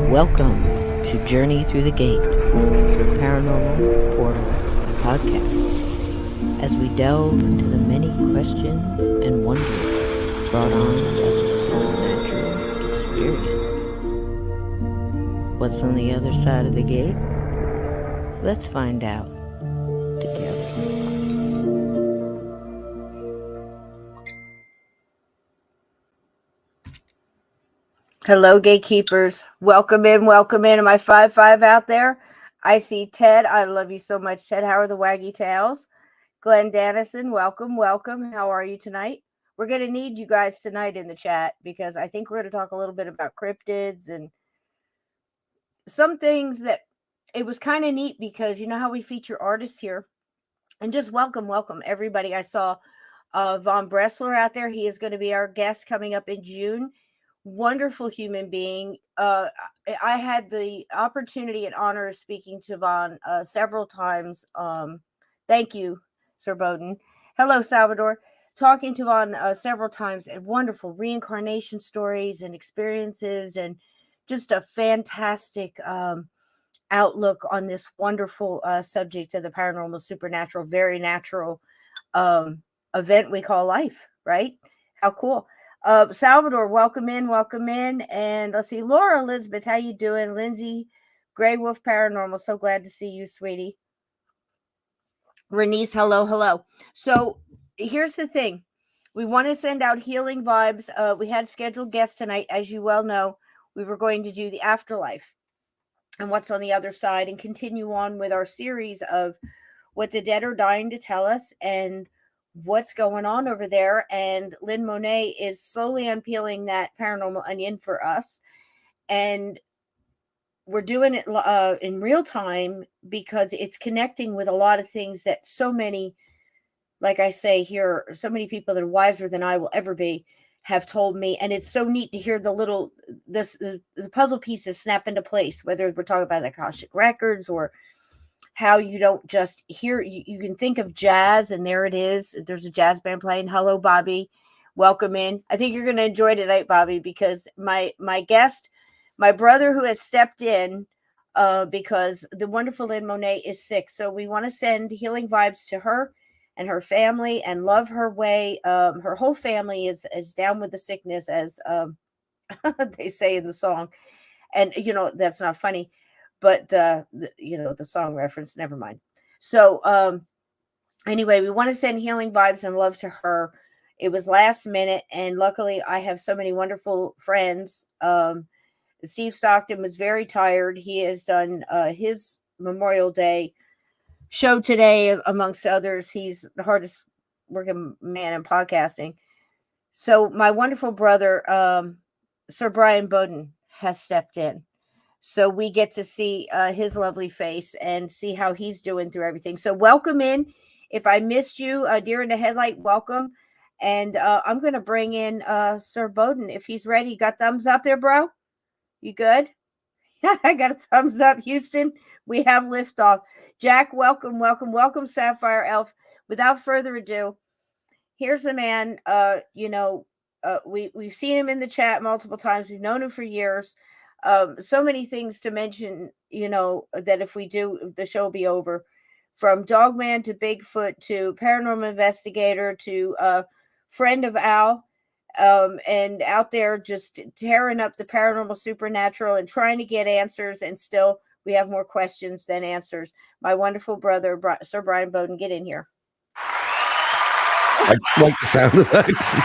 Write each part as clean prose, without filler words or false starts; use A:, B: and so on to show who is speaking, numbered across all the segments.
A: Welcome to Journey Through the Gate, Paranormal Portal Podcast, as we delve into the many questions and wonders brought on by the supernatural experience. What's on the other side of the gate? Let's find out together. Hello, gatekeepers. Welcome in. Am I 5'5" out there? I see Ted. I love you so much, Ted. How are the waggy tails? Glenn Dannison, welcome. How are you tonight? We're going to need you guys tonight in the chat because I think we're going to talk a little bit about cryptids and some things that it was kind of neat because you know how we feature artists here. And just welcome everybody. I saw Von Bressler out there. He is going to be our guest coming up in June. Wonderful human being. I had the opportunity and honor of speaking to Von several times. Thank you, Sir Bowden. Hello, Salvador. Talking to Von several times and wonderful reincarnation stories and experiences and just a fantastic outlook on this wonderful subject of the paranormal, supernatural, very natural event we call life, right? How cool. Salvador, welcome in. And let's see, Laura Elizabeth, how you doing? Lindsay, Grey Wolf Paranormal, so glad to see you, sweetie. Renice, hello. So here's the thing. We want to send out healing vibes. We had scheduled guests tonight. As you well know, we were going to do the afterlife and what's on the other side and continue on with our series of what the dead are dying to tell us and what's going on over there. And Lynn Monet is slowly unpeeling that paranormal onion for us. And we're doing it in real time because it's connecting with a lot of things that so many, like I say here, so many people that are wiser than I will ever be have told me. And it's so neat to hear the puzzle pieces snap into place, whether we're talking about Akashic Records or how you don't just hear, you can think of jazz and there it is. There's a jazz band playing. Hello, Bobby. Welcome in. I think you're going to enjoy tonight, Bobby, because my guest, my brother who has stepped in because the wonderful Lynn Monet is sick. So we want to send healing vibes to her and her family and love her way. Her whole family is down with the sickness, as they say in the song. And, you know, that's not funny. But, you know, the song reference, never mind. So anyway, we want to send healing vibes and love to her. It was last minute. And luckily, I have so many wonderful friends. Steve Stockton was very tired. He has done his Memorial Day show today, amongst others. He's the hardest working man in podcasting. So my wonderful brother, Sir Brian Bowden, has stepped in. So we get to see his lovely face and see how he's doing through everything. So welcome in. If I missed you, deer in the headlight, welcome. And I'm going to bring in Sir Bowden. If he's ready, you got thumbs up there, bro? You good? I got a thumbs up, Houston. We have liftoff. Jack, welcome. Sapphire Elf. Without further ado, here's a man, we've seen him in the chat multiple times. We've known him for years. So many things to mention, you know, that if we do, the show will be over. From Dogman to Bigfoot to paranormal investigator to friend of Al, and out there just tearing up the paranormal supernatural and trying to get answers. And still, we have more questions than answers. My wonderful brother, Sir Brian Bowden, get in here.
B: I like the sound effects.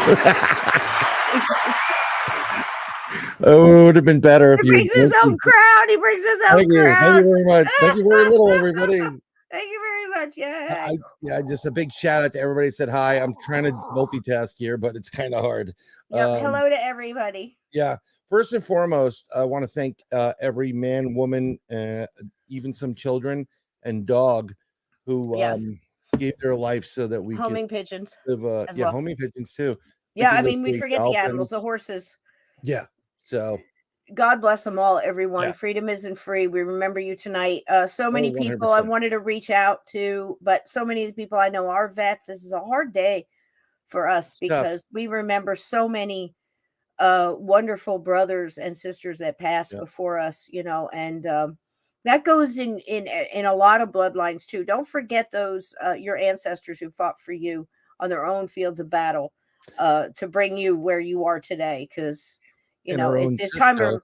B: Oh, it would have been better if
A: he brings his own crowd. He brings his own crowd.
B: Thank you very much. Thank you very little, everybody.
A: Thank you very much. Yay.
B: Yeah, just a big shout out to everybody that said hi. I'm trying to multitask here, but it's kind of hard.
A: Yep. Hello to everybody.
B: Yeah. First and foremost, I want to thank every man, woman, even some children and dog who
A: Yes.
B: gave their life so that we could
A: Homing pigeons
B: live.
A: as
B: Yeah,
A: well.
B: homing pigeons too. We
A: Yeah.
B: could
A: I
B: live
A: mean, we
B: free.
A: forget the animals, the
B: Dolphins.
A: horses.
B: Yeah. So
A: God bless them all, everyone.
B: Yeah.
A: Freedom isn't free. We remember you tonight. So many
B: Oh,
A: people I
B: 100%.
A: wanted to reach out to, but so many of the people I know are vets. This is a hard day for us
B: Stuff.
A: because we remember so many wonderful brothers and sisters that passed
B: Yeah.
A: before us, you know, and that goes in a lot of bloodlines too. Don't forget those your ancestors who fought for you on their own fields of battle to bring you where you are today, because you
B: And
A: know
B: our own
A: it's time
B: Cisco.
A: to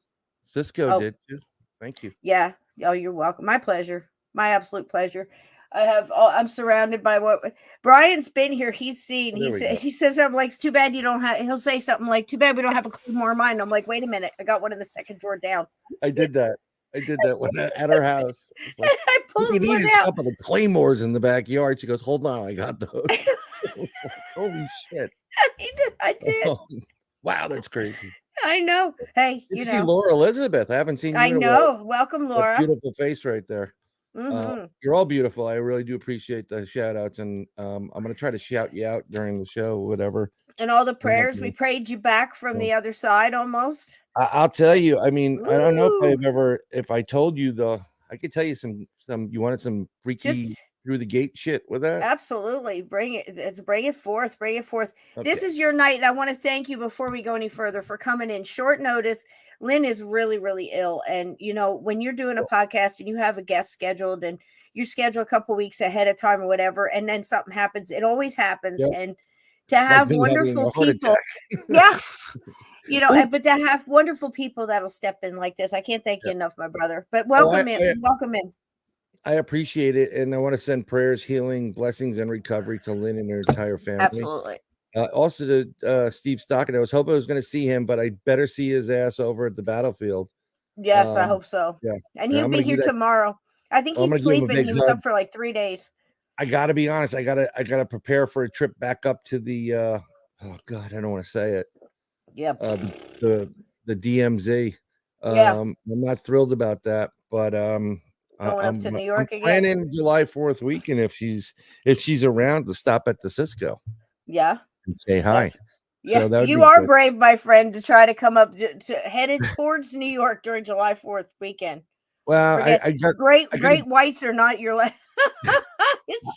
B: Cisco
A: oh
B: did too. Thank you.
A: yeah. Oh, you're welcome. My pleasure. My absolute pleasure. I have. Oh, I'm surrounded by what Brian's been here. He's seen.
B: Oh, there we go.
A: He says something like, "It's too bad you don't have." He'll say something like, "Too bad we don't have a Claymore mine." I'm like, "Wait a minute. I got one in the second drawer down."
B: I did that. I did that when at our house. It's like,
A: I
B: what you
A: pulled
B: need
A: one
B: is a
A: out.
B: couple of claymores in the backyard. She goes, hold on, I got those. Like, holy shit.
A: I did.
B: Wow, that's crazy.
A: I know. Hey,
B: Good
A: you
B: to see
A: know.
B: Laura Elizabeth. I haven't seen you
A: I
B: in a while.
A: know. Welcome,
B: That
A: Laura.
B: beautiful face right there.
A: Mm-hmm.
B: You're all beautiful. I really do appreciate the shout outs, and I'm gonna try to shout you out during the show, whatever.
A: And all the prayers we prayed you back from the other side, almost.
B: I'll tell you. I mean, I don't know
A: Ooh.
B: if I told you though. I could tell you some. You wanted some freaky
A: Just
B: through the gate shit with that.
A: absolutely. Bring it. Bring it forth. Bring it forth. This
B: Okay.
A: is your night. And I want to thank you before we go any further for coming in short notice. Lynn is really, really ill. And, you know, when you're doing a podcast and you have a guest scheduled and you schedule a couple weeks ahead of time or whatever, and then something happens, it always happens.
B: Yep.
A: And to
B: Like
A: have
B: me having
A: wonderful
B: a heart
A: people.
B: attack.
A: Yeah. You know,
B: Oops.
A: but to have wonderful people that'll step in like this, I can't thank you enough, my brother. But
B: Oh,
A: welcome in. Welcome in.
B: I appreciate it, and I want to send prayers, healing, blessings, and recovery to Lynn and her entire family.
A: Absolutely.
B: Also to Steve Stockton. I was hoping I was going to see him, but I better see his ass over at the battlefield.
A: Yes, I hope so.
B: Yeah,
A: And he'll be here tomorrow. I think
B: I'm
A: he's
B: gonna give him a
A: sleeping.
B: big
A: He was
B: hug.
A: up for like 3 days.
B: I gotta be honest. I gotta prepare for a trip back up to the. Oh God, I don't want to say it.
A: Yep.
B: The DMZ.
A: Yeah.
B: I'm not thrilled about that, but
A: Going up to New
B: I'm
A: York again.
B: planning July 4th weekend if she's around to stop at the Cisco.
A: Yeah.
B: And say hi.
A: Yeah,
B: So that would
A: you
B: be
A: are
B: good.
A: brave, my friend, to try to come up to headed towards New York during July 4th weekend.
B: Well, I got
A: great whites are not your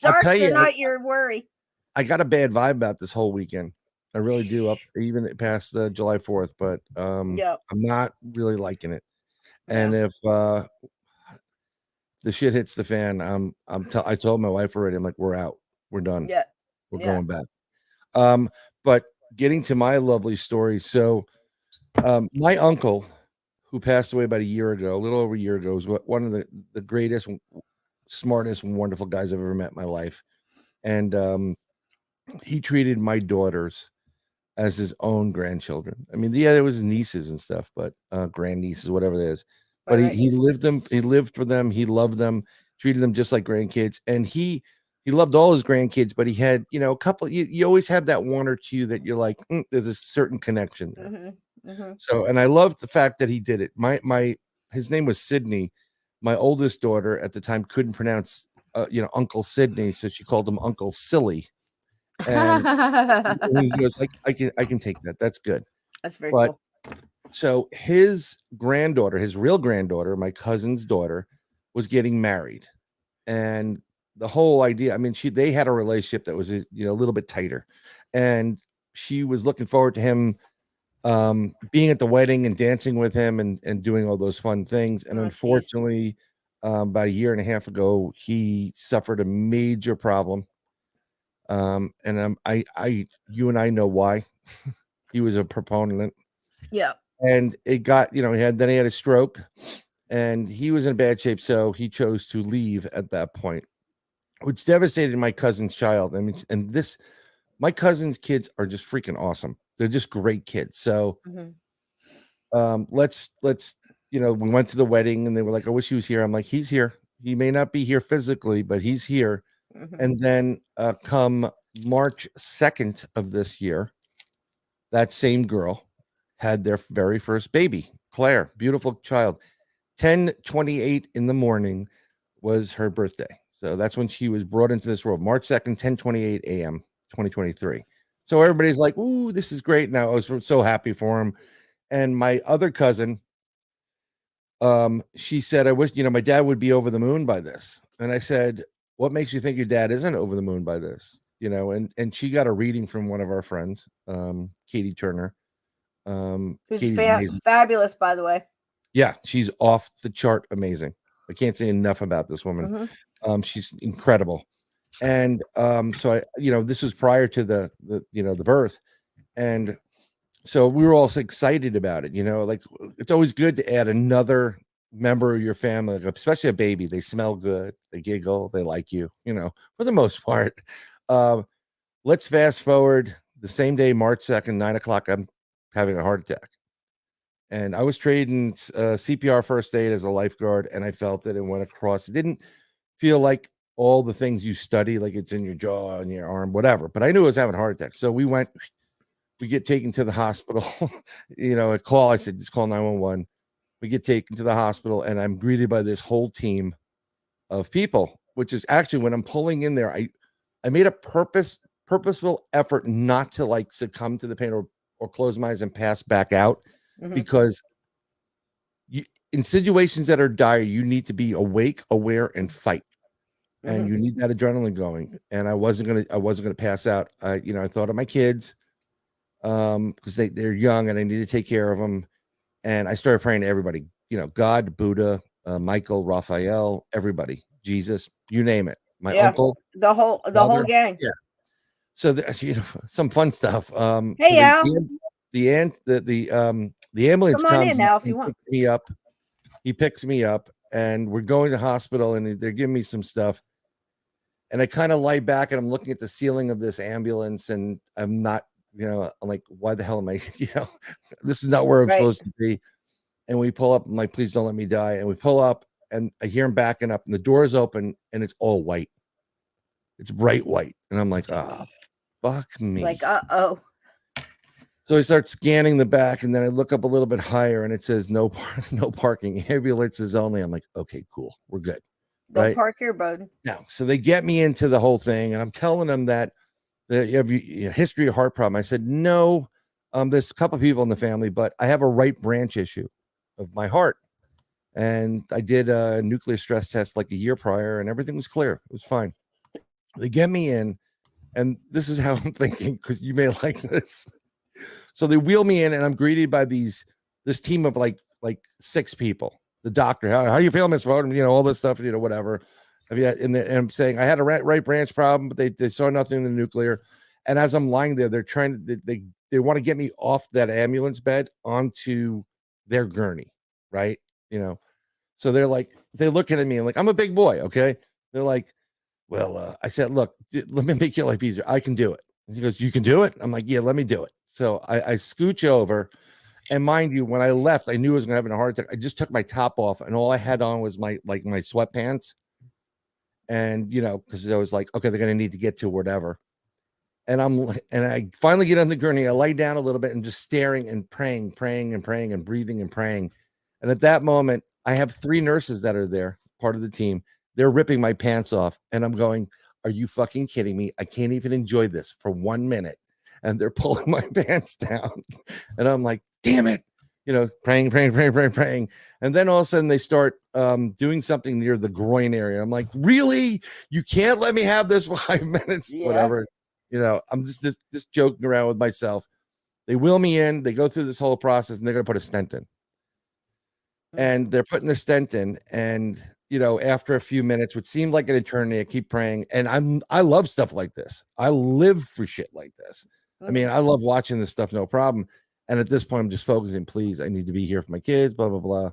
A: sharks
B: tell you,
A: are not your worry.
B: I got a bad vibe about this whole weekend. I really do, up even past the July 4th, but I'm not really liking it. And if the shit hits the fan, I told my wife already, I'm like, we're out. We're done.
A: Yeah.
B: We're going back. But getting to my lovely story. So my uncle, who passed away about a year ago, a little over a year ago, was one of the greatest, smartest, and wonderful guys I've ever met in my life. And he treated my daughters as his own grandchildren. I mean, yeah, there was nieces and stuff, but grandnieces, whatever it is. But he lived them. He lived for them. He loved them. Treated them just like grandkids. And he loved all his grandkids. But he had, a couple. You always have that one or two that you're like, there's a certain connection there.
A: Mm-hmm.
B: So, and I love the fact that he did it. His name was Sydney. My oldest daughter at the time couldn't pronounce, Uncle Sydney, so she called him Uncle Silly. And he goes, I can take that. That's good.
A: That's very cool.
B: So his granddaughter, his real granddaughter, my cousin's daughter, was getting married. And the whole idea, I mean, they had a relationship that was a little bit tighter. And she was looking forward to him being at the wedding and dancing with him and doing all those fun things. And unfortunately, about a year and a half ago, he suffered a major problem. And you and I know why. He was a proponent.
A: Yeah.
B: And it got, he had a stroke and he was in bad shape. So he chose to leave at that point, which devastated my cousin's child. I mean, my cousin's kids are just freaking awesome. They're just great kids. So let's we went to the wedding and they were like, I wish he was here. I'm like, he's here. He may not be here physically, but he's here.
A: Mhm.
B: And then come March 2nd of this year, that same girl had their very first baby, Claire, beautiful child. 10:28 in the morning was her birthday. So that's when she was brought into this world, March 2nd, 10:28 a.m., 2023. So everybody's like, ooh, this is great. Now I was so happy for him. And my other cousin, she said, I wish, my dad would be over the moon by this. And I said, what makes you think your dad isn't over the moon by this? And she got a reading from one of our friends, Katie Turner.
A: Who's
B: Katie's amazing.
A: fabulous, by the way.
B: Yeah, she's off the chart amazing. I can't say enough about this woman. She's incredible. And so this was prior to the birth. And so we were all so excited about it, like it's always good to add another member of your family, like, especially a baby. They smell good, they giggle, they like you, for the most part. Let's fast forward the same day, March 2nd, 9 o'clock, I'm having a heart attack. And I was trading CPR first aid as a lifeguard, and I felt it and went across. It didn't feel like all the things you study, like it's in your jaw and your arm, whatever. But I knew I was having a heart attack. So we get taken to the hospital, a call. I said, just call 911. We get taken to the hospital, and I'm greeted by this whole team of people, which is actually when I'm pulling in there, I made a purposeful effort not to like succumb to the pain or close my eyes and pass back out. Because in situations that are dire, you need to be awake, aware, and fight, and you need that adrenaline going. And I wasn't gonna pass out. I thought of my kids, because they're young and I need to take care of them. And I started praying to everybody, God, Buddha, Michael, Raphael, everybody, Jesus, you name it. My uncle,
A: the whole gang.
B: Yeah. So some fun stuff.
A: Hey,
B: so
A: Al.
B: the ambulance
A: Come on
B: comes
A: in now if
B: and
A: you want.
B: picks me up. He picks me up, and we're going to the hospital, and they're giving me some stuff. And I kind of lie back, and I'm looking at the ceiling of this ambulance, and I'm not, I'm like, why the hell am I, this is not where I'm supposed to be. And we pull up, I'm like, please don't let me die. And we pull up, and I hear him backing up, and the door's open, and it's all white. It's bright white. And I'm like, fuck me.
A: Like, uh-oh.
B: So I start scanning the back, and then I look up a little bit higher, and it says no parking, ambulances only. I'm like, okay, cool, we're good.
A: Don't park here, bud.
B: No, so they get me into the whole thing, and I'm telling them that you have a history of heart problem. I said, no, there's a couple of people in the family, but I have a right branch issue of my heart, and I did a nuclear stress test like a year prior, and everything was clear. It was fine. They get me in, and this is how I'm thinking, because you may like this. So they wheel me in, and I'm greeted by this team of like 6 people. The doctor, how you feeling, Miss Bowden? All this stuff, whatever. And I'm saying I had a right branch problem, but they saw nothing in the nuclear. And as I'm lying there, they're trying to they want to get me off that ambulance bed onto their gurney, right? So they're looking at me and like, I'm a big boy, okay? They're like, well, I said, look, let me make your life easier. I can do it. And he goes, you can do it? I'm like, yeah, let me do it. So I scooch over, and mind you, when I left, I knew I was going to have a heart attack. I just took my top off, and all I had on was my sweatpants. And, because I was like, okay, they're going to need to get to whatever. And I finally get on the gurney. I lay down a little bit and just staring and praying and breathing and praying. And at that moment, I have 3 nurses that are there, part of the team. They're ripping my pants off, and I'm going, are you fucking kidding me? I can't even enjoy this for 1 minute. And they're pulling my pants down. And I'm like, damn it. Praying. And then all of a sudden they start doing something near the groin area. I'm like, really? You can't let me have this 5 minutes? Yeah. Whatever. I'm just joking around with myself. They wheel me in. They go through this whole process, and they're going to put a stent in. And they're putting the stent in. And, after a few minutes, which seemed like an eternity, I keep praying. And I love stuff like this. I live for shit like this. I mean, I love watching this stuff, no problem. And at this point, I'm just focusing, please, I need to be here for my kids, blah, blah, blah.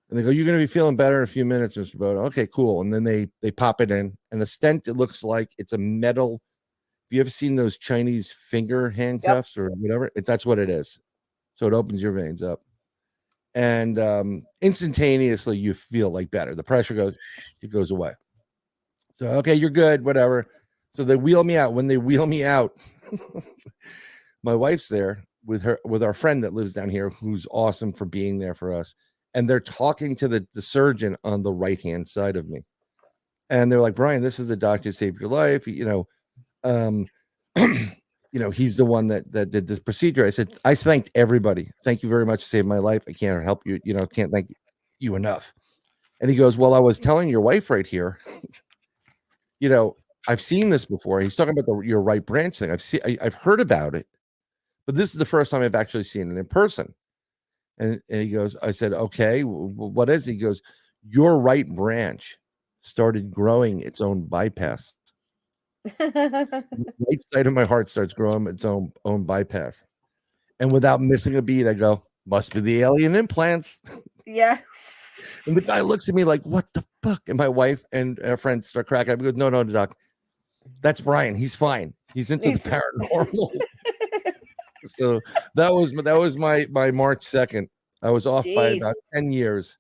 B: And they go, you're going to be feeling better in a few minutes, Mr. Bodo. Okay, cool. And then they pop it in. And a stent, it looks like it's a metal. Have you ever seen those Chinese finger handcuffs or whatever? That's what it is. So it opens your veins up. And instantaneously, you feel like better. The pressure goes away. So, okay, you're good, whatever. So they wheel me out. When they wheel me out, my wife's there with our friend that lives down here, who's awesome for being there for us. And they're talking to the surgeon on the right-hand side of me. And they're like, Brian, this is the doctor who saved your life. Um, he's the one that did this procedure. I said, I thanked everybody. Thank you very much to save my life. I can't help you, can't thank you enough. And he goes, well, I was telling your wife right here, I've seen this before. He's talking about your right branch thing. I've heard about it, but this is the first time I've actually seen it in person. And he goes, I said, okay, what is it? He goes, your right branch started growing its own bypass. The right side of my heart starts growing its own bypass. And without missing a beat, I go, must be the alien implants.
A: Yeah.
B: And the guy looks at me like, what the fuck? And my wife and our friend start cracking up. He goes, no, doc. That's Brian. He's fine. He's into the paranormal. So that was my March 2nd. I was off by about 10 years.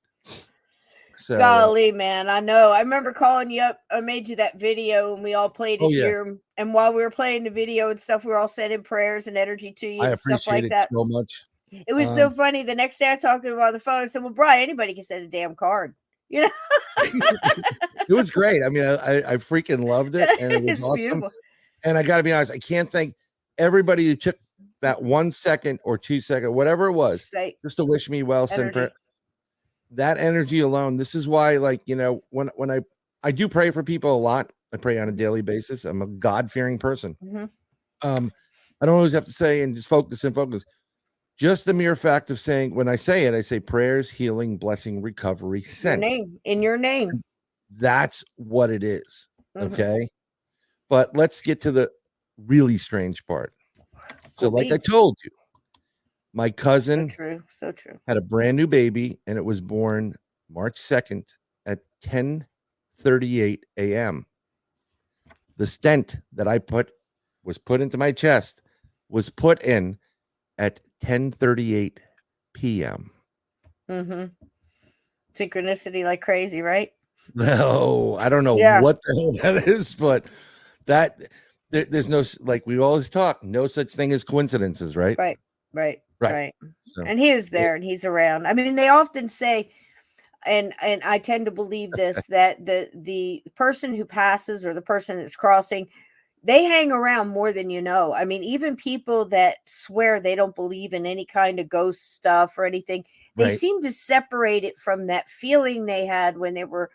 B: So
A: golly, man, I know. I remember calling you up. I made you that video, and we all played it here. And while we were playing the video and stuff, we were all sending prayers and energy to you.
B: I
A: and stuff like
B: appreciate it
A: that
B: so much.
A: It was so funny. The next day, I talked to him on the phone. I said, "Well, Brian, anybody can send a damn card." It
B: was great. I mean, I freaking loved it, and it was awesome. Beautiful. And I got to be honest, I can't thank everybody who took that 1 second or 2 second, whatever it was, just to wish me well. Send for that energy alone. This is why, when I do pray for people a lot. I pray on a daily basis. I'm a God-fearing person.
A: Mm-hmm.
B: I don't always have to say and just focus. Just the mere fact of saying, when I say it, I say prayers, healing, blessing, recovery, sent.
A: In your name.
B: That's what it is. Mm-hmm. Okay. But let's get to the really strange part. So like I told you, my cousin
A: so true.
B: had a brand new baby, and it was born March 2nd at 10:38 a.m. The stent that I was put into my chest was put in at 10:38 p.m.
A: Mm-hmm. Synchronicity like crazy, right?
B: No, I don't know what the hell that is, but there's no, like we always talk, no such thing as coincidences, right?
A: Right.
B: So,
A: and he is there and he's around. I mean, they often say, and I tend to believe this, that the person who passes or the person that's crossing, they hang around more than you know. I mean, even people that swear they don't believe in any kind of ghost stuff or anything, they seem to separate it from that feeling they had when they were,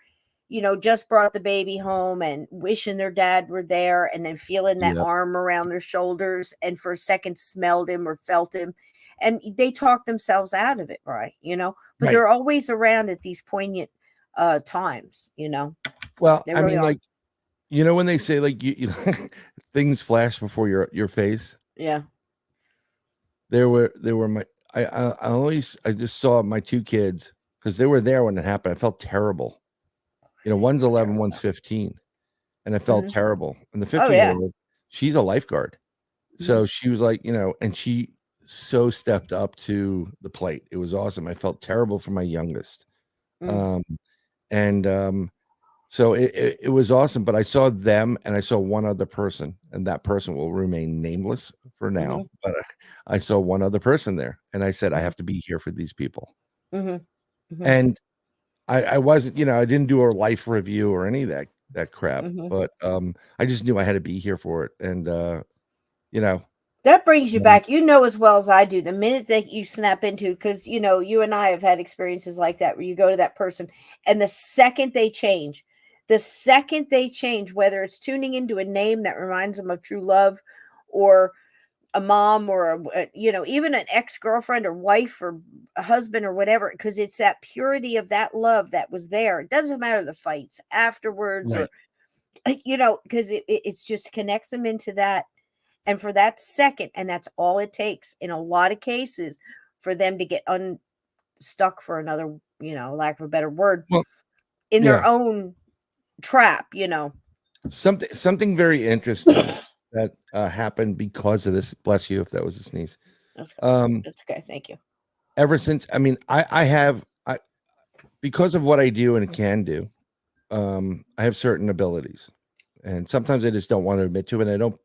A: just brought the baby home and wishing their dad were there, and then feeling that arm around their shoulders, and for a second smelled him or felt him. And they talk themselves out of it, right? But they're always around at these poignant times,
B: Well, I mean, like, when they say like you things flash before your face.
A: Yeah.
B: There were my I just saw my two kids because they were there when it happened. I felt terrible. One's 11, one's 15, and I felt terrible. And the 15-year-old, she's a lifeguard, so she was like, and she so stepped up to the plate. It was awesome. I felt terrible for my youngest, so it was awesome. But I saw them, and I saw one other person, and that person will remain nameless for now. But I saw one other person there, and I said, I have to be here for these people. And I wasn't, I didn't do a life review or any of that crap, but I just knew I had to be here for it. And
A: that brings you back, as well as I do, the minute that you snap into, because you and I have had experiences like that where you go to that person, and the second they change, whether it's tuning into a name that reminds them of true love, or a mom, or even an ex-girlfriend or wife or a husband or whatever, because it's that purity of that love that was there. It doesn't matter the fights afterwards, or because it's just connects them into that. And for that second, and that's all it takes in a lot of cases for them to get unstuck, for another, lack of a better word, in their own trap,
B: Something very interesting that happened because of this. Bless you if that was a sneeze.
A: That's okay. Thank you.
B: Ever since, I mean, I have because of what I do and can do, I have certain abilities, and sometimes I just don't want to admit to it. And I don't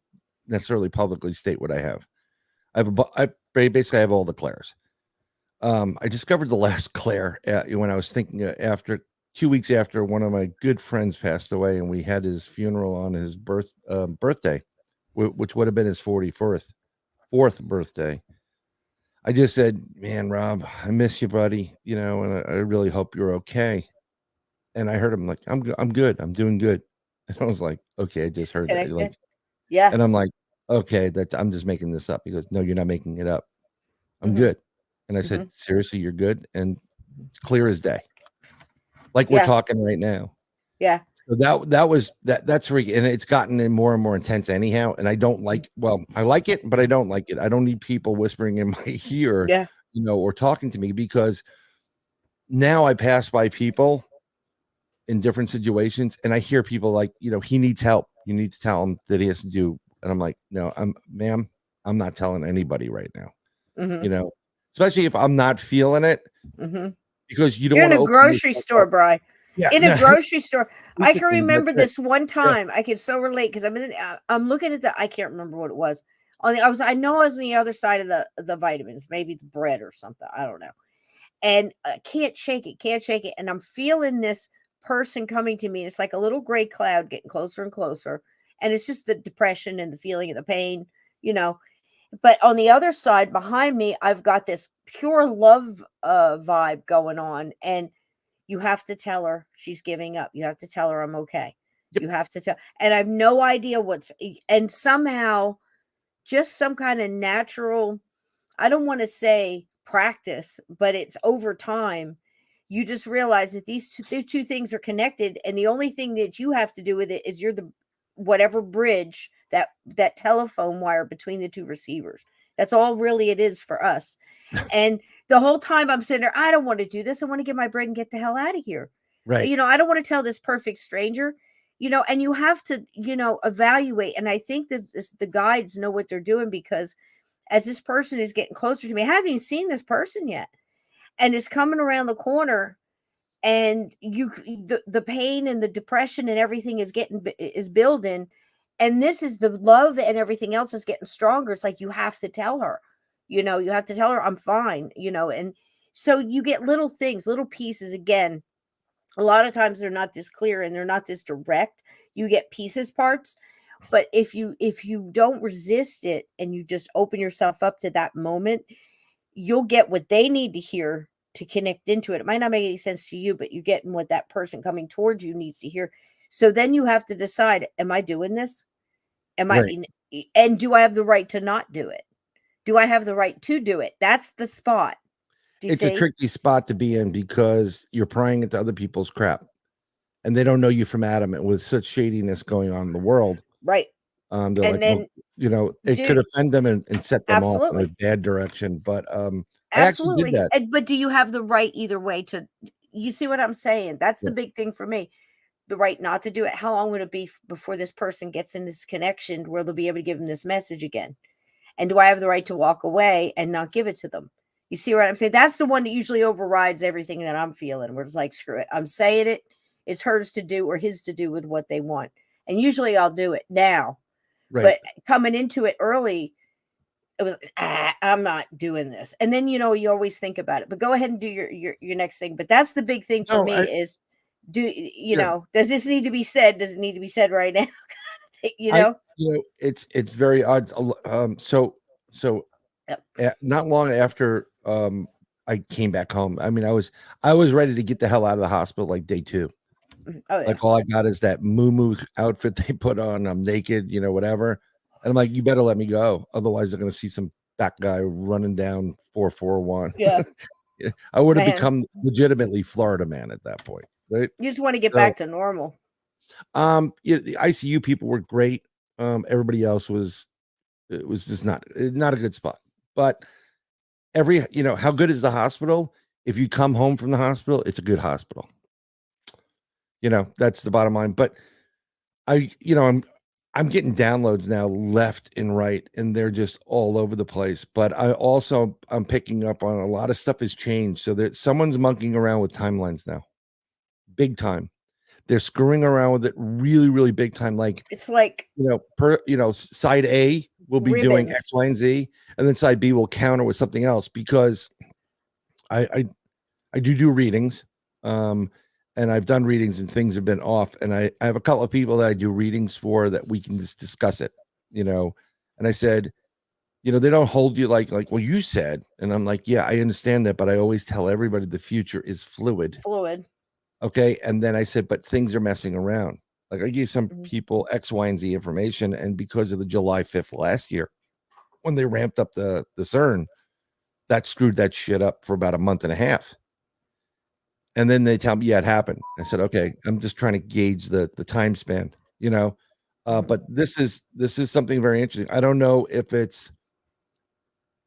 B: necessarily publicly state what I have. Basically I have all the clairs. I discovered the last Claire when I was thinking after 2 weeks after one of my good friends passed away, and we had his funeral on his birthday, which would have been his 44th birthday. I just said, "Man, Rob, I miss you, buddy. And I really hope you're okay." And I heard him like, I'm good. I'm doing good." And I was like, "Okay, I just heard that."
A: Disconnected. Yeah.
B: And I'm like, "Okay, I'm just making this up." He goes, "No, you're not making it up. I'm
A: Hmm.
B: good." And I
A: Hmm.
B: said, "Seriously, you're good?" And clear as day. Like we're
A: Yeah.
B: talking right now.
A: Yeah.
B: So that's freaky, and it's gotten in more and more intense anyhow. And I don't like. Well, I like it, but I don't like it. I don't need people whispering in my ear,
A: Yeah.
B: or talking to me, because now I pass by people in different situations, and I hear people like, he needs help. You need to tell him that he has to do. And I'm like, no, ma'am, I'm not telling anybody right now.
A: Hmm.
B: Especially if I'm not feeling it,
A: Hmm.
B: because you don't
A: You're in
B: want
A: a
B: to open
A: grocery
B: yourself up.
A: store, Bri.
B: Yeah,
A: In a
B: no,
A: grocery store. I can
B: basically, that's
A: remember
B: it.
A: this one
B: Yeah,
A: time. I can so relate because I'm looking at I can't remember what it was. I know I was on the other side of the vitamins, maybe the bread or something. I don't know. And can't shake it, can't shake it. And I'm feeling this person coming to me. It's like a little gray cloud getting closer and closer. And it's just the depression and the feeling of the pain, you know. But on the other side behind me, I've got this pure love vibe going on. And you have to tell her she's giving up. You have to tell her I'm okay.
B: yep,
A: You have to tell, and I have no idea and somehow just some kind of natural, I don't want to say practice, but it's over time. You just realize that the two things are connected, and the only thing that you have to do with it is you're the whatever bridge that telephone wire between the two receivers. That's all really it is for us. And the whole time I'm sitting there, I don't want to do this. I want to get my bread and get the hell out of here.
B: right,
A: I don't want to tell this perfect stranger, and you have to, evaluate. And I think that the guides know what they're doing because as this person is getting closer to me, I haven't even seen this person yet, and it's coming around the corner, and the pain and the depression and everything is building, and this is the love and everything else is getting stronger. It's like you have to tell her, you have to tell her I'm fine, and so you get little things, little pieces. Again, a lot of times they're not this clear and they're not this direct. You get pieces, parts, but if you don't resist it and you just open yourself up to that moment, you'll get what they need to hear to connect into it. It might not make any sense to you, but you get what that person coming towards you needs to hear. So then you have to decide, am I doing this? Am I
B: right.
A: and do I have the right to not do it? Do I have the right to do it? That's the spot. Do you
B: It's a
A: see?
B: tricky spot to be in because you're prying into other people's crap, and they don't know you from Adam. And with such shadiness going on in the world,
A: Right.
B: they're
A: And
B: like, well,
A: then
B: it could
A: do
B: offend them and set them off in a
A: absolutely.
B: bad direction. But I actually did
A: Absolutely.
B: that.
A: But do you have the right either way to, you see what I'm saying? That's the
B: Yeah,
A: big thing for me. The right not to do it. How long would it be before this person gets in this connection where they'll be able to give them this message again? And do I have the right to walk away and not give it to them? You see what I'm saying? That's the one that usually overrides everything that I'm feeling. We're just like, screw it. I'm saying it. It's hers to do or his to do with what they want. And usually I'll do it now.
B: right.
A: But coming into it early, it was I'm not doing this. And then you always think about it. But go ahead and do your next thing. But that's the big thing for
B: No,
A: me is,
B: yeah,
A: does this need to be said? Does it need to be said right now? you
B: I,
A: know?
B: it's very odd. So
A: Yep.
B: not long after I came back home. I mean, I was ready to get the hell out of the hospital like day 2.
A: Mhm. Oh yeah.
B: Like all I got is that moo outfit they put on. I'm naked, whatever. And I'm like, you better let me go. Otherwise, they're gonna see some fat guy running down 441.
A: Yeah.
B: Yeah, I would have
A: Man.
B: become legitimately Florida man at that point, right?
A: You just want to get
B: So
A: back to normal.
B: the ICU people were great. Everybody else was it was just not a good spot. But how good is the hospital? If you come home from the hospital, it's a good hospital. That's the bottom line. But I'm getting downloads now left and right, and they're just all over the place. But I'm picking up on a lot of stuff has changed. So that someone's monkeying around with timelines now. Big time. they're screwing around with it really, really big time. Like,
A: It's like
B: side A will be doing X,
A: ribbons.
B: Y, and Z, and then side B will counter with something else because I do readings, um, and I've done readings and things have been off, and I have a couple of people that I do readings for that we can just discuss it, and I said, they don't hold you like, well, you said, and I'm like, yeah, I understand that, but I always tell everybody the future is fluid.
A: Fluid.
B: Okay. And then I said, but things are messing around. Like I gave some
A: Mhm.
B: people X, Y, and Z information. And because of the July 5th last year, when they ramped up the CERN, that screwed that shit up for about a month and a half. And then they tell me, yeah, it happened. I said, okay, I'm just trying to gauge the time span,
A: Mhm.
B: but this is something very interesting. I don't know if it's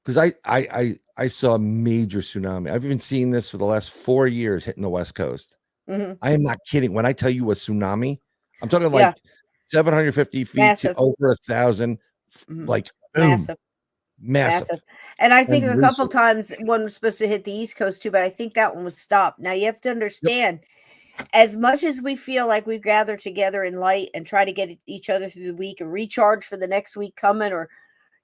B: because I saw a major tsunami. I've been seeing this for the last 4 years hitting the West Coast.
A: Mhm.
B: I am not kidding. When I tell you a tsunami, I'm talking
A: Yeah.
B: like 750 feet to
A: Massive.
B: over 1,000,
A: Mhm.
B: like boom,
A: Massive.
B: massive
A: Massive. And I think
B: and
A: a couple
B: recent.
A: times one was supposed to hit the East Coast too, but I think that one was stopped. Now you have to
B: Yep,
A: understand, as much as we feel like we've gathered together in light and try to get each other through the week and recharge for the next week coming, or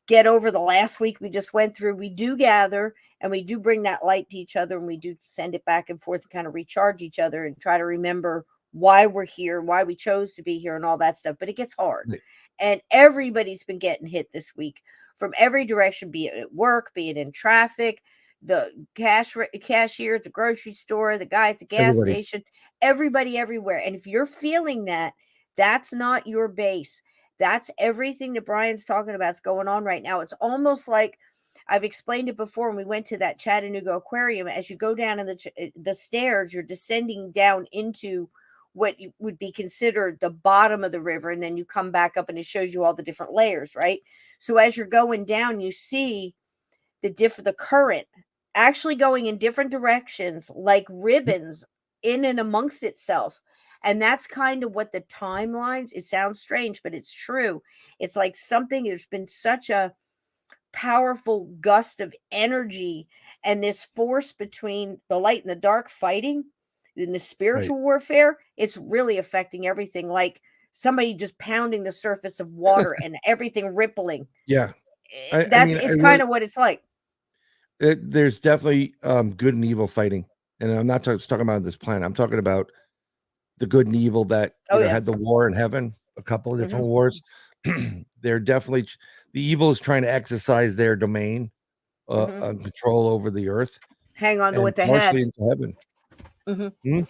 A: get over the last week we just went through, we do gather and we do bring that light to each other, and we do send it back and forth and kind of recharge each other and try to remember why we're here, why we chose to be here, and all that stuff. But it gets hard.
B: right,
A: And everybody's been getting hit this week from every direction, be it at work, be it in traffic, the cashier at the grocery store, the guy at the gas
B: everybody.
A: station, everybody everywhere. And if you're feeling that, that's not your base. That's everything that Brian's talking about is going on right now. It's almost like I've explained it before when we went to that Chattanooga aquarium. As you go down in the stairs, you're descending down into what would be considered the bottom of the river, and then you come back up and it shows you all the different layers, right? So as you're going down, you see the current actually going in different directions like
B: Yep,
A: ribbons in and amongst itself. And that's kind of what the timelines, it sounds strange, but it's true. It's like something, there's been such a powerful gust of energy and this force between the light and the dark fighting in the
B: right.
A: spiritual warfare. It's really affecting everything, like somebody just pounding the surface of water and everything rippling.
B: Yeah. I
A: That's
B: mean, I
A: it's kind
B: really,
A: of what it's like.
B: there's definitely good and evil fighting. And I'm not just talking about this planet. I'm talking about the good and evil that,
A: Oh yeah.
B: had the war in heaven, a couple of different
A: Hmm.
B: wars. They're definitely, the evil is trying to exercise their domain,
A: Hmm.
B: control over the earth
A: Hang on to
B: and
A: what they
B: partially
A: had.
B: into heaven.
A: Hmm.
B: Mhm.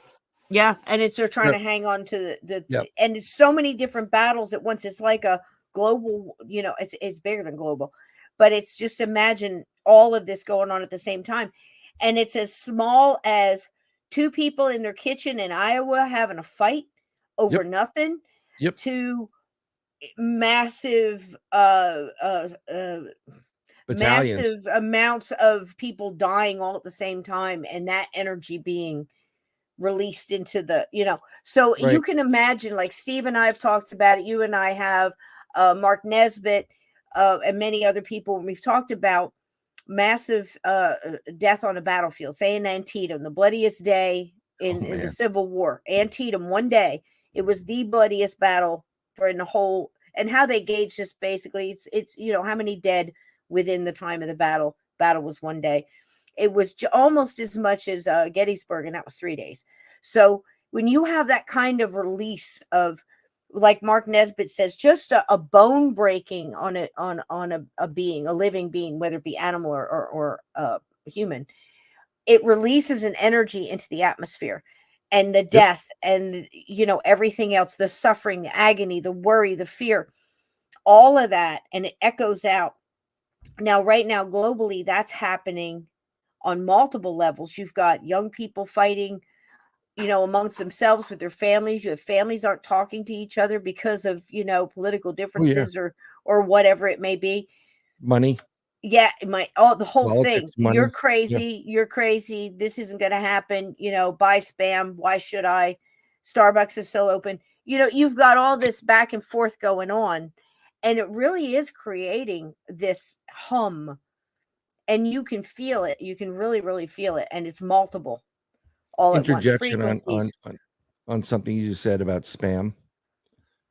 A: Yeah, and it's they're trying
B: Yeah,
A: to hang on to
B: yeah,
A: and it's so many different battles at once. It's like a global, it's bigger than global, but it's just imagine all of this going on at the same time. And it's as small as two people in their kitchen in Iowa having a fight over
B: yep,
A: nothing,
B: yep.
A: to massive
B: Battalions,
A: massive amounts of people dying all at the same time, and that energy being released into so you
B: right?
A: can imagine, like Steve and I have talked about it, you and I have, Mark Nesbitt, and many other people, when we've talked about massive death on a battlefield, say in Antietam, the bloodiest day
B: Oh
A: in the
B: man,
A: Civil War. Antietam, one day, it was the bloodiest battle for in the whole. And how they gauge this, basically, it's how many dead within the time of the battle was one day. It was almost as much as Gettysburg, and that was 3 days. So when you have that kind of release of, like Mark Nesbitt says, just a bone breaking on a being, a living being, whether it be animal or human, it releases an energy into the atmosphere, and the
B: yep.
A: death and everything else, the suffering, the agony, the worry, the fear, all of that, and it echoes out. Now, right now, globally, that's happening on multiple levels. You've got young people fighting, amongst themselves with their families. You have families aren't talking to each other because of, political
B: Oh yeah,
A: differences or whatever it may be.
B: money,
A: Yeah, the whole thing.
B: politics, money. Yeah,
A: You're crazy. This isn't going to happen. Buy spam. Why should I? Starbucks is still open. You've got all this back and forth going on, and it really is creating this hum, and you can feel it. You can really, really feel it, and it's multiple all at once
B: interjection
A: frequencies.
B: on something you just said about spam.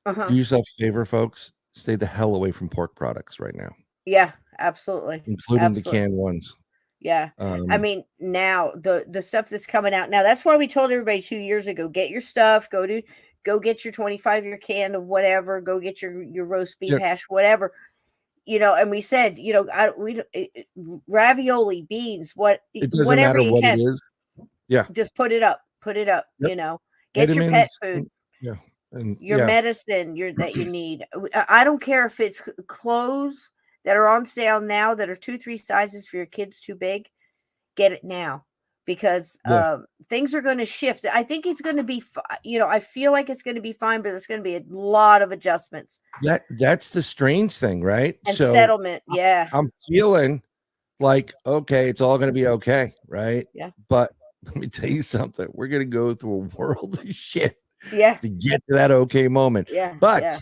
B: Do
A: Uh-huh.
B: yourself a favor, folks. Stay the hell away from pork products right now,
A: Yeah, absolutely.
B: including the
A: Absolutely.
B: canned ones.
A: Yeah. I
B: Um,
A: mean, now the stuff that's coming out now, that's why we told everybody 2 years ago, get your stuff, go get your 25-year can of whatever, go get your roast beef
B: yeah,
A: hash, whatever. And we said, ravioli, beans,
B: it doesn't
A: whatever
B: matter
A: you
B: what it
A: can,
B: is. Yeah,
A: just put it up,
B: yep.
A: get your pet
B: Vitamins.
A: food,
B: Yeah, and
A: your
B: yeah,
A: medicine that you need. I don't care if it's clothes that are on sale now that are 2, 3 sizes for your kids too big. Get it now because
B: yeah.
A: things are going to shift. I think it's going to be, I feel like it's going to be fine, but there's going to be a lot of adjustments
B: That's the strange thing, right?
A: and
B: So
A: settlement. Yeah,
B: I'm feeling like, okay, it's all going to be okay, right?
A: yeah,
B: But let me tell you something. We're going to go through a world of shit
A: yeah,
B: to get to that okay moment.
A: yeah,
B: But
A: yeah.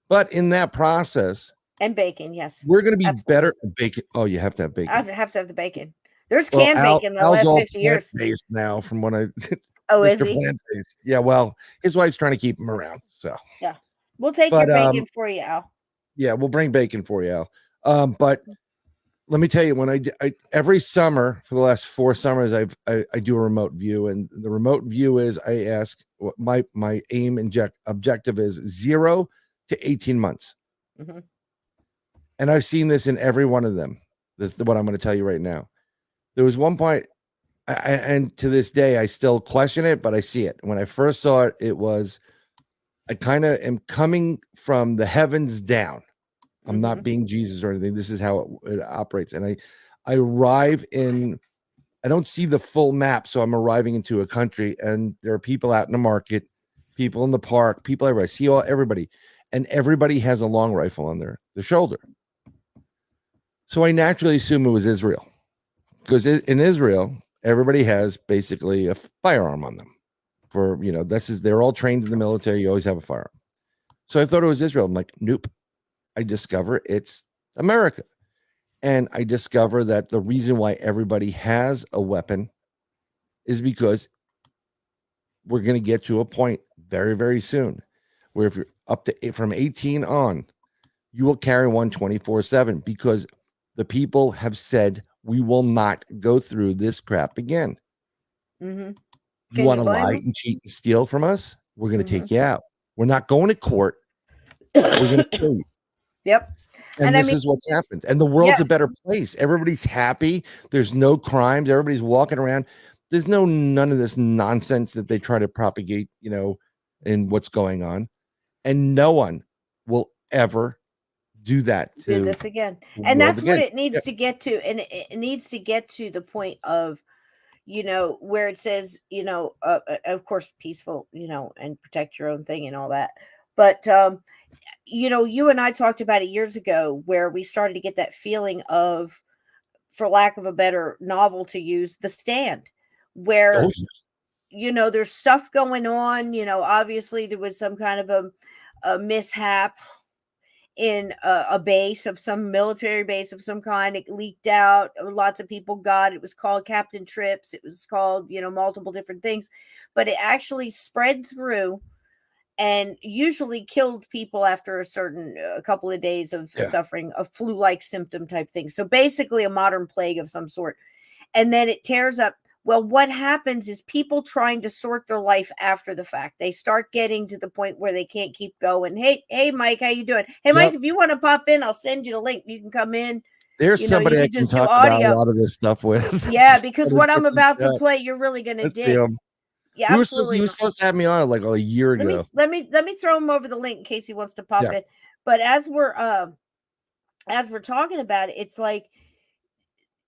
B: but in that process,
A: And bacon, yes,
B: we're going to be
A: absolutely.
B: better bacon. Oh, you have to have
A: I
B: bacon.
A: have to have the bacon. There's
B: Well,
A: canned bacon the
B: Al's
A: last
B: all
A: 50 years.
B: plant-based now from when I
A: Oh, is
B: Mr.
A: he?
B: Plant-based. Yeah, well, his wife's trying to keep him around. So,
A: Yeah, we'll take your
B: but
A: bacon for you, Al.
B: yeah, we'll bring bacon for you, Al. But let me tell you, when I every summer for the last 4 summers, I do a remote view, and the remote view is I ask what my aim and objective is 0 to 18 months,
A: Hmm.
B: and I've seen this in every one of them. This is what I'm going to tell you right now. There was one point, and to this day, I still question it, but I see it. When I first saw it, it was I kind of am coming from the heavens down. I'm not
A: Hmm.
B: being Jesus or anything. This is how it operates, and I arrive in. I don't see the full map, so I'm arriving into a country, and there are people out in the market, people in the park, people everywhere. I see everybody, and everybody has a long rifle on their shoulder. So I naturally assume it was Israel, because in Israel, everybody has basically a firearm on them. For this is they're all trained in the military. You always have a firearm. So I thought it was Israel. I'm like, nope. I discover it's America. And I discover that the reason why everybody has a weapon is because we're going to get to a point very, very soon where if you're up to from 18 on, you will carry one 24/7 because the people have said we will not go through this crap again.
A: Hmm.
B: You
A: Can
B: want
A: you
B: to
A: blame
B: lie
A: them?
B: and cheat and steal from us? We're going to
A: Hmm.
B: take you out. We're not going to court. We're going to kill you.
A: Yep.
B: And
A: And I
B: this
A: mean,
B: is what's happened. And the
A: yeah,
B: world's a better place. Everybody's happy. There's no crimes. Everybody's walking around. There's none of this nonsense that they try to propagate, in what's going on. And no one will ever do that
A: do
B: to
A: this again.
B: the
A: And
B: world
A: that's what
B: again.
A: it needs
B: Yep.
A: to get to. And it needs to get to the point of, where it says, of course, peaceful, and protect your own thing and all that. But, you and I talked about it years ago where we started to get that feeling of, for lack of a better novel to use, The Stand,
B: Oh,
A: where,
B: yeah.
A: there's stuff going on. Obviously there was some kind of a mishap in a base of some military base of some kind. It leaked out. Lots of people got it. It was called Captain Trips. It was called, multiple different things, but it actually spread through and usually killed people after a couple of days of
B: Yeah.
A: suffering a flu-like symptom type thing. So basically a modern plague of some sort. And then it tears up. Well, what happens is people trying to sort their life after the fact. They start getting to the point where they can't keep going. Hey, Mike, how you doing? Hey, Mike,
B: Yep.
A: if you want to pop in, I'll send you the link. You can come in.
B: There's
A: You
B: somebody I
A: could
B: can
A: just do
B: talk about a
A: audio.
B: lot of this stuff with.
A: Yeah, because
B: On a
A: what I'm
B: different
A: about to
B: chat.
A: play, you're really gonna
B: Let's see
A: dig.
B: him.
A: Yeah, absolutely.
B: He was supposed to have me on like a year
A: Let me
B: ago.
A: let me throw him over the link in case he wants to pop
B: Yeah.
A: in. But as we're talking about it, it's like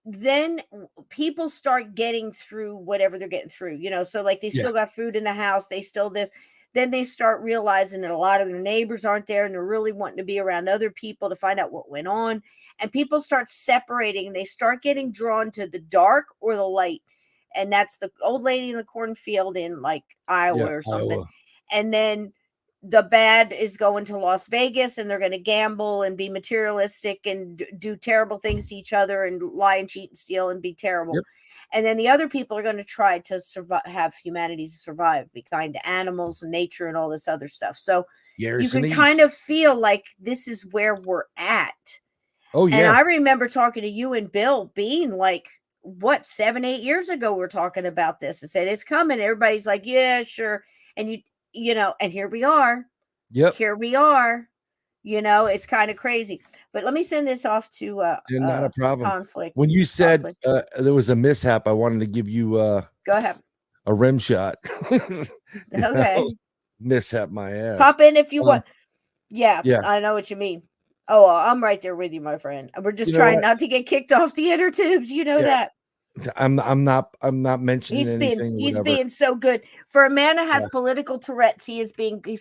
A: then people start getting through whatever they're getting through, so like they
B: Yeah.
A: still got food in the house, they still this, then they start realizing that a lot of their neighbors aren't there and they're really wanting to be around other people to find out what went on, and people start separating, they start getting drawn to the dark or the light, and that's the old lady in the cornfield in like
B: Yeah.
A: Iowa or something,
B: Iowa.
A: and then the bad is going to Las Vegas and they're going to gamble and be materialistic and do terrible things to each other and lie and cheat and steal and be terrible.
B: Yep.
A: and then the other people are going to try to survive, have humanity to survive, be kind to animals and nature and all this other stuff. So you
B: Garrison
A: can kind
B: East.
A: of feel like this is where we're at.
B: Oh
A: And
B: yeah.
A: I remember talking to you and Bill Bean like, what, 7-8 years ago we're talking about this. I said it's coming. Everybody's like, yeah, sure. And you know, and here we are.
B: Yep.
A: Here we are. You know, it's kind of crazy. But let me send this off to
B: Not a problem.
A: conflict.
B: When you said
A: Conflict.
B: there was a mishap, I wanted to give you
A: Go ahead.
B: a rim shot. You know?
A: Okay.
B: Mishap my ass.
A: Pop in if you want. Yeah,
B: Yeah.
A: I know what you mean. Oh, I'm right there with you, my friend. We're just
B: You know
A: trying
B: what?
A: not to get kicked off the inner tubes. You know
B: Yeah.
A: that.
B: I'm not mentioning anything or
A: He's
B: whatever.
A: being so good. For a man that has
B: Yeah.
A: political Tourette's, he's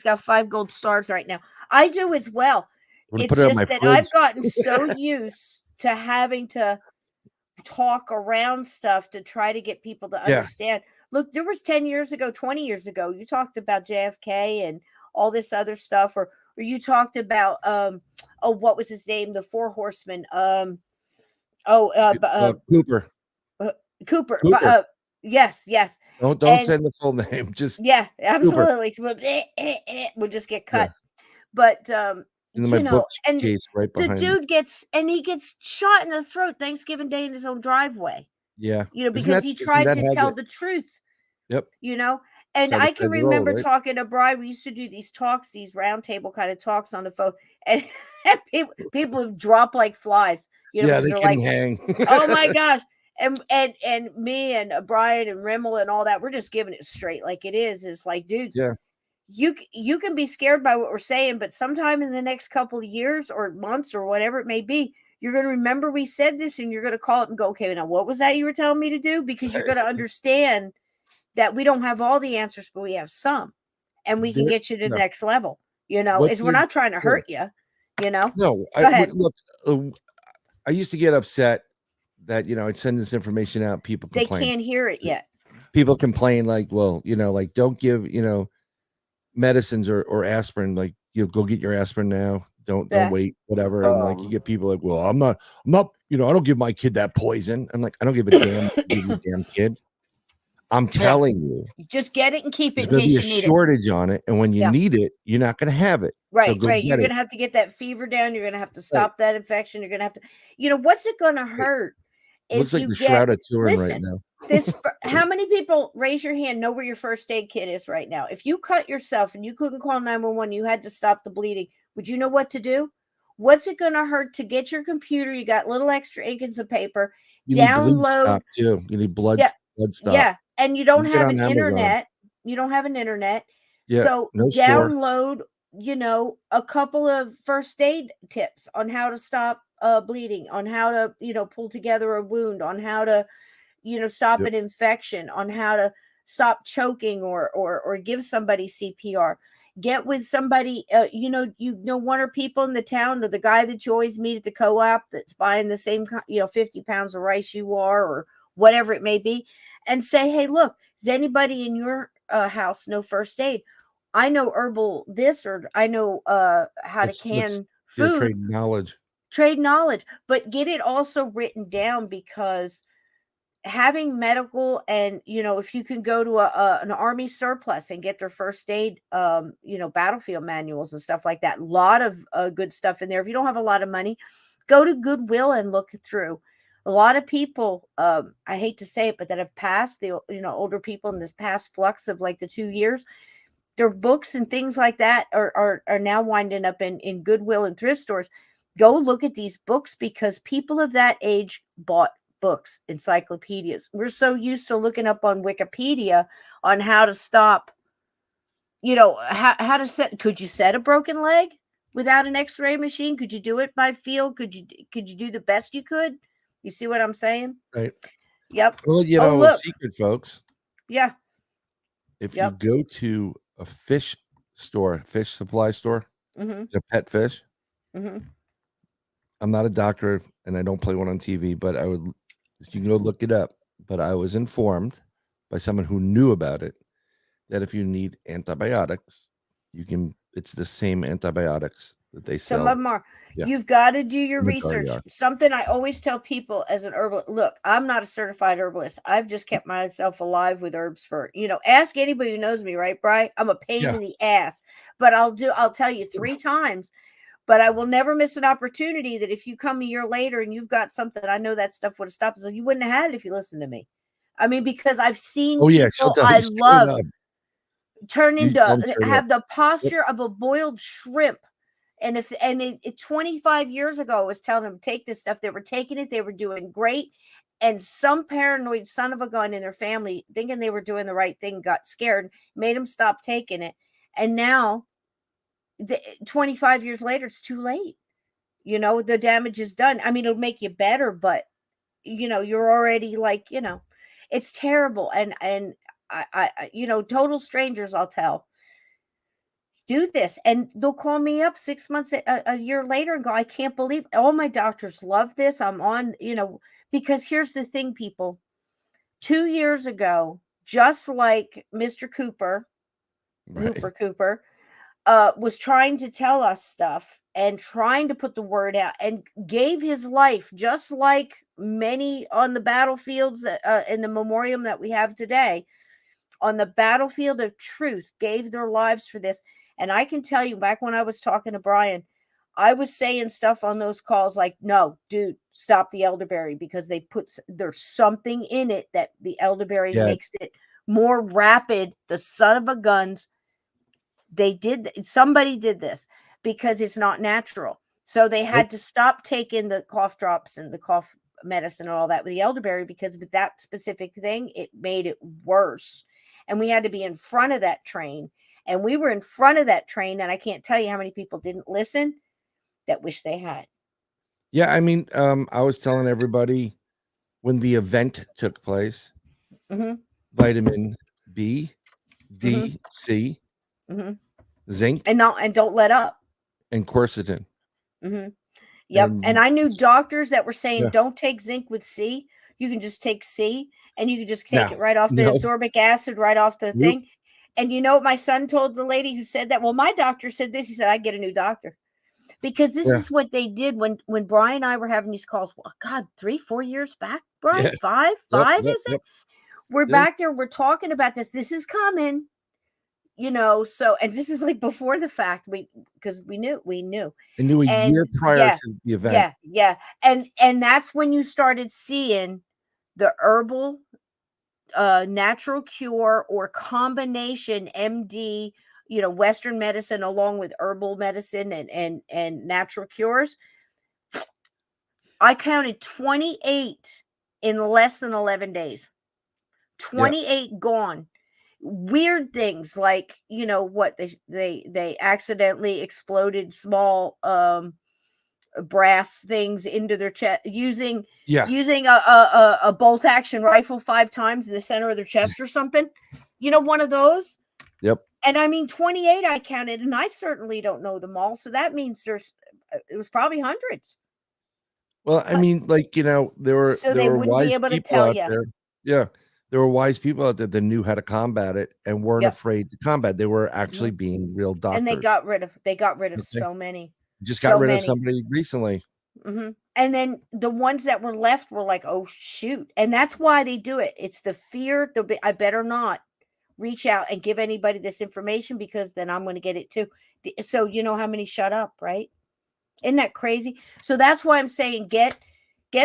A: got 5 gold stars right now. I do as well.
B: I'm gonna
A: It's
B: put it on
A: just
B: my
A: that
B: fridge.
A: I've gotten so used to having to talk around stuff to try to get people to
B: Yeah.
A: understand. Look, there was 10 years ago, 20 years ago, you talked about JFK and all this other stuff, or you talked about oh, what was his name? The Four Horsemen.
B: Cooper.
A: Cooper.
B: Cooper.
A: Yes.
B: Don't
A: And
B: send the full name. Just
A: yeah,
B: Cooper.
A: absolutely. We'll just get cut.
B: Yeah.
A: But
B: And then my
A: you know, and
B: bookcase right
A: the
B: behind me.
A: dude he gets shot in the throat Thanksgiving Day in his own driveway.
B: Yeah.
A: You know,
B: Isn't
A: because he tried to tell the truth.
B: Yep.
A: You know, and
B: Tried to
A: I
B: play
A: can
B: the role,
A: remember
B: right?
A: talking to Brian. We used to do these talks, these roundtable kind of talks on the phone, and people would drop like flies. You know,
B: Yeah,
A: because
B: they
A: they're
B: couldn't
A: like,
B: hang.
A: "Oh my gosh!" And me and Brian and Rimmel and all that, we're just giving it straight like it is. It's like, dude,
B: Yeah.
A: you can be scared by what we're saying, but sometime in the next couple of years or months or whatever it may be, you're going to remember we said this, and you're going to call it and go, okay, now what was that you were telling me to do? Because you're going to understand that we don't have all the answers, but we have some, and we can get you to the next level. You know,
B: What
A: is we're not trying to hurt you. You know,
B: No,
A: go ahead.
B: Look, I used to get upset that I'd send this information out. People
A: They
B: complain.
A: can't hear it yet.
B: People complain like, well, like don't give medicines or aspirin. Like you go get your aspirin now. Don't wait, whatever. And like you get people like, well, I'm not. I don't give my kid that poison. I'm like, I don't give a damn. Give your damn kid. I'm telling you,
A: just get it and keep it.
B: There's going to be a shortage on it, and when you need it, you're not going to have it.
A: Right,
B: so go
A: right. You're
B: get
A: going
B: it.
A: to have to get that fever down. You're going to have to stop that infection. You're going to have to, what's it going to hurt
B: Looks
A: if
B: like
A: you
B: the
A: get?
B: Shroud of Turin right
A: Listen,
B: now.
A: how many people raise your hand know where your first aid kit is right now? If you cut yourself and you couldn't call 911, you had to stop the bleeding. Would you know what to do? What's it going to hurt to get your computer? You got little extra ink and some paper.
B: You need bleed
A: Download
B: stop too. You need blood stop.
A: Yeah, and you don't
B: You get
A: have
B: on
A: an
B: Amazon.
A: internet. You don't have an internet.
B: Yeah,
A: So
B: no store.
A: download, a couple of first aid tips on how to stop bleeding, on how to, pull together a wound, on how to, stop an infection, on how to stop choking or give somebody CPR. Get with somebody, one or people in the town, or the guy that you always meet at the co-op that's buying the same, 50 pounds of rice you are, or whatever it may be, and say, hey, look, does anybody in your house know first aid? I know herbal this, or I know how to can food. Trade knowledge, but get it also written down, because having medical, and if you can go to an army surplus and get their first aid battlefield manuals and stuff like that, a lot of good stuff in there. If you don't have a lot of money, go to Goodwill and look through. A lot of people, I hate to say it, but that have passed, the older people in this past flux of like the 2 years, their books and things like that are now winding up in Goodwill and thrift stores. Go look at these books, because people of that age bought books, encyclopedias. We're so used to looking up on Wikipedia on how to stop, how to could you set a broken leg without an x-ray machine? Could you do it by feel? Could you do the best you could? You see what I'm saying?
B: Right.
A: Yep.
B: Well,
A: look.
B: A secret, folks.
A: Yeah.
B: If you go to a fish supply store, a pet fish. I'm not a doctor and I don't play one on TV, but you can go look it up. But I was informed by someone who knew about it that if you need antibiotics, it's the same antibiotics that they
A: Some
B: sell.
A: of them are.
B: Yeah,
A: You've got to do your
B: the majority
A: research.
B: are.
A: Something I always tell people as an herbalist, look, I'm not a certified herbalist. I've just kept myself alive with herbs for, ask anybody who knows me, right, Bri? I'm a pain
B: Yeah.
A: in the ass, but I'll tell you 3 times, but I will never miss an opportunity that if you come a year later and you've got something, I know that stuff would have stopped. So you wouldn't have had it if you listened to me. I mean, because I've seen
B: Oh yeah, she'll
A: people
B: tell
A: I
B: you straight
A: love
B: up.
A: turn
B: You
A: into
B: tell them straight up.
A: have the
B: Yep.
A: posture of a boiled shrimp. And if and it 25 years ago, I was telling them take this stuff. They were taking it, they were doing great. And some paranoid son of a gun in their family, thinking they were doing the right thing, got scared, made them stop taking it. And now, 25 years later, it's too late. The damage is done. I mean, it'll make you better, but you're already like, it's terrible. And total strangers, I'll tell, do this, and they'll call me up 6 months, a year later, and go, I can't believe all my doctors love this. I'm on, because here's the thing, people. 2 years ago, just like Mr. Cooper,
B: Right.
A: Hooper Cooper, was trying to tell us stuff and trying to put the word out and gave his life, just like many on the battlefields, in the memoriam that we have today, on the battlefield of truth, gave their lives for this. And I can tell you, back when I was talking to Brian, I was saying stuff on those calls like, no, dude, stop the elderberry, because there's something in it that the elderberry
B: Yeah.
A: makes it more rapid. The son of a guns, somebody did this because it's not natural. So they
B: Nope.
A: had to stop taking the cough drops and the cough medicine and all that with the elderberry, because with that specific thing, it made it worse. And we had to be in front of that train. And we were in front of that train. And I can't tell you how many people didn't listen that wish they had.
B: Yeah, I mean, I was telling everybody when the event took place,
A: Mm-hmm.
B: vitamin B,
A: Mm-hmm.
B: D, C,
A: Mm-hmm.
B: zinc,
A: And don't let up.
B: and quercetin.
A: Mm-hmm. Yep. And
B: And
A: I knew doctors that were saying,
B: yeah,
A: don't take zinc with C. You can just take C, and you can just take
B: no,
A: it right off the
B: no,
A: absorbic acid, right off the
B: nope.
A: thing. And you know what my son told the lady who said that? Well, my doctor said this. He said, I get a new doctor. Because this
B: Yeah,
A: is what they did when Brian and I were having these calls. Well, God, 3-4 years back, Brian,
B: yeah, yep,
A: five
B: yep,
A: is it?
B: yep.
A: We're
B: Yeah.
A: back there. We're talking about this. This is coming. So, and this is like before the fact, because we knew.
B: I knew a
A: And
B: year prior
A: yeah,
B: to the event.
A: yeah. And that's when you started seeing the herbal, natural cure or combination MD, Western medicine along with herbal medicine and natural cures. I counted 28 in less than 11 days.
B: Yeah,
A: 28 gone. Weird things like, what they accidentally exploded small brass things into their chest using
B: yeah,
A: using a bolt action rifle 5 times in the center of their chest or something. One of those.
B: yep.
A: And I mean 28 I counted, and I certainly don't know them all. So that means it was probably hundreds.
B: Well, I mean, like,
A: So
B: there
A: they
B: were
A: wouldn't be
B: wise
A: able to
B: people
A: tell
B: out
A: you.
B: there. Yeah. There were wise people out there that knew how to combat it and weren't
A: Yep.
B: afraid to combat. They were actually
A: Mhm.
B: being real
A: And they
B: doctors.
A: got rid of
B: Okay.
A: so many,
B: Just got
A: so
B: rid of
A: many.
B: somebody recently.
A: And then the ones that were left were like, oh shoot, and that's why they do it. It's the fear. I better not reach out and give anybody this information, because then I'm going to get it too. So you know how many shut up, right? Isn't that crazy? So that's why I'm saying get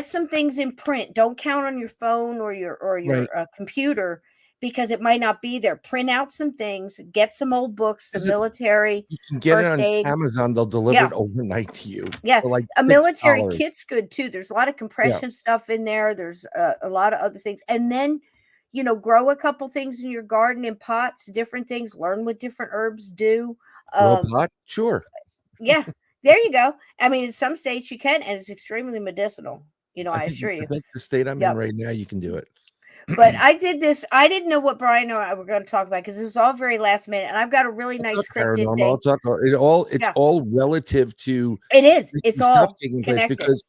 A: some things in print. Don't count on your phone or your
B: Right.
A: computer, because it might not be there. Print out some things. Get some old books, some
B: Is it
A: military
B: You can get it
A: first
B: on
A: aid.
B: Amazon, they'll deliver
A: Yeah,
B: it overnight to you
A: yeah.
B: for like
A: A military
B: $6.
A: kit's good too. There's a lot of
B: Yeah.
A: compression stuff in there. There's a lot of other things, and then grow a couple things in your garden in pots, different things. Learn what different herbs do.
B: Grow a
A: Um,
B: pot? Sure.
A: Yeah, there you go. I mean, in some states you can, and it's extremely medicinal. I assure
B: I
A: you.
B: think the state I'm in
A: Yep.
B: right now, you can do it.
A: But I did this. I didn't know what Brian and I were going to talk about, because it was all very last minute, and I've got a really
B: I'll
A: nice
B: talk
A: scripted
B: paranormal.
A: thing.
B: It's
A: Yeah,
B: all relative to
A: it is. It's
B: freaky stuff
A: all
B: taking place
A: connected.
B: because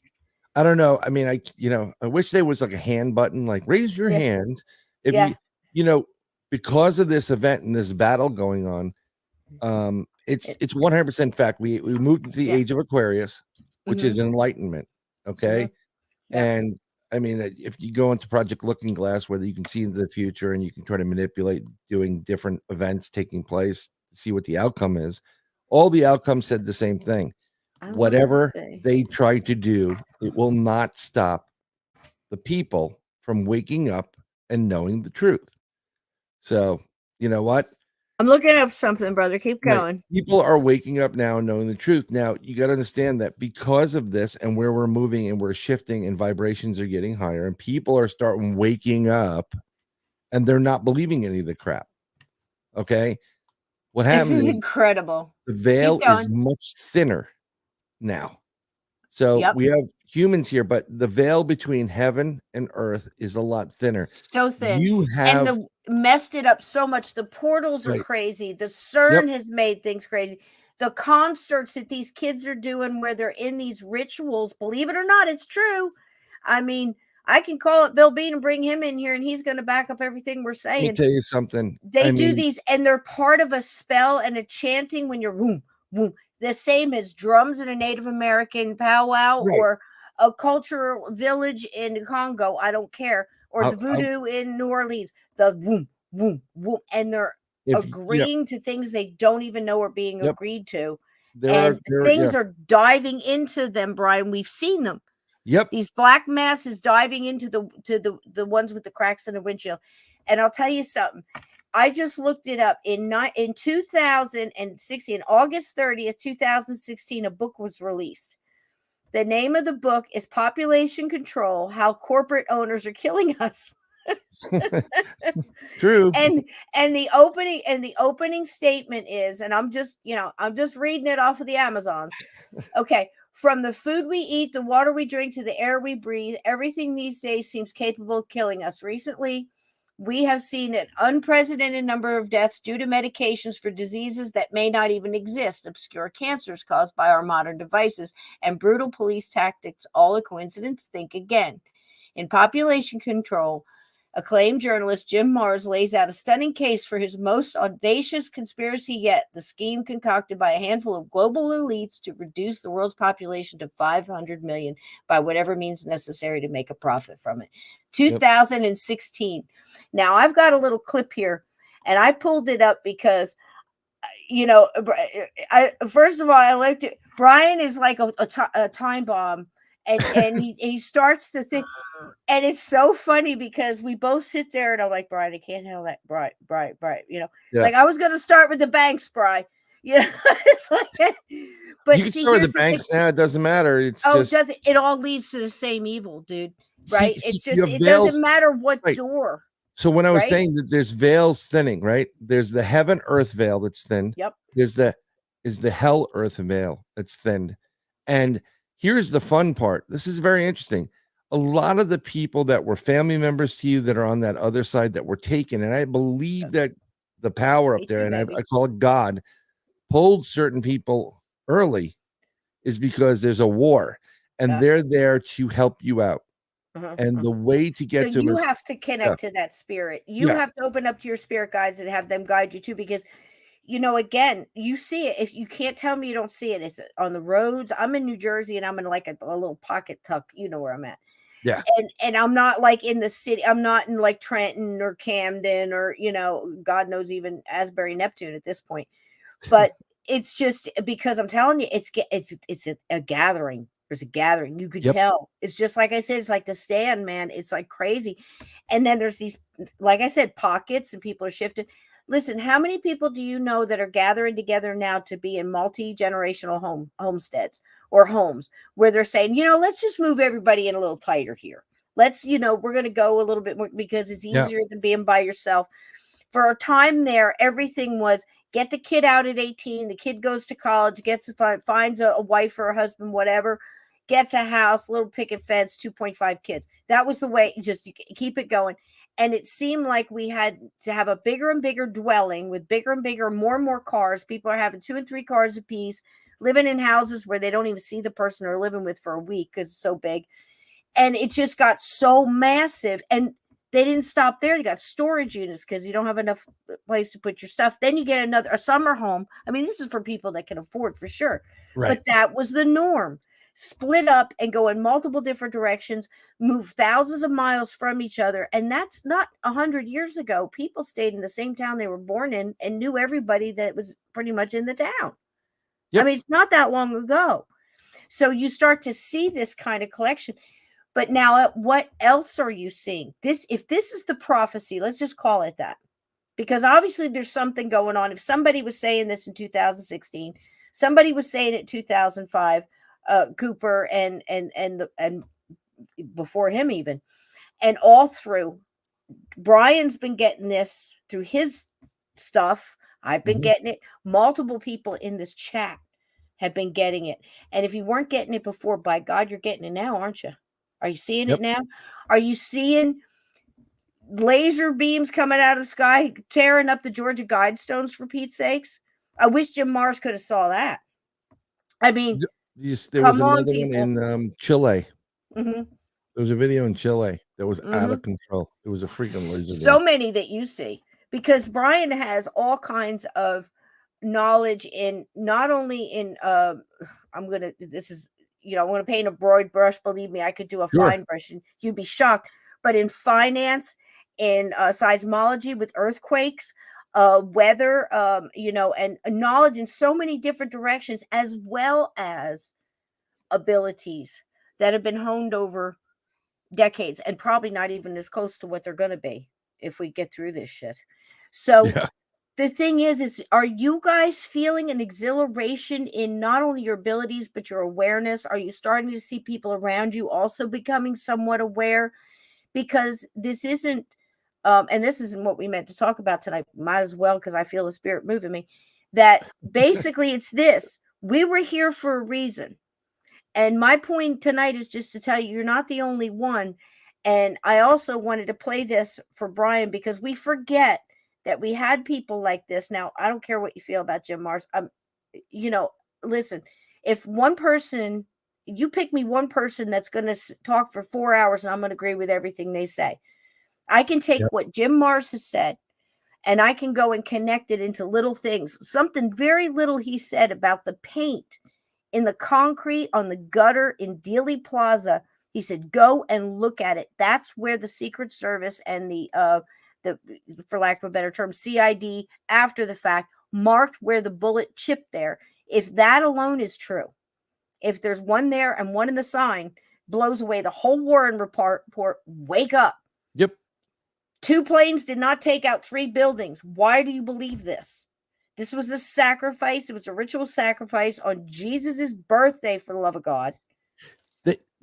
B: I don't know. I mean, I wish there was like a hand button, like raise your
A: Yeah,
B: hand if
A: yeah.
B: you know, because of this event and this battle going on. It's 100% fact. We moved into the
A: Yeah.
B: age of Aquarius, which is
A: Mhm.
B: enlightenment. Okay.
A: Mhm. Yep.
B: And I mean, if you go into Project Looking Glass, where you can see into the future and you can try to manipulate doing different events taking place, see what the outcome is, all the outcomes said the same thing.
A: I wanted to
B: Whatever
A: say.
B: they try to do, it will not stop the people from waking up and knowing the truth. So, you know what?
A: I'm looking up something, brother. Keep
B: Right.
A: going.
B: People are waking up now and knowing the truth. Now, you got to understand that because of this and where we're moving and we're shifting and vibrations are getting higher and people are starting waking up and they're not believing any of the crap. Okay. What
A: This
B: happened
A: is
B: is
A: incredible.
B: the
A: Keep
B: veil is
A: going.
B: much thinner now. So
A: Yep.
B: we have humans here, but the veil between heaven and earth is a lot thinner.
A: So thin.
B: You
A: And
B: have,
A: the messed it up so much. The portals are
B: right.
A: crazy. The
B: Yep.
A: CERN has made things crazy. The concerts that these kids are doing where they're in these rituals, believe it or not, it's true. I mean, I can call it Bill Bean and bring him in here and he's going to back up everything we're
B: Let me
A: saying.
B: tell you something.
A: They
B: I
A: do
B: mean,
A: these and they're part of a spell and a chanting when you're whoom, whoom. The same as drums in a Native American powwow
B: right.
A: or a cultural village in Congo. I don't care. Or the
B: I'll
A: voodoo in New Orleans. The whoom, whoom, whoom. And they're
B: if you, yep,
A: agreeing to things they don't even know are being
B: yep.
A: agreed to.
B: There
A: And
B: are, yeah,
A: things are diving into them, Brian. We've seen them.
B: yep.
A: These black masses diving into the ones with the cracks in the windshield. And I'll tell you something. I just looked it up in 2016, August 30th, 2016, a book was released. The name of the book is Population Control: How Corporate Owners Are Killing Us.
B: True.
A: and the opening statement is, and I'm just reading it off of the Amazons. Okay, from the food we eat, the water we drink, to the air we breathe, everything these days seems capable of killing us. Recently, we have seen an unprecedented number of deaths due to medications for diseases that may not even exist, obscure cancers caused by our modern devices, and brutal police tactics. All a coincidence? Think again. In Population Control, acclaimed journalist Jim Marrs lays out a stunning case for his most audacious conspiracy yet, the scheme concocted by a handful of global elites to reduce the world's population to 500 million by whatever means necessary to make a profit from it.
B: Yep.
A: 2016. Now, I've got a little clip here, and I pulled it up because first of all, I like to. Brian is like a time bomb, and he starts the thing, and it's so funny because we both sit there and I'm like, Brian, I can't handle that. Brian. It's
B: Yeah.
A: like I was going to start with the banks, Brian. It's like,
B: You
A: but
B: can
A: see,
B: start with
A: here's
B: the
A: the thing.
B: banks now. It doesn't matter. It's
A: Oh,
B: just
A: does it? It all leads to the same evil, dude. Right?
B: see,
A: It's
B: you
A: just
B: have
A: it doesn't
B: veils.
A: matter what
B: Right.
A: door.
B: So when I was
A: Right?
B: saying that there's veils thinning, right? There's the heaven earth veil that's thin.
A: Yep.
B: There's the hell earth veil that's thinned. And here's the fun part. This is very interesting. A lot of the people that were family members to you that are on that other side that were taken, and I believe
A: Yep.
B: that the power up
A: Me
B: there,
A: too,
B: and I
A: baby.
B: call it God, pulled certain people early is because there's a war and
A: Yep.
B: they're there to help you out.
A: Uh-huh.
B: And the way to
A: So
B: get to them
A: you
B: is,
A: have to
B: yeah,
A: connect to that spirit. You
B: yeah,
A: have to open up to your spirit guides and have them guide you too, because again, you see it. If you can't tell me you don't see it, it's on the roads. I'm in New Jersey and I'm in like a little pocket tuck. You know where I'm at.
B: yeah.
A: And I'm not like in the city. I'm not in like Trenton or Camden or, God knows, even Asbury, Neptune at this point. But it's just because I'm telling you, it's a gathering. There's a gathering. You could
B: Yep.
A: tell. It's just like I said, it's like the stand, man. It's like crazy. And then there's these, like I said, pockets and people are shifting. Listen, how many people do you know that are gathering together now to be in multi-generational homesteads or homes where they're saying, let's just move everybody in a little tighter here. Let's, we're going to go a little bit more because it's
B: Yeah.
A: easier than being by yourself. For a time there, everything was get the kid out at 18. The kid goes to college, finds a wife or a husband, whatever, gets a house, little picket fence, 2.5 kids. That was the way. Just you keep it going. And it seemed like we had to have a bigger and bigger dwelling with bigger and bigger, more and more cars. People are having 2 and 3 cars apiece, living in houses where they don't even see the person they're living with for a week because it's so big. And it just got so massive. And They didn't stop there. You got storage units because you don't have enough place to put your stuff. Then you get a summer home. I mean, this is for people that can afford for sure.
B: Right.
A: But that was the norm. Split up and go in multiple different directions, move thousands of miles from each other. And that's not 100 years ago. People stayed in the same town they were born in and knew everybody that was pretty much in the town.
B: Yep.
A: I mean, it's not that long ago. So you start to see this kind of collection. But now, what else are you seeing? If this is the prophecy, let's just call it that, because obviously there's something going on. If somebody was saying this in 2016, somebody was saying it in 2005, Cooper and before him even, and all through. Brian's been getting this through his stuff. I've been getting it. Multiple people in this chat have been getting it. And if you weren't getting it before, by God, you're getting it now, aren't you? Are you seeing it now? Are you seeing laser beams coming out of the sky, tearing up the Georgia Guidestones, for Pete's sakes? I wish Jim Mars could have saw that. I mean,
B: there was another one in Chile.
A: Mm-hmm.
B: There was a video in Chile that was out of control. It was a freaking laser
A: So
B: beam.
A: many that you see, because Brian has all kinds of knowledge in, not only in I'm going to paint a broad brush. Believe me, I could do a fine brush and you'd be shocked. But in finance, in seismology with earthquakes, weather, and knowledge in so many different directions, as well as abilities that have been honed over decades and probably not even as close to what they're going to be if we get through this shit. So the thing is are you guys feeling an exhilaration in not only your abilities, but your awareness? Are you starting to see people around you also becoming somewhat aware? Because this isn't, and this isn't what we meant to talk about tonight. Might as well, because I feel the spirit moving me. That basically it's this. We were here for a reason. And my point tonight is just to tell you, you're not the only one. And I also wanted to play this for Brian, because we forget that we had people like this. Now, I don't care what you feel about Jim Mars. Listen, if one person, you pick me one person that's going to talk for 4 hours and I'm going to agree with everything they say. I can take what Jim Mars has said and I can go and connect it into little things. Something very little he said about the paint in the concrete on the gutter in Dealey Plaza. He said, go and look at it. That's where the Secret Service and the for lack of a better term, CID, after the fact, marked where the bullet chipped there. If that alone is true, if there's one there and one in the sign, blows away the whole Warren report, wake up.
B: Yep.
A: 2 planes did not take out 3 buildings. Why do you believe this? This was a sacrifice. It was a ritual sacrifice on Jesus's birthday, for the love of God.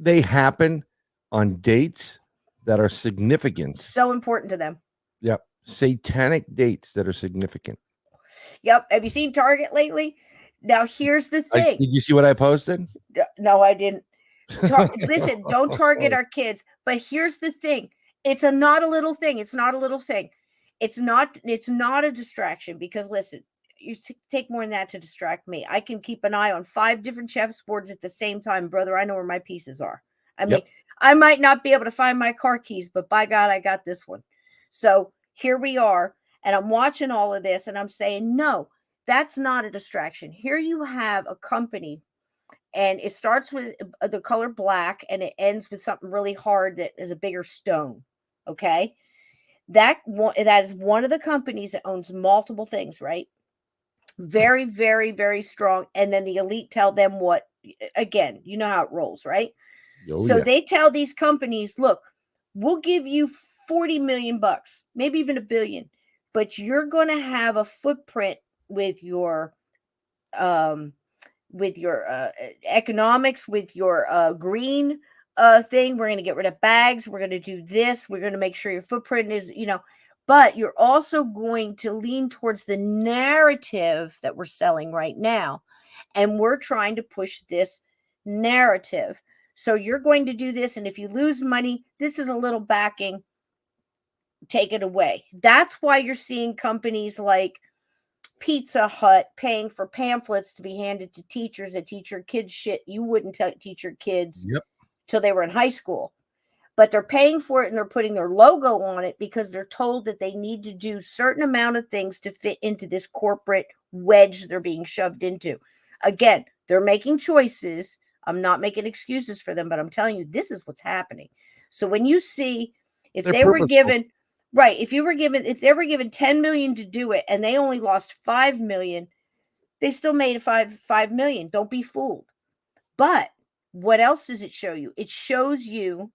B: They happen on dates that are significant.
A: So important to them.
B: Yep. Satanic dates that are significant.
A: Yep. Have you seen Target lately? Now, here's the thing.
B: Did you see what I posted?
A: No, I didn't. Listen, don't target our kids. But here's the thing. It's not a little thing. It's not a little thing. It's not a distraction, because listen, you take more than that to distract me. I can keep an eye on 5 different chessboards at the same time, brother. I know where my pieces are. I mean, I might not be able to find my car keys, but by God, I got this one. So here we are, and I'm watching all of this, and I'm saying, no, that's not a distraction. Here you have a company, and it starts with the color black, and it ends with something really hard that is a bigger stone. Okay, that is one of the companies that owns multiple things, right? Very, very, very strong. And then the elite tell them what, again, you know how it rolls, right? They tell these companies, look, we'll give you 40 million bucks, maybe even $1 billion, but you're going to have a footprint with your economics, with your green thing. We're going to get rid of bags. We're going to do this. We're going to make sure your footprint is, but you're also going to lean towards the narrative that we're selling right now. And we're trying to push this narrative. So you're going to do this. And if you lose money, this is a little backing. Take it away. That's why you're seeing companies like Pizza Hut paying for pamphlets to be handed to teachers that teach your kids shit you wouldn't teach your kids till they were in high school. but they're paying for it and they're putting their logo on it because they're told that they need to do certain amount of things to fit into this corporate wedge they're being shoved into. Again, they're making choices. I'm not making excuses for them, but I'm telling you, this is what's happening. So when you see, if
B: They're
A: they were
B: purposeful.
A: given, right, if they were given 10 million to do it and they only lost 5 million, they still made a 5 million. Don't be fooled. But what else does it show you? It shows you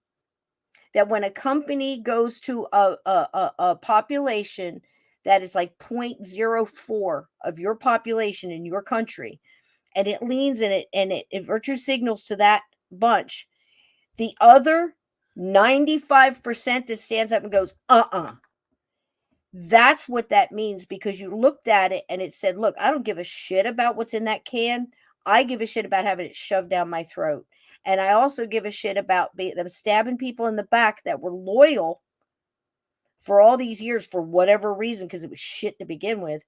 A: that when a company goes to a population that is like 0.04 of your population in your country, and it leans in it and it virtue signals to that bunch, the other 95% that stands up and goes, that's what that means, because you looked at it and it said, look, I don't give a shit about what's in that can. I give a shit about having it shoved down my throat. And I also give a shit about them stabbing people in the back that were loyal for all these years for whatever reason, because it was shit to begin with.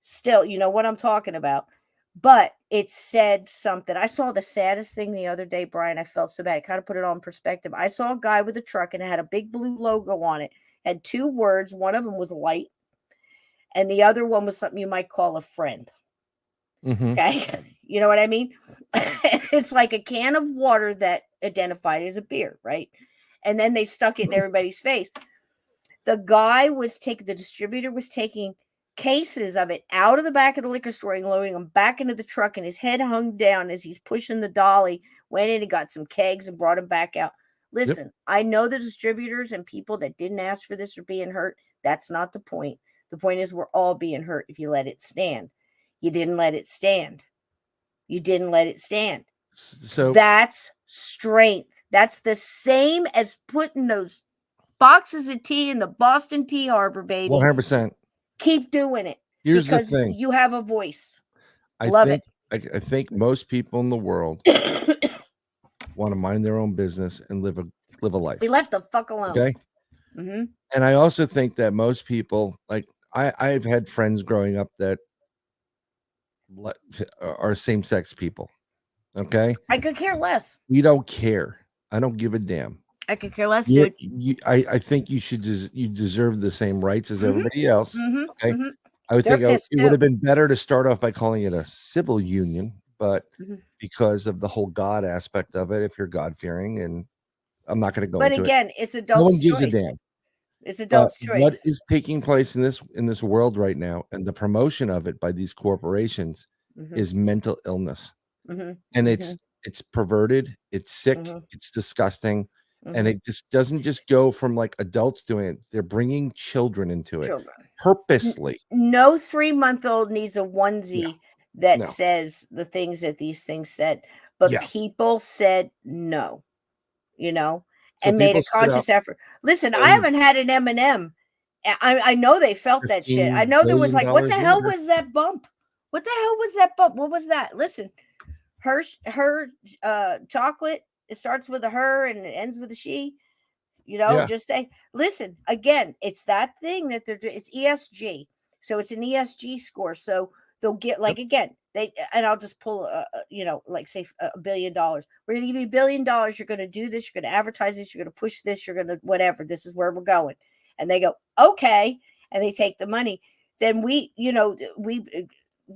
A: Still, you know what I'm talking about. But it said something. I saw the saddest thing the other day, Brian. I felt so bad. It kind of put it on perspective. I saw a guy with a truck and it had a big blue logo on it. Had 2 words. One of them was light, and the other one was something you might call a friend.
B: Mm-hmm.
A: Okay. You know what I mean? It's like a can of water that identified as a beer, right? And then they stuck it in everybody's face. The distributor was taking cases of it out of the back of the liquor store and loading them back into the truck, and his head hung down as he's pushing the dolly, went in and got some kegs and brought them back out. Listen, I know the distributors and people that didn't ask for this are being hurt. That's not the point. The point is we're all being hurt if you let it stand. You didn't let it stand. You didn't let it stand.
B: So
A: That's strength. That's the same as putting those boxes of tea in the Boston Tea Harbor, baby.
B: 100%.
A: Keep doing it.
B: Here's the
A: because
B: thing.
A: you have a voice.
B: I
A: Love
B: think I think most people in the world
A: it.
B: want to mind their own business and live a life.
A: Be left the fuck alone.
B: Okay.
A: Mm-hmm.
B: And I also think that most people, like I've had friends growing up that are same-sex people. Okay.
A: I could care less.
B: We don't care. I don't give a damn.
A: I could care less, dude.
B: I think you should you deserve the same rights as
A: Mhm.
B: everybody else.
A: Mm-hmm.
B: Okay.
A: Mm-hmm.
B: I would
A: They're
B: think
A: pissed
B: it would
A: too.
B: have been better to start off by calling it a civil union, but
A: Mhm.
B: because of the whole God aspect of it, if you're God fearing, and I'm not going to go
A: But
B: into it.
A: again, it's
B: No
A: adults'
B: one gives a
A: choice.
B: damn.
A: It's
B: But
A: adults'
B: what
A: choice.
B: is taking place in this world right now, and the promotion of it by these corporations,
A: Mm-hmm.
B: is mental illness,
A: Mm-hmm.
B: and
A: Mm-hmm.
B: it's perverted, it's sick,
A: Mm-hmm.
B: it's disgusting, and
A: Mm-hmm.
B: it just doesn't just go from like adults doing it. They're bringing children into it
A: Children.
B: purposely.
A: No 3-month-old needs a
B: No,
A: onesie that
B: no,
A: says the things that these things said. But
B: yeah.
A: people said no,
B: So
A: and made
B: people
A: a
B: stood up
A: conscious effort. Listen, I
B: and
A: haven't had an M&M. I know they felt that shit. I
B: $15
A: know there was
B: billion
A: like, what the hell
B: later.
A: was that bump? What the hell was that bump? What was that? Listen, her chocolate. It starts with a her and it ends with a she.
B: Yeah.
A: Just say, listen, again, it's that thing that they're doing. It's ESG. So it's an ESG score. So they'll get,
B: Yep.
A: like, again, and I'll just pull, like say $1 billion. We're going to give you $1 billion. You're going to do this. You're going to advertise this. You're going to push this. You're going to whatever. This is where we're going. And they go, okay. And they take the money. Then we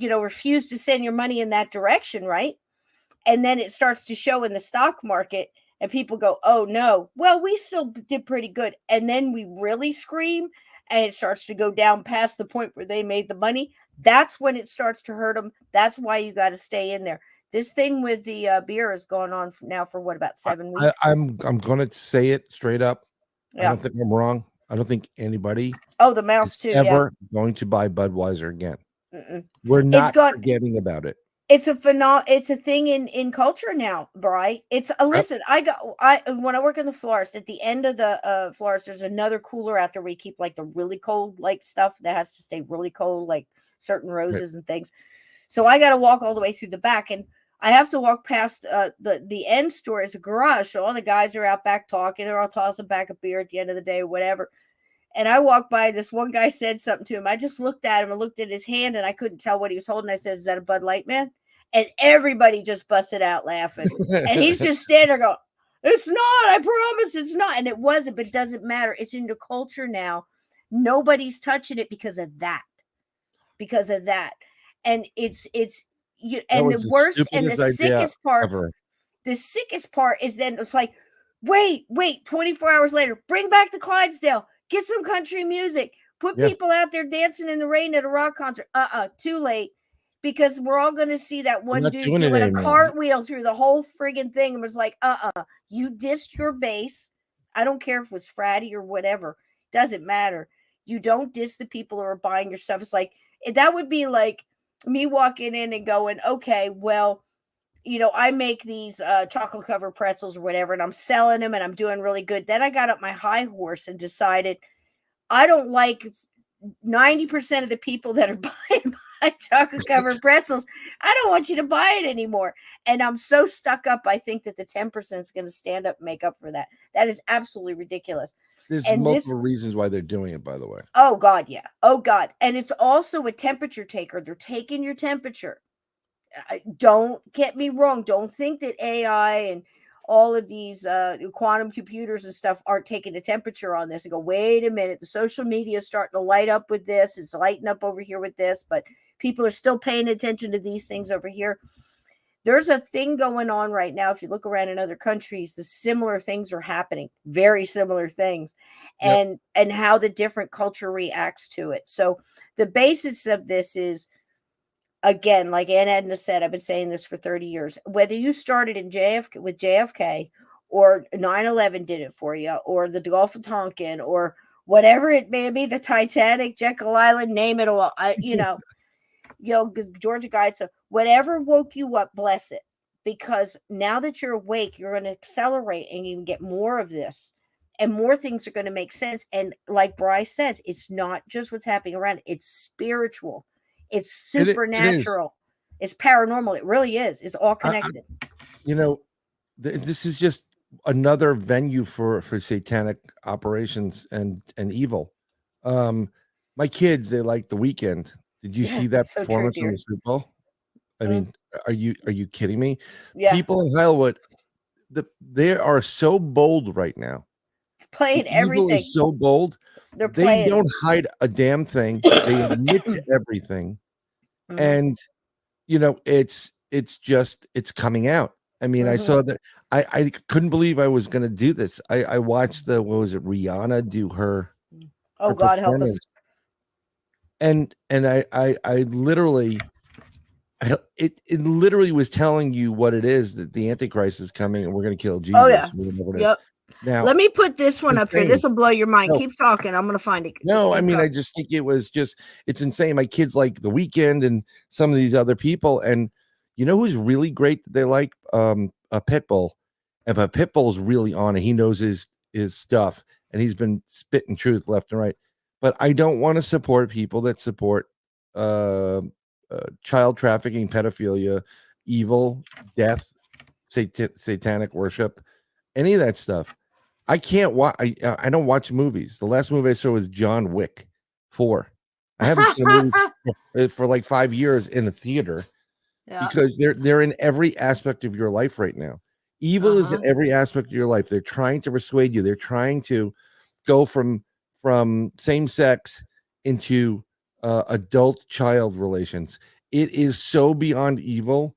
A: refuse to send your money in that direction. Right. And then it starts to show in the stock market and people go, oh no, well, we still did pretty good. And then we really scream and it starts to go down past the point where they made the money. That's when it starts to hurt them. That's why you got to stay in there. This thing with the beer is going on now for what, about 7 weeks?
B: I'm going to say it straight up. I
A: Yeah.
B: don't think I'm wrong. I don't think anybody
A: Oh, the
B: is
A: mouse too.
B: ever going to buy Budweiser again.
A: Yeah.
B: We're
A: It's
B: not
A: got
B: forgetting about it.
A: it's a thing in culture now, Bri. It's a
B: Yep.
A: listen. When I work in the florist, at the end of the florist, there's another cooler out there where you keep like the really cold like stuff that has to stay really cold, like certain
B: Right.
A: roses and things. So I got to walk all the way through the back, and I have to walk past the end store. It's a garage, so all the guys are out back talking, or I'll toss them back a beer at the end of the day, or whatever. And I walked by, this one guy said something to him. I just looked at him and looked at his hand, and I couldn't tell what he was holding. I said, is that a Bud Light, man? And everybody just busted out laughing. And he's just standing there going, It's not. I promise it's not. And it wasn't, but it doesn't matter. It's in the culture now. Nobody's touching it because of that. Because of that. And it's you
B: That
A: and the
B: was the
A: worst and
B: stupidest idea ever.
A: the sickest part is then it's like, wait, 24 hours later, bring back the Clydesdale, get some country music, put
B: Yeah,
A: people out there dancing in the rain at a rock concert. Too late. Because we're all going to see that
B: we're
A: one
B: not
A: dude
B: doing it
A: doing a
B: anymore.
A: cartwheel through the whole friggin' thing and was like, you dissed your base. I don't care if it was fratty or whatever. Doesn't matter. You don't diss the people who are buying your stuff. It's like, that would be like me walking in and going, okay, well, I make these chocolate covered pretzels or whatever, and I'm selling them and I'm doing really good. Then I got up my high horse and decided I don't like 90% of the people that are buying my chocolate covered pretzels. I don't want you to buy it anymore. And I'm so stuck up. I think that the 10% is going to stand up and make up for that. That is absolutely ridiculous.
B: There's
A: And
B: multiple
A: this,
B: reasons why they're doing it, by the way.
A: oh God, yeah. Oh God. And it's also a temperature taker. They're taking your temperature. Don't get me wrong. Don't think that AI and all of these quantum computers and stuff aren't taking the temperature on this and go, wait a minute, the social media is starting to light up with this. It's lighting up over here with this, but people are still paying attention to these things over here. There's a thing going on right now. If you look around in other countries, the similar things are happening, very similar things,
B: Yep.
A: and how the different culture reacts to it. So the basis of this is, again, like Aunt Edna said, I've been saying this for 30 years. Whether you started in JFK with JFK or 9/11 did it for you, or the Gulf of Tonkin, or whatever it may be, the Titanic, Jekyll Island, name it all. Georgia Guide. So whatever woke you up, bless it. Because now that you're awake, you're going to accelerate and you can get more of this. And more things are going to make sense. And like Bryce says, it's not just what's happening around, it's spiritual, it's
B: It is.
A: supernatural, it's paranormal. It really is. It's all
B: I
A: connected.
B: you know, this is just another venue for satanic operations and evil. Um, my kids, they like The Weekend. Did you
A: Yeah,
B: see that
A: so true,
B: performance on
A: dear.
B: the Super Bowl? I
A: Mm,
B: mean, are you kidding me?
A: yeah,
B: People in Hollywood, they are so bold right now. The
A: playing
B: evil
A: everything.
B: is so bold.
A: They're
B: They
A: playing.
B: don't hide a damn thing. They admit to everything,
A: Hmm.
B: and it's coming out. I mean, I
A: Hmm.
B: saw that. I couldn't believe I was going to do this. I watched the what was it, Rihanna do her
A: Oh, God help us.
B: performance, and I literally it literally was telling you what it is, that the Antichrist is coming and we're going to kill
A: Oh, yeah.
B: Jesus, whatever it is.
A: Yep.
B: Now,
A: Let me put this one up here.
B: insane.
A: This will blow your mind.
B: No,
A: Keep talking. I'm going to find it.
B: no, I
A: Keep
B: mean,
A: going.
B: I just think it's insane. My kids like The Weekend and some of these other people, and you know who's really great that they like? A Pitbull. If a Pitbull's really on it, he knows his stuff, and he's been spitting truth left and right. But I don't want to support people that support uh, child trafficking, pedophilia, evil, death, satanic worship, any of that stuff. I can't watch. I don't watch movies. The last movie I saw was John Wick 4. I haven't seen a movie for like 5 years in a theater
A: Yeah.
B: because they're in every aspect of your life right now. Evil is in
A: Uh-huh.
B: every aspect of your life. They're trying to persuade you. They're trying to go from same sex into adult child relations. It is so beyond evil.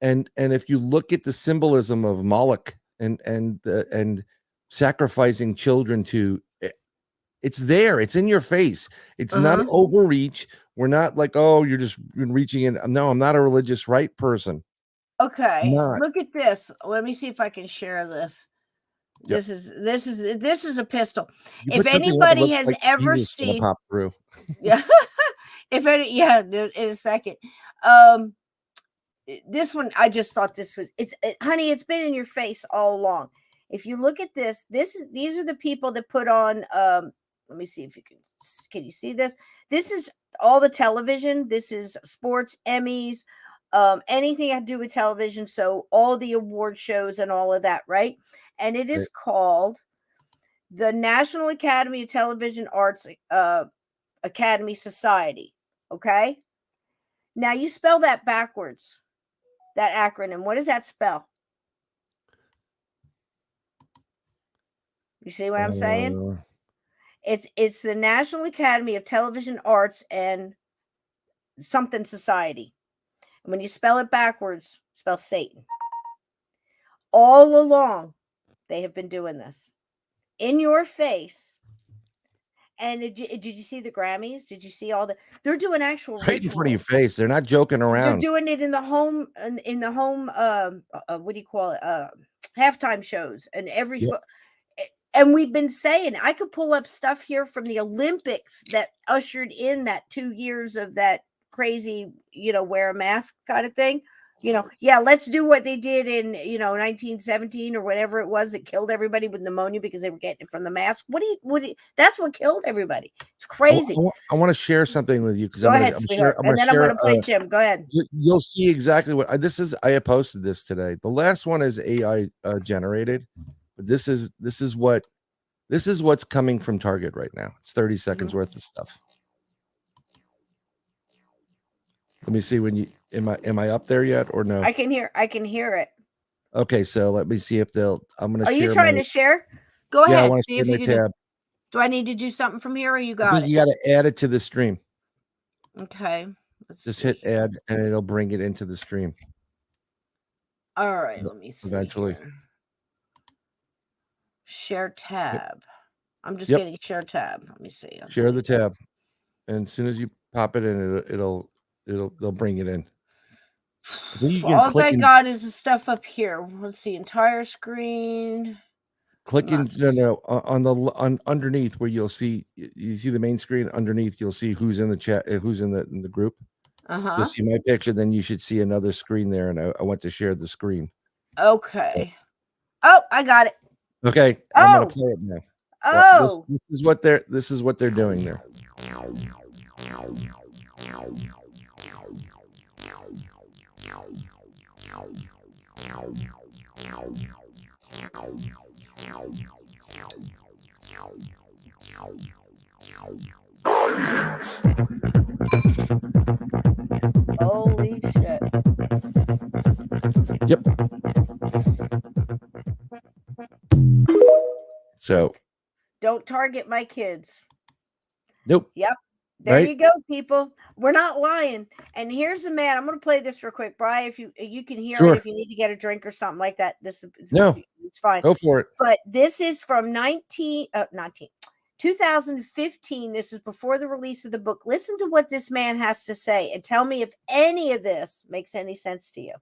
B: And if you look at the symbolism of Moloch and sacrificing children to it's there, it's in your face. It's not
A: Uh-huh.
B: overreach. We're not like, oh, you're just reaching in. No, I'm not a religious right person. I'm
A: Okay.
B: not.
A: Look at this. Let me see if I can share this.
B: Yep.
A: This is a pistol.
B: You
A: If
B: put something up, it
A: anybody
B: looks
A: has
B: like
A: ever
B: Jesus is gonna
A: seen,
B: pop through.
A: yeah, if any, yeah, in a second. Um, this one, I just thought this was honey, it's been in your face all along. If you look at these are the people that put on. Let me see if you can you see this? This is all the television. This is sports, Emmys, anything I do with television. So all the award shows and all of that, right? And it is
B: Right.
A: called the National Academy of Television Arts Academy Society. Okay. Now you spell that backwards, that acronym. What does that spell? You see what I'm saying?
B: Uh,
A: It's the National Academy of Television Arts and something society. And when you spell it backwards, spell Satan. All along, they have been doing this in your face. And did you see the Grammys? Did you see all the? They're doing actual
B: right in front of your
A: rituals.
B: face. They're not joking
A: They're
B: around.
A: doing it in the home, in the home. What do you call it? Halftime shows and
B: Yep.
A: and we've been saying, I could pull up stuff here from the Olympics that ushered in that 2 years of that crazy, wear a mask kind of thing. Yeah, let's do what they did in, 1917 or whatever it was that killed everybody with pneumonia because they were getting it from the mask. That's what killed everybody. It's crazy.
B: I want to share something with you because
A: Go ahead, sweetheart. And then I'm going to play Jim. Go ahead.
B: You'll see exactly what this is. I have posted this today. The last one is AI generated, but this is what's coming from Target right now. It's 30 seconds worth of stuff. Let me see when you am I up there yet or no?
A: I can hear it.
B: Okay, so let me see if they'll. I'm going to.
A: Are you trying to share? Go ahead.
B: Yeah, I want to
A: see
B: share
A: if you
B: my
A: can
B: tab.
A: Do I need to do something from here, or you
B: I
A: got
B: think
A: it?
B: you got to add it to the stream.
A: Okay.
B: Just hit add, and it'll bring it into the stream.
A: All right. Let me see.
B: Eventually.
A: Here. Share tab. Yep. I'm just getting share tab. Let me see.
B: Share the tab, and as soon as you pop it in, they'll bring it in.
A: All I got is the stuff up here. Let's see, entire screen.
B: Click in on underneath where you see the main screen. Underneath, you'll see who's in the chat, who's in the group. You'll see my picture. Then you should see another screen there, and I want to share the screen.
A: Okay. Oh, I got it.
B: Okay, I'm gonna play it now.
A: Oh,
B: this is what they're doing there.
A: Holy shit.
B: Yep. So
A: don't target my kids.
B: Nope.
A: Yep. There you go, people. We're not lying. And here's the man. I'm going to play this real quick, Brian. If you can hear it, if you need to get a drink or something like that, it's fine.
B: Go for it.
A: But this is from 2015. This is before the release of the book. Listen to what this man has to say and tell me if any of this makes any sense to you.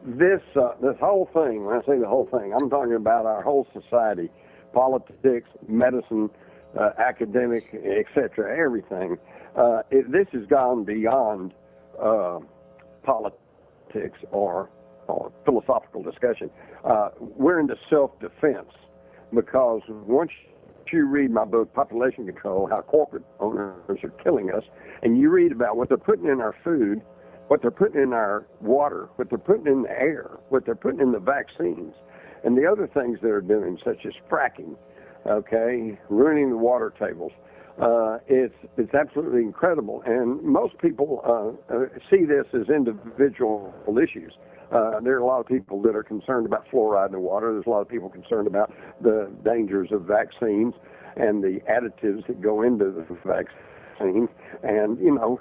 C: This whole thing, when I say the whole thing, I'm talking about our whole society, politics, medicine, academic, etc., everything. This has gone beyond politics or philosophical discussion. We're into self-defense because once you read my book, Population Control, How Corporate Owners Are Killing Us, and you read about what they're putting in our food, what they're putting in our water, what they're putting in the air, what they're putting in the vaccines, and the other things they're doing, such as fracking, ruining the water tables. It's absolutely incredible, and most people see this as individual issues. There are a lot of people that are concerned about fluoride in the water. There's a lot of people concerned about the dangers of vaccines and the additives that go into the vaccine. And,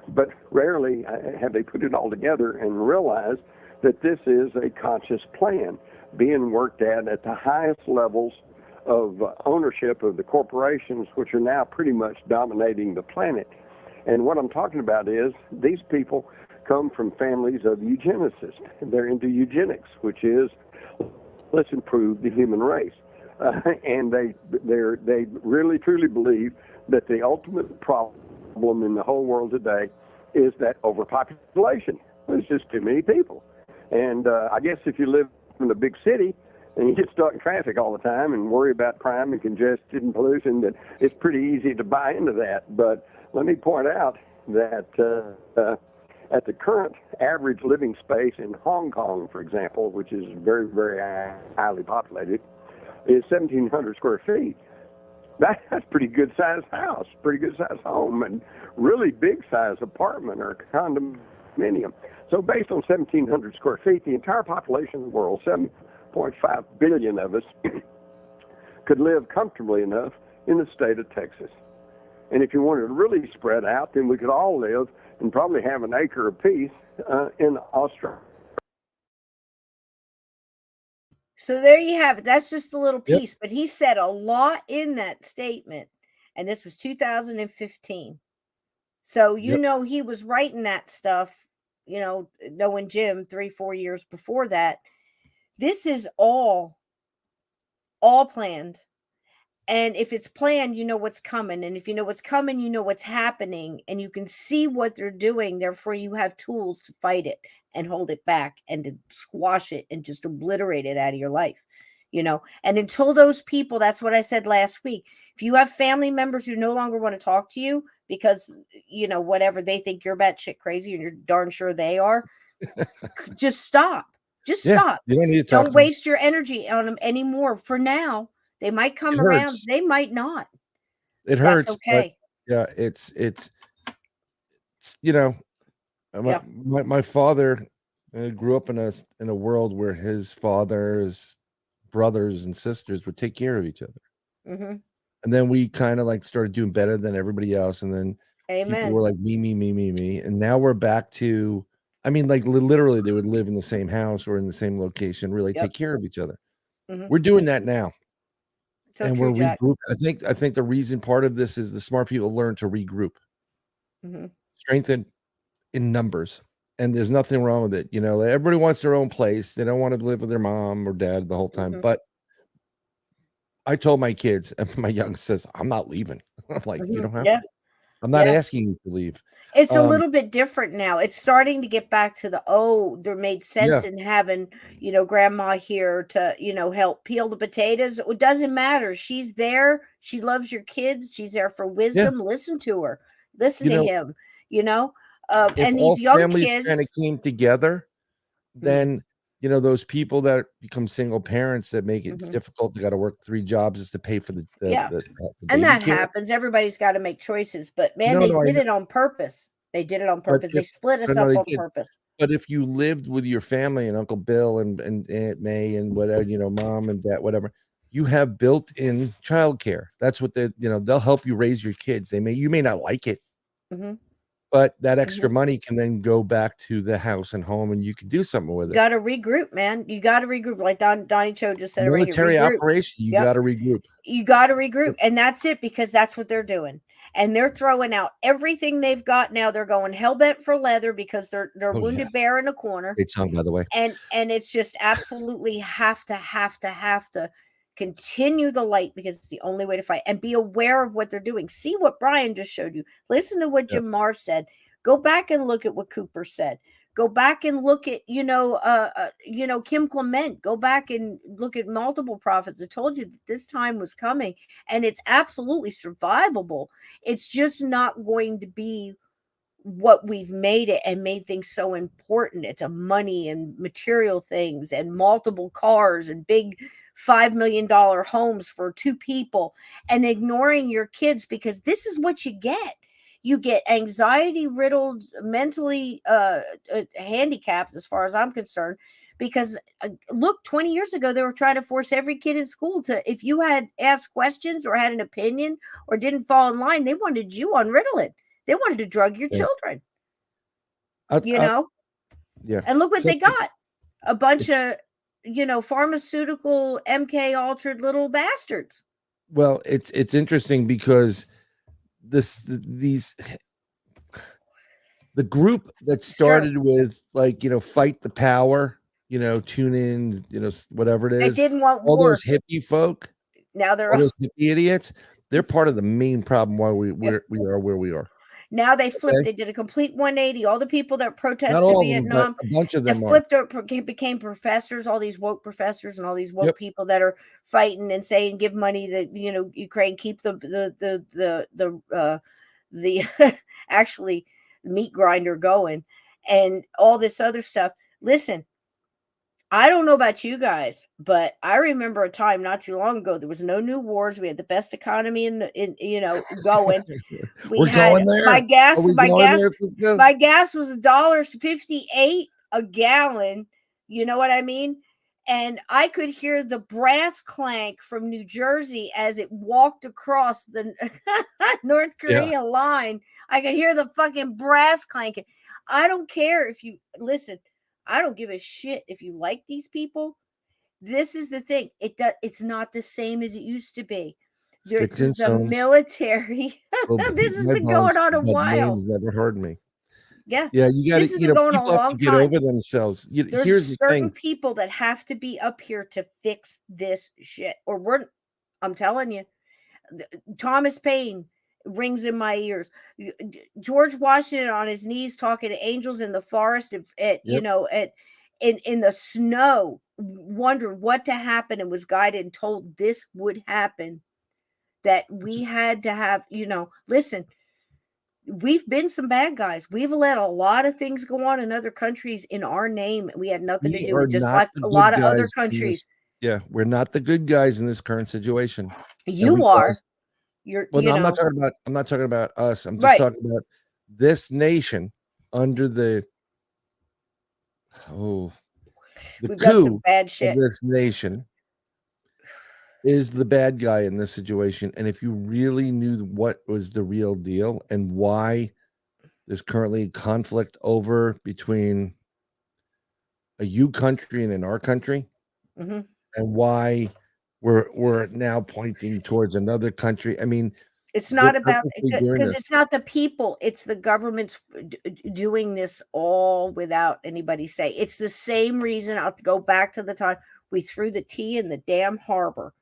C: but rarely have they put it all together and realized that this is a conscious plan being worked at the highest levels of ownership of the corporations, which are now pretty much dominating the planet. And what I'm talking about is these people come from families of eugenicists. They're into eugenics, which is let's improve the human race. And they really truly believe that the ultimate problem in the whole world today is that overpopulation. There's just too many people. And I guess if you live in a big city and you get stuck in traffic all the time and worry about crime and congestion and pollution, that it's pretty easy to buy into that. But let me point out that at the current average living space in Hong Kong, for example, which is very, very highly populated, is 1,700 square feet. That's pretty good sized house, pretty good sized home, and really big sized apartment or condominium. So based on 1,700 square feet, the entire population of the world, 5.5 billion of us could live comfortably enough in the state of Texas. And if you wanted to really spread out, then we could all live and probably have an acre apiece in Australia.
A: So there you have it. That's just a little
B: Yep.
A: piece, but he said a lot in that statement, and this was 2015. So you
B: Yep.
A: know he was writing that stuff, you know, knowing Jim 3-4 years before that. This is all planned. And if it's planned, you know what's coming. And if you know what's coming, you know what's happening. And you can see what they're doing. Therefore, you have tools to fight it and hold it back and to squash it and just obliterate it out of your life. You know, and until those people, that's what I said last week. If you have family members who no longer want to talk to you because, you know, whatever, they think you're batshit crazy and you're darn sure they are, just stop. Just
B: Yeah,
A: stop.
B: you don't need to talk
A: Don't
B: to 'em.
A: waste your energy on them anymore. For now, they might come
B: It
A: around.
B: hurts.
A: They might not.
B: It
A: That's
B: hurts, but
A: okay.
B: yeah, it's you know,
A: Yeah.
B: my father grew up in a world where his father's brothers and sisters would take care of each other.
A: hmm
B: And then we kind of like started doing better than everybody else. And then people
A: Amen.
B: were like, me, me, me, me, me. And now we're back to, I mean, like literally they would live in the same house or in the same location, really
A: Yep.
B: take care of each other.
A: hmm
B: We're doing that now.
A: So
B: And
A: true,
B: we're
A: Jack.
B: regrouped. I think the reason part of this is the smart people learn to regroup,
A: hmm
B: strengthen in numbers. And there's nothing wrong with it. You know, everybody wants their own place. They don't want to live with their mom or dad the whole time.
A: hmm
B: But I told my kids, and my youngest says, I'm not leaving. I'm like, you don't have
A: Yeah.
B: to. I'm not
A: Yeah.
B: asking you to leave.
A: It's a
B: Um,
A: little bit different now. It's starting to get back to the, oh, there made sense
B: yeah,
A: in having, you know, grandma here to, you know, help peel the potatoes. It doesn't matter. She's there. She loves your kids. She's there for
B: yeah.
A: wisdom. Listen to her. Listen
B: You
A: to
B: know,
A: him, you know?
B: if
A: And
B: all
A: these young
B: families kind of
A: kids,
B: came together,
A: mm,
B: then you know those people that become single parents that make it
A: mhm,
B: difficult. They got to work 3 jobs just to pay for
A: yeah.
B: the
A: And
B: baby
A: that
B: care.
A: happens. Everybody's got to make choices. But man,
B: No,
A: they
B: no, I
A: did
B: know,
A: it on purpose. They did it on
B: but
A: purpose. They
B: if
A: split
B: no,
A: us
B: no,
A: up
B: they
A: on
B: did.
A: purpose.
B: But if you lived with your family and Uncle Bill and Aunt May and whatever, you know, mom and dad, whatever, you have built-in childcare. That's what they, you know, they'll help you raise your kids. You may not like it,
A: hmm
B: but that extra
A: hmm
B: money can then go back to the house and home, and you can do something with
A: You
B: it.
A: got to regroup, man. You got to regroup. Like Donnie Cho just said it right here.
B: Military
A: Regroup.
B: operation, you
A: Yep.
B: got to regroup.
A: You got to regroup. And that's it, because that's what they're doing. And they're throwing out everything they've got now. They're going hell bent for leather because they're
B: Oh yeah,
A: wounded bear in a corner.
B: great song by the way.
A: And it's just absolutely have to continue the light, because it's the only way to fight, and be aware of what they're doing. See what Brian just showed you. Listen to what
B: Yeah.
A: Jim Marr said. Go back and look at what Cooper said. Go back and look at, you know, Kim Clement. Go back and look at multiple prophets. I told you that this time was coming, and it's absolutely survivable. It's just not going to be what we've made it and made things so important. It's a money and material things and multiple cars and big $5 million homes for two people, and ignoring your kids, because this is what you get. You get anxiety riddled, mentally handicapped, as far as I'm concerned, because look, 20 years ago they were trying to force every kid in school to, if you had asked questions or had an opinion or didn't fall in line, they wanted you on Ritalin. They wanted to drug your
B: Yeah.
A: children,
B: I,
A: you
B: I,
A: know?
B: yeah.
A: And look what they
B: Something-
A: got. A bunch
B: it's
A: of, you know, pharmaceutical MK altered little bastards.
B: well, it's interesting because these the group that
A: It's true.
B: started with like, you know, fight the power, you know, tune in, you know, whatever it
A: They
B: is,
A: didn't want
B: all
A: war.
B: those hippie folk,
A: Now they're
B: all those hippie idiots, they're part of the main problem why
A: yep.
B: we are where we are.
A: Now they flipped.
B: Okay,
A: They did a complete 180. All the people that
B: not
A: protested
B: all of them, but
A: Vietnam,
B: a bunch of
A: they
B: them are.
A: flipped or became professors. All these woke professors and all these woke
B: Yep.
A: people that are fighting and saying, "Give money to, you know, Ukraine, keep the actually meat grinder going, and all this other stuff." Listen, I don't know about you guys, but I remember a time not too long ago. There was no new wars. We had the best economy in you know, going. We
B: We're
A: had
B: going there. Are we going there, Cisco?
A: my gas was $1.58 a gallon. You know what I mean? and I could hear the brass clank from New Jersey as it walked across the North
B: Yeah.
A: Korea line. I could hear the fucking brass clanking. I don't care if you listen. I don't give a shit if you like these people. This is the thing. It's not the same as it used to be. This
B: Sticks and
A: is the
B: stones
A: military.
B: will
A: This
B: break
A: has
B: my
A: been going
B: bones,
A: on a
B: but
A: while.
B: names never hurt me.
A: Yeah.
B: Yeah, you got
A: This
B: to,
A: has been going on a
B: people have to
A: long
B: get
A: time.
B: over themselves. Here's the
A: There's certain
B: thing.
A: people that have to be up here to fix this shit. I'm telling you, Thomas Paine rings in my ears. George Washington on his knees talking to angels in the forest
B: Yep.
A: in the snow, wondered what to happen and was guided and told this would happen. That we had to have, listen, we've been some bad guys. We've let a lot of things go on in other countries in our name. We had nothing to
B: We
A: do
B: are
A: with, just
B: not
A: like
B: the
A: a lot
B: good
A: of other
B: guys in this.
A: countries.
B: Yeah, we're not the good guys in this current situation. And we
A: You are.
B: caused,
A: You're,
B: well, no, I'm not talking about us. I'm just
A: right.
B: talking about this nation under the
A: We've done some
B: coup
A: bad
B: of
A: shit.
B: this nation is the bad guy in this situation. And if you really knew what was the real deal and why there's currently conflict over between a you country and an our country,
A: Mm-hmm.
B: and why we're now pointing towards another country. I mean,
A: It's
B: they're
A: not about,
B: purposely doing
A: because
B: this.
A: it's not the people, it's the government's doing this all without anybody say. It's the same reason. I'll go back to the time we threw the tea in the damn harbor.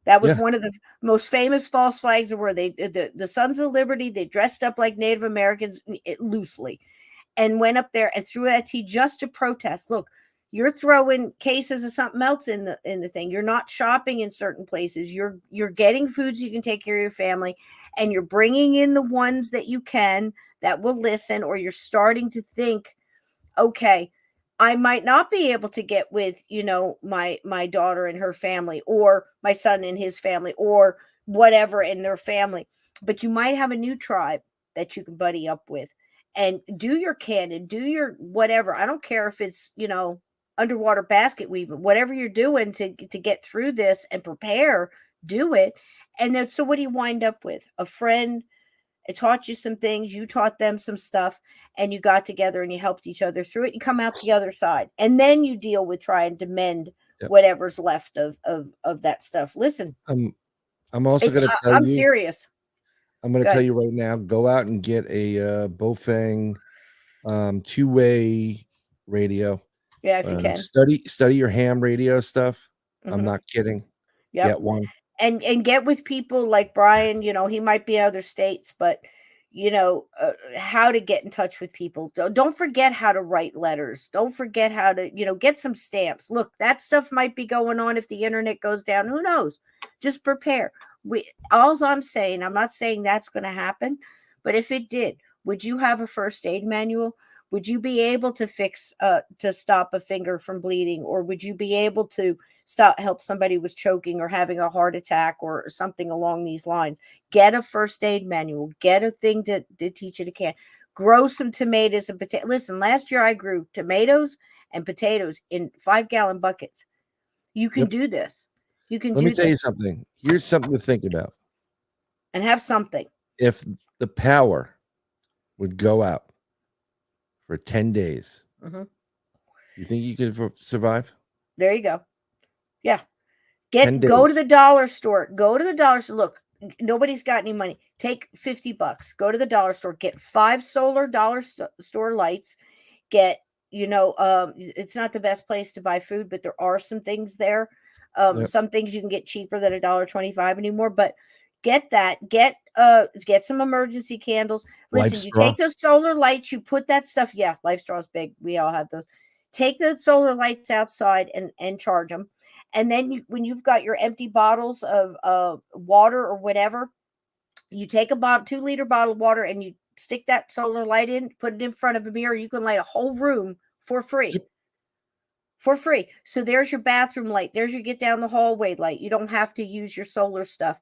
A: That was
B: Yeah,
A: one of the most famous false flags, where the Sons of Liberty, they dressed up like Native Americans loosely and went up there and threw that tea just to protest. Look, you're throwing cases of something else in the thing. You're not shopping in certain places. You're getting food so you can take care of your family, and you're bringing in the ones that you can that will listen, or you're starting to think, okay, I might not be able to get with, my daughter and her family, or my son and his family, or whatever in their family, but you might have a new tribe that you can buddy up with and do your canon, do your whatever. I don't care if it's, underwater basket weaving, whatever you're doing to get through this and prepare, do it. And then, so what do you wind up with? A friend. It taught you some things, you taught them some stuff, and you got together and you helped each other through it. You come out the other side, and then you deal with trying to mend
B: yep.
A: whatever's left of that stuff. Listen,
B: I'm also going to tell
A: I'm
B: you.
A: serious.
B: I'm going to tell you right now. Go out and get a Bofang two-way radio.
A: Yeah, if you can.
B: Study your ham radio stuff. I'm
A: Mhm.
B: not kidding.
A: Yep.
B: Get one.
A: And get with people like Brian. He might be in other states, but how to get in touch with people. Don't forget how to write letters. Don't forget how to get some stamps. Look, that stuff might be going on if the internet goes down. Who knows? Just prepare. I'm not saying that's going to happen, but if it did, would you have a first aid manual? Would you be able to to stop a finger from bleeding, or would you be able to help somebody was choking or having a heart attack or something along these lines? Get a first aid manual. Get a thing to teach you to can. Grow some tomatoes and potatoes. Listen, last year I grew tomatoes and potatoes in 5-gallon buckets. You can
B: Yep.
A: do this. You can
B: Let me
A: do
B: tell you
A: this
B: something. Here's something to think about.
A: and have something.
B: If the power would go out for 10 days,
A: Mhm.
B: you think you could survive?
A: There you go. Yeah.
B: 10
A: Go to
B: days.
A: the dollar store. Go to the dollar store. Look, nobody's got any money. Take $50. Go to the dollar store. Get 5 solar dollar store lights. Get, it's not the best place to buy food, but there are some things there.
B: Yep.
A: Some things you can get cheaper than $1.25 anymore. But get that. Get some emergency candles. Listen,
B: Life
A: you
B: straw.
A: take those solar lights. You put that stuff. Yeah, Life Straw's big. We all have those. Take the solar lights outside and charge them. And then when you've got your empty bottles of water or whatever, you take a 2-liter bottle of water and you stick that solar light in, put it in front of a mirror. You can light a whole room for free.
B: Yep.
A: For free. So there's your bathroom light. There's your get down the hallway light. You don't have to use your solar stuff.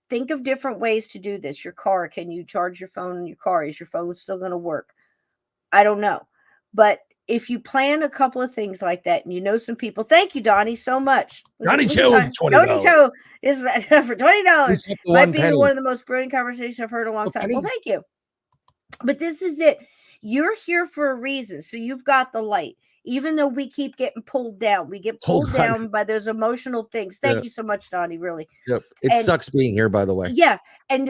A: Think of different ways to do this. Your car, can you charge your phone in your car? Is your phone still going to work? I don't know. But if you plan a couple of things like that, and you know some people, thank you, Donnie, so much.
B: Donnie
A: Look at
B: Cho,
A: Donnie
B: $20.
A: Cho. This is for $20.
B: Reset the
A: Might
B: one
A: be
B: penny.
A: one of the most brilliant conversations I've heard in a long
B: Oh,
A: time. Well,
B: penny.
A: thank you. But this is it. You're here for a reason. So you've got the light. Even though we keep getting pulled down, we get pulled
B: Hold on.
A: down by those emotional things. Thank
B: Yeah.
A: you so much, Donnie. Really.
B: Yep. It
A: And-
B: sucks being here, by the way.
A: Yeah. And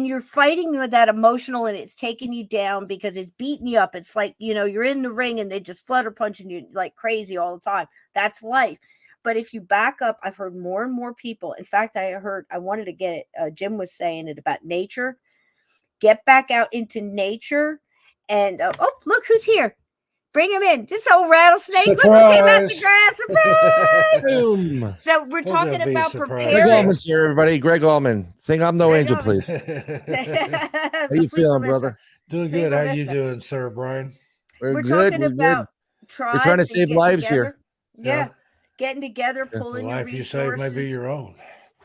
A: you're fighting with that emotional, and it's taking you down because it's beating you up. It's like, you're in the ring and they just flutter punching you like crazy all the time. That's life. But if you back up, I've heard more and more people. In fact, I wanted to get it. Jim was saying it about nature. Get back out into nature. And look who's here. Bring him in. This old rattlesnake. Look who came out the grass. Surprise!
B: Boom.
A: So we're talking
D: be
A: about
D: surprised?
B: Greg
A: preparing.
B: Allman's here, everybody. Greg Allman. Sing I'm No
A: Greg
B: Angel,
A: Allman.
B: please. How
A: How
B: you feeling, brother?
D: Doing
A: Single
D: good. How you
A: vista.
D: doing, Sir Brian?
A: We're
B: good.
A: talking
B: We're
A: about
B: good.
A: tribes.
B: We're trying to
A: and
B: save
A: getting
B: lives
A: together.
B: here.
A: Yeah.
D: Yeah.
A: Getting together,
B: Yeah.
D: The
A: pulling your
D: life you save
A: resources.
D: may be your own.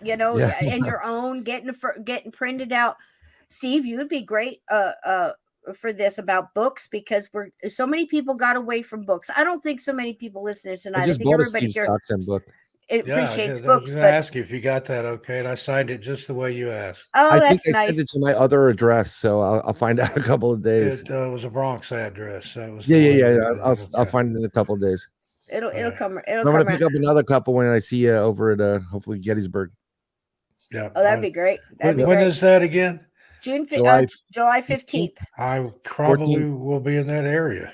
B: Yeah.
A: And your own, getting printed out. Steve, you would be great for this about books, because so many people got away from books. I don't think so many people listening tonight.
B: I
A: I
B: just
A: think
B: bought a
A: everybody
B: Steve
A: here
B: Stockton book.
A: appreciates
D: I
A: books.
D: was going
A: But
D: to ask you if you got that okay, and I signed it just the way you asked.
A: oh,
B: I think
A: that's
B: I
A: nice.
B: sent it to my other address, so I'll find out in a couple of days.
D: It was a Bronx address. That was
B: Yeah. I'll find it in a couple of days.
A: It'll come. It'll
B: I'm
A: come
B: gonna pick
A: around.
B: up another couple when I see you over at hopefully Gettysburg.
D: Yeah.
A: Oh, that'd be great. That'd be
D: When
A: great.
D: is that again?
A: July 15th.
D: I probably will be in that area.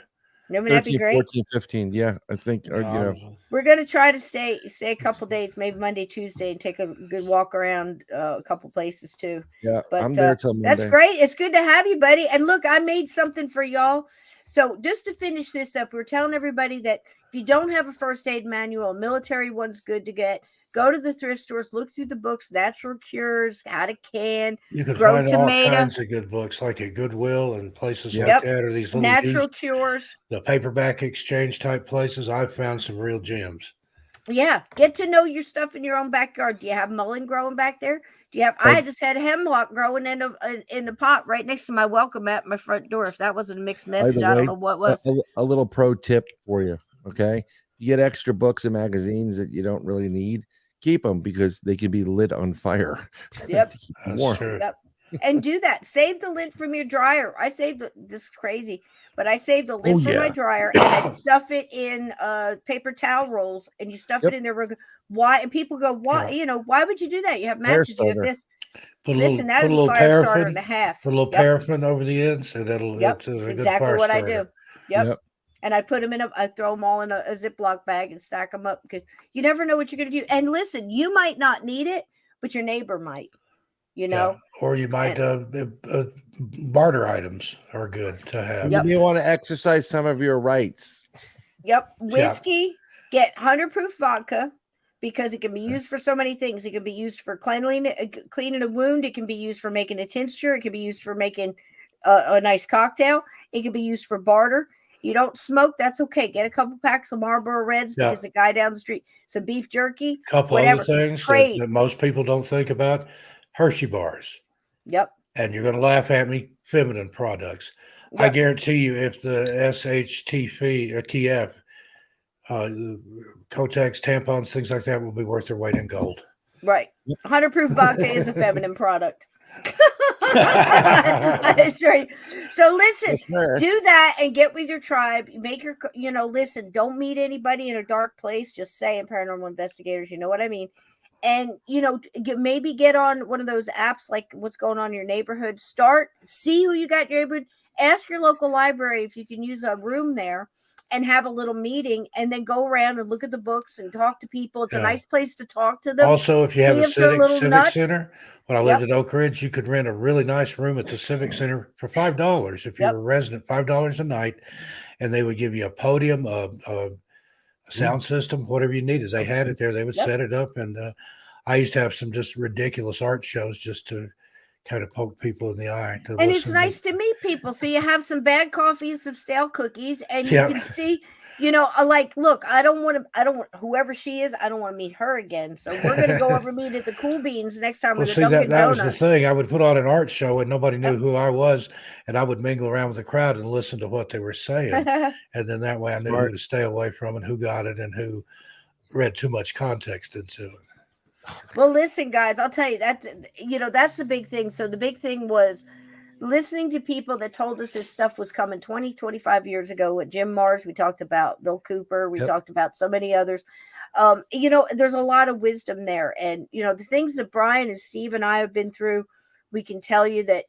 A: Wouldn't that be
B: 13,
A: great?
B: 14, 15. Yeah, I think
A: We're gonna try to stay a couple days, maybe Monday, Tuesday, and take a good walk around a couple places too.
B: Yeah,
A: But
B: I'm there till Monday.
A: that's great. It's good to have you, buddy. And look, I made something for y'all. So just to finish this up, we're telling everybody that if you don't have a first aid manual, a military one's good to get. Go to the thrift stores, look through the books, Natural Cures, How to Can,
D: You can
A: Grow
D: find
A: Tomato.
D: all kinds of good books, like at Goodwill and places
B: Yep.
D: like that, or these little
A: Natural Cures.
D: the paperback exchange type places. I've found some real gems.
A: Yeah, get to know your stuff in your own backyard. Do you have mullein growing back there? Do you have? I just had hemlock growing in the pot right next to my welcome mat at my front door. If that wasn't a mixed message, I don't know what was.
B: A little pro tip for you. Okay, you get extra books and magazines that you don't really need. Keep them because they can be lit on fire.
A: Yep.
D: That's true.
A: Yep. And do that. Save the lint from your dryer. I saved this is crazy, but I saved the lint from my dryer and I stuff it in paper towel rolls, and you stuff it in there. Why? And people go, why?
D: Yeah.
A: Why would you do that? You have matches. You have this.
D: That
A: is a fire starter and a half.
D: Put a little paraffin over the end, so that'll.
A: That's exactly what I do. Yep. And I put them I throw them all in a Ziploc bag and stack them up, because you never know what you're going to do. And listen, you might not need it, but your neighbor might,
D: Yeah. Or you might, barter items are good to have.
B: You may want to exercise some of your rights.
A: Yep. Whiskey, get 100 proof vodka, because it can be used for so many things. It can be used for cleaning a wound. It can be used for making a tincture. It can be used for making a nice cocktail. It can be used for barter. You don't smoke, that's okay. Get a couple packs of Marlboro Reds, because the guy down the street, some beef jerky,
D: couple
A: whatever.
D: Other things that most people don't think about. Hershey bars.
A: Yep.
D: And you're going to laugh at me, feminine products. Yep. I guarantee you, if the SHTF or TF, Kotex, tampons, things like that will be worth their weight in gold.
A: Right. 100 proof vodka is a feminine product. That's right. So listen, do that and get with your tribe. Make your, listen, don't meet anybody in a dark place. Just saying, paranormal investigators, you know what I mean? And, maybe get on one of those apps, like what's going on in your neighborhood. See who you got in your neighborhood. Ask your local library if you can use a room there and have a little meeting, and then go around and look at the books and talk to people. It's a nice place to talk to them.
D: Also, if you have a civic center, when I lived at Oak Ridge, you could rent a really nice room at the civic center for $5 if you're a resident, $5 a night, and they would give you a podium, a sound system, whatever you needed. They had it there. They would set it up, and I used to have some just ridiculous art shows just to kind of poke people in the eye.
A: And it's nice to meet people. So you have some bad coffee and some stale cookies, and you can see like, look, I don't want whoever she is, I don't want to meet her again. So we're going to go over meet at the Cool Beans next time,
D: Well,
A: or the
D: see, that
A: Dunkin'
D: that was the
A: Donuts.
D: thing. I would put on an art show and nobody knew
A: Yep.
D: who I was, and I would mingle around with the crowd and listen to what they were saying, and then that way I knew who
B: Smart.
D: to stay away from and who got it and who read too much context into it.
A: Well, listen, guys, I'll tell you that, that's the big thing. So the big thing was listening to people that told us this stuff was coming 20, 25 years ago. With Jim Mars, we talked about Bill Cooper, we
D: Yep.
A: talked about so many others. There's a lot of wisdom there. And, the things that Brian and Steve and I have been through, we can tell you that,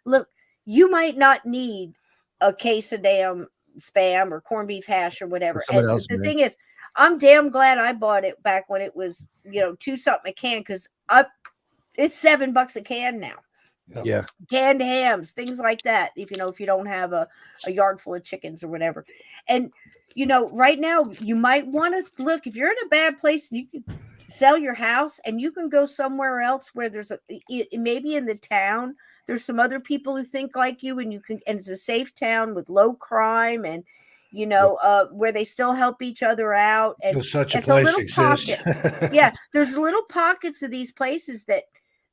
A: look, you might not need a case of damn spam or corned beef hash or whatever.
B: Someone
A: And
B: else,
A: the
B: man.
A: thing is, I'm damn glad I bought it back when it was, 2 something a can, because it's $7 a can now.
B: Yeah.
A: Canned hams, things like that. If you don't have a yard full of chickens or whatever. And right now you might want to look, if you're in a bad place, you can sell your house and you can go somewhere else where there's maybe in the town there's some other people who think like you, and it's a safe town with low crime, and where they still help each other out, and
D: Well, such a
A: it's a
D: place
A: little
D: exists.
A: pocket. Yeah, there's little pockets of these places that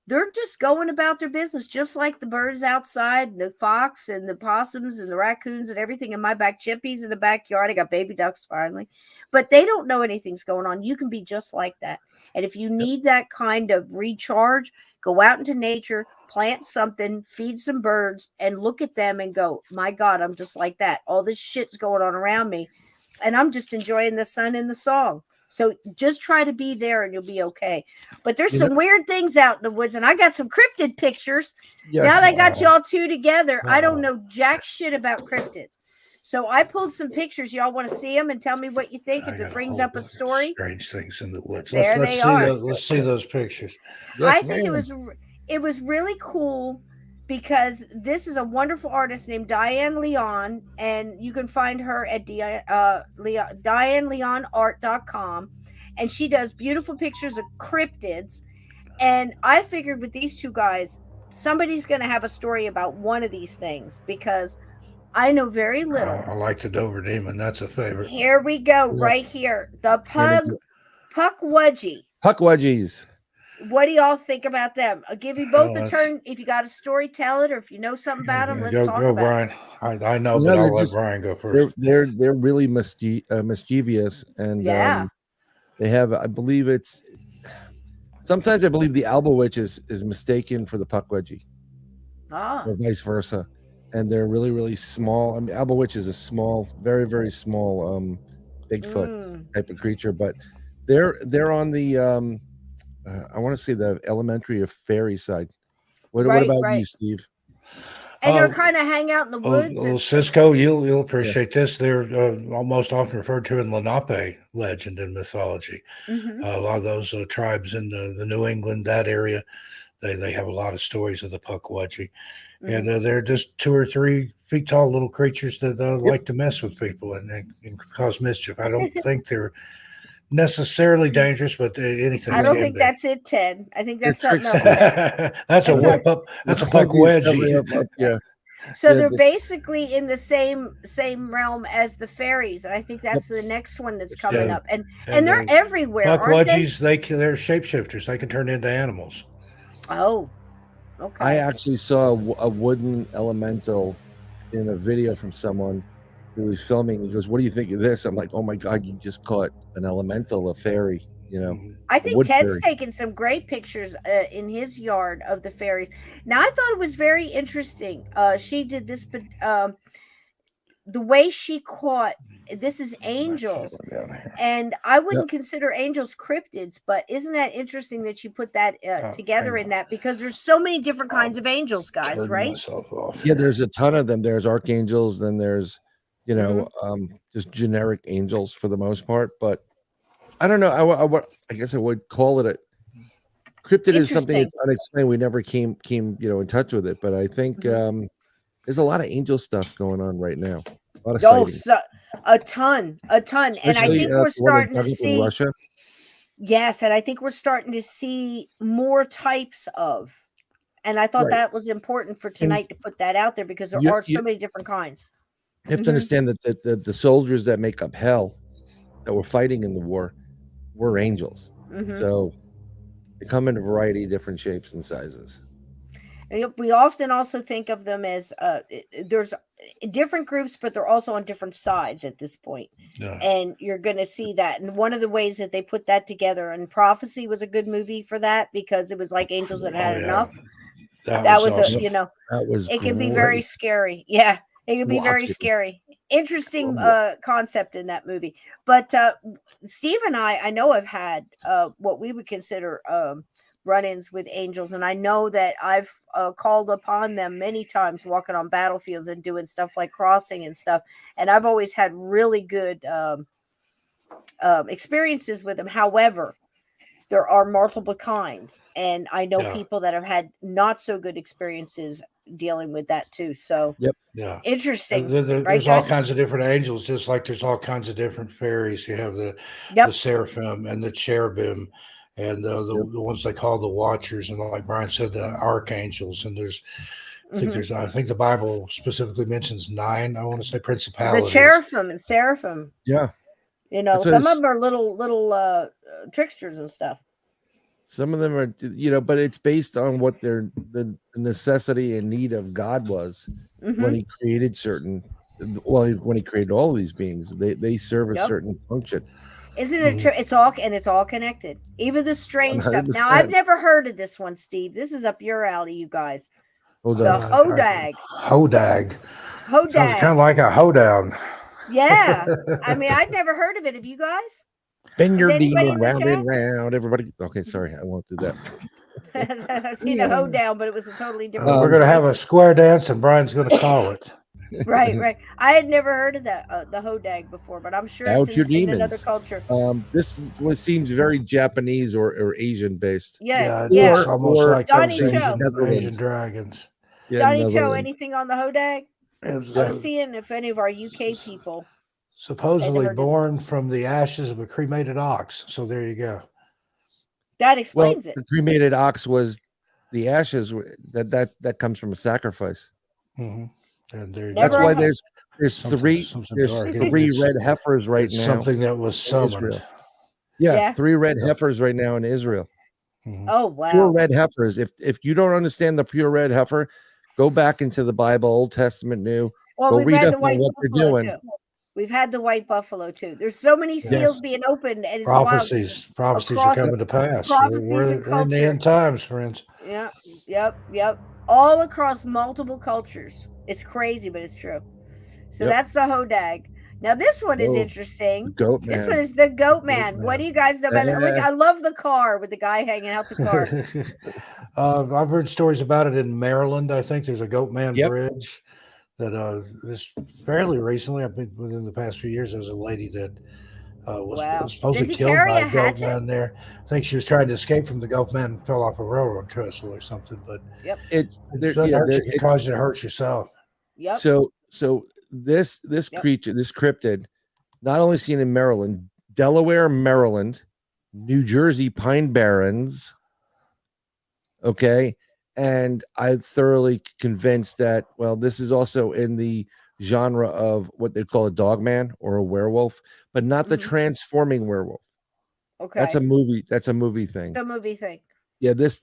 A: they're just going about their business, just like the birds outside, the fox and the possums and the raccoons and everything in my back, chippies in the backyard. I got baby ducks finally, but they don't know anything's going on. You can be just like that. And if you need that kind of recharge, go out into nature, plant something, feed some birds, and look at them and go, my God, I'm just like that. All this shit's going on around me, and I'm just enjoying the sun and the song. So just try to be there and you'll be okay. But there's some weird things out in the woods, and I got some cryptid pictures.
B: Yes.
A: Now that I got y'all two together, I don't know jack shit about cryptids. So I pulled some pictures. Y'all want to see them and tell me what you think if it brings up a story?
D: Strange things in the woods.
A: There
D: Let's
A: they
D: see.
A: are.
D: Let's see those pictures.
B: Yes,
A: I think
B: ma'am.
A: it was really cool because this is a wonderful artist named Diane Leon, and you can find her at DianeLeonArt.com, and she does beautiful pictures of cryptids. And I figured with these two guys, somebody's going to have a story about one of these things, because I know very little.
D: I like the Dover Demon. That's a favorite.
A: Here we go,
B: Yeah.
A: right here. The Puckwudgie.
B: Puck wedgies.
A: What do y'all think about them? I'll give you both a
D: that's-
A: turn. If you got a story, tell it, or if you know something about them, let's
D: Go,
A: talk
D: go,
A: about
D: Brian. I know,
B: No,
D: but
B: they're
D: I'll let
B: just-
D: Brian go first.
B: They're really mischievous, and
A: Yeah.
B: they have, I believe it's sometimes I believe the alba witch is mistaken for the puck wedgie, or vice versa, and they're really, really small. I mean, alba witch is a small, very, very small Bigfoot type of creature, but they're on the I want to say the elementary of fairy side. What about you, Steve?
A: And they're kind of hang out in the woods.
D: Well, Cisco, you'll appreciate this. They're almost often referred to in Lenape legend and mythology. A lot of those tribes in the New England, that area, they have a lot of stories of the Puckwudgie. And they're just 2 or 3 feet tall little creatures that like to mess with people and cause mischief. I don't think they're necessarily dangerous, but anything.
A: I don't think that's it, Ted. I think that's something else.
D: That's a whip up. That's a Puckwudgie.
B: Yeah.
A: So they're basically in the same realm as the fairies, and I think that's the next one that's coming up. And they're everywhere.
D: Puckwudgies, they're shapeshifters. They can turn into animals.
A: Oh, okay.
B: I actually saw a wooden elemental in a video from someone who was filming. He goes, "What do you think of this?" I'm like, "Oh my God, you just caught an elemental, a fairy."
A: I think Ted's taken some great pictures in his yard of the fairies. Now, I thought it was very interesting. She did this, but the way she caught, this is angels, and I wouldn't consider angels cryptids, but isn't that interesting that you put that together in that, because there's so many different kinds of angels, guys, right?
B: Yeah, there's a ton of them. There's archangels, then there's just generic angels for the most part, but I don't know. I guess I would call it a cryptid is something that's unexplained. We never came in touch with it, but I think there's a lot of angel stuff going on right now. A lot of sightings.
A: A ton, especially, and I think we're starting to see
B: Russia.
A: Yes, and I think we're starting to see more types of. And I thought that was important for tonight to put that out there, because there are so many different kinds.
B: You have to understand that the soldiers that make up hell that were fighting in the war were angels. So they come in a variety of different shapes and sizes.
A: We often also think of them as there's different groups, but they're also on different sides at this point.
D: Yeah.
A: And you're going to see that. And one of the ways that they put that together, and Prophecy was a good movie for that, because it was like angels that had enough. That was
D: awesome.
B: That was
A: it can be very scary. Yeah, it can be very
B: Watch it.
A: scary. Interesting concept in that movie. But Steve and I know have had what we would consider run-ins with angels, and I know that I've called upon them many times walking on battlefields and doing stuff like crossing and stuff, and I've always had really good experiences with them. However, there are multiple kinds, and I know people that have had not so good experiences dealing with that too. So
D: yeah,
A: interesting.
D: There's all kinds of different angels, just like there's all kinds of different fairies. You have the seraphim and the cherubim, and the ones they call the watchers, and like Brian said, the archangels. And there's I think the Bible specifically mentions 9. I want to say principalities.
A: The cherubim and seraphim.
B: Yeah.
A: You know, some of them are little tricksters and stuff.
B: Some of them are, but it's based on what the necessity and need of God was when he created when he created all of these beings. They serve a certain function.
A: Isn't it true? It's all connected. Even the strange 100%. Stuff. Now, I've never heard of this one, Steve. This is up your alley, you guys. The Hodag.
D: Hodag. Sounds kind of like a hoedown.
A: Yeah. I mean, I'd never heard of it. Have you guys?
B: Spin your demon round and round, everybody. Okay, sorry, I won't do that.
A: I've seen a hoedown, but it was a totally different.
D: We're going to have a square dance, and Brian's going to call it.
A: Right. I had never heard of that, the hodag before, but I'm sure it's in another culture.
B: This seems very Japanese or Asian based.
A: Yeah.
D: It's almost like
A: Johnny
D: Asian dragons.
B: Yeah,
A: Johnny Cho, anything on the hodag? I'm seeing if any of our UK people.
D: Supposedly born from the ashes of a cremated ox. So there you go.
A: That explains it.
B: The cremated ox was the ashes that comes from a sacrifice.
D: And
B: that's why there's three red heifers right now.
D: Something that was summoned.
B: Yeah, 3 red heifers right now in Israel.
A: Oh wow!
B: Pure red heifers. If you don't understand the pure red heifer, go back into the Bible, Old Testament, New.
A: Well,
B: go read up on what they're doing.
A: Too. We've had the white buffalo too. There's so many seals being opened, and it's
D: prophecies are coming to pass. We're in the end times, friends.
A: Yep. All across multiple cultures. It's crazy, but it's true. So that's the hodag. Now this one is interesting.
B: Goat man.
A: This one is the goat man. What do you guys know about that? Like, I love the car with the guy hanging out the car.
D: I've heard stories about it in Maryland. I think there's a goat man bridge. That this fairly recently, I think within the past few years, there was a lady that was supposedly killed by a goat man there. I think she was trying to escape from the goat man and fell off a railroad trestle or something. But
B: it
D: can cause you to hurt yourself.
A: Yep.
B: So this creature, this cryptid, not only seen in Maryland, Delaware, Maryland, New Jersey, Pine Barrens. Okay. And I'm thoroughly convinced that, this is also in the genre of what they call a dog man or a werewolf, but not the transforming werewolf.
A: Okay.
B: That's a movie. That's a movie thing.
A: The movie thing.
B: Yeah. This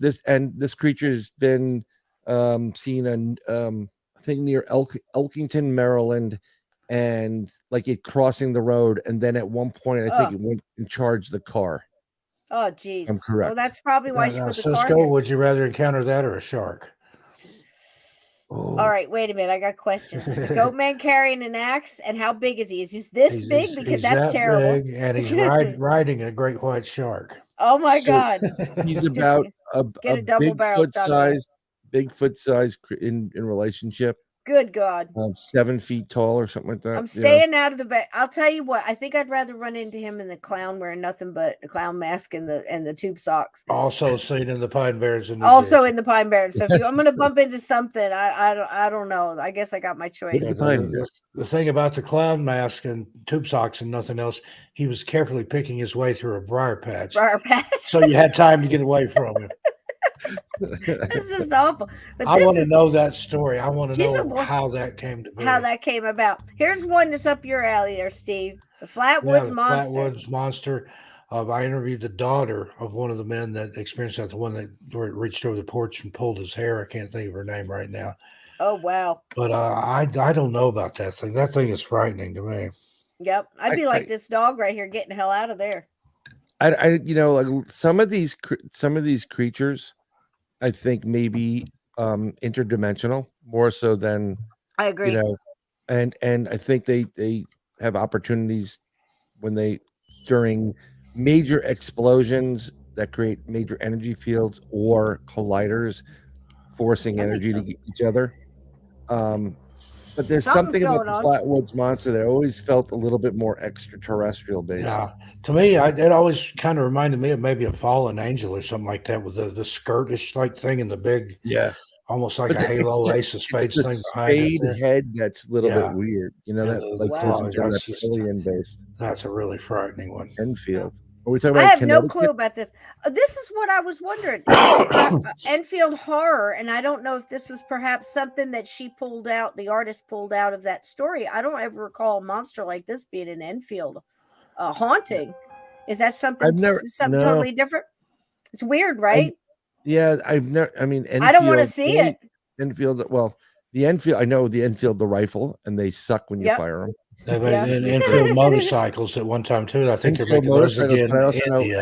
B: creature has been seen in, I think near Elkington, Maryland, and like it crossing the road. And then at one point, I think it went and charged the car.
A: Oh, geez.
B: I'm correct.
A: Well, that's probably why she put the car
D: Cisco, would you rather encounter that or a shark?
A: Oh. All right, wait a minute. I got questions. Is the goat man carrying an axe? And how big is he? Is he this big? Because that's terrible.
D: Big, and he's riding a great white shark.
A: Oh, my God.
B: He's about a Bigfoot size in relationship.
A: Good God.
B: 7 feet tall or something like that.
A: I'm staying out of the bed. I'll tell you what. I think I'd rather run into him in the clown wearing nothing but a clown mask and the tube socks.
D: Also seen in the Pine Barrens.
A: In the Pine Barrens. So if I'm going to bump into something, I don't know. I guess I got my choice.
D: The thing about the clown mask and tube socks and nothing else, he was carefully picking his way through a briar patch. So you had time to get away from him.
A: This is awful. But
D: I
A: this
D: want to
A: is
D: know that story. I want to
A: she's a
D: know how that came to be.
A: how that came about. Here's one that's up your alley there, Steve. The
D: Yeah,
A: Flatwoods
D: the
A: Monster.
D: Flatwoods Monster. I interviewed the daughter of one of the men that experienced that, the one that reached over the porch and pulled his hair. I can't think of her name right now.
A: Oh wow.
D: But I don't know about that thing. That thing is frightening to me.
A: Yep. I'd be like this dog right here, getting the hell out of there.
B: you know, like some of these creatures, I think maybe interdimensional more so than
A: I
B: you
A: agree.
B: know, and I think they have opportunities when they during major explosions that create major energy fields or colliders forcing
A: That makes
B: energy to
A: sense.
B: each other. But there's
A: Something's
B: something about
A: going
B: the
A: on.
B: Flatwoods Monster that always felt a little bit more extraterrestrial based.
D: Yeah, to me, it always kind of reminded me of maybe a fallen angel or something like that, with the skirtish like thing and the big,
B: Yeah.
D: almost like
B: But
D: a halo ace of
B: it's
D: spades
B: the
D: thing behind it
B: spade
D: there.
B: head that's a little bit
D: Yeah,
B: weird. You know,
D: and
B: that
D: the
B: like goes
A: Wow.
B: into
D: that's just
B: reptilian based
D: that's a really frightening one.
B: Enfield. Are we talking
A: I
B: about
A: have no clue
B: Connecticut?
A: about this. This is what I was wondering. It's Enfield Horror, and I don't know if this was perhaps something that she pulled out, the artist pulled out of that story. I don't ever recall a monster like this being an Enfield haunting. Is that
B: I've never
A: something
B: no.
A: totally different? It's weird, right?
B: I've never. I mean,
A: I don't want to
B: Enfield.
A: see it.
B: Enfield. Well, the Enfield. I know the Enfield, the rifle, and they suck when you
A: Yep.
B: fire them.
D: They
A: Yeah.
D: made Enfield motorcycles at one time too. I think they're
B: Enfield
D: making those
B: motorcycles,
D: again
B: but I
D: in
B: also know
D: India.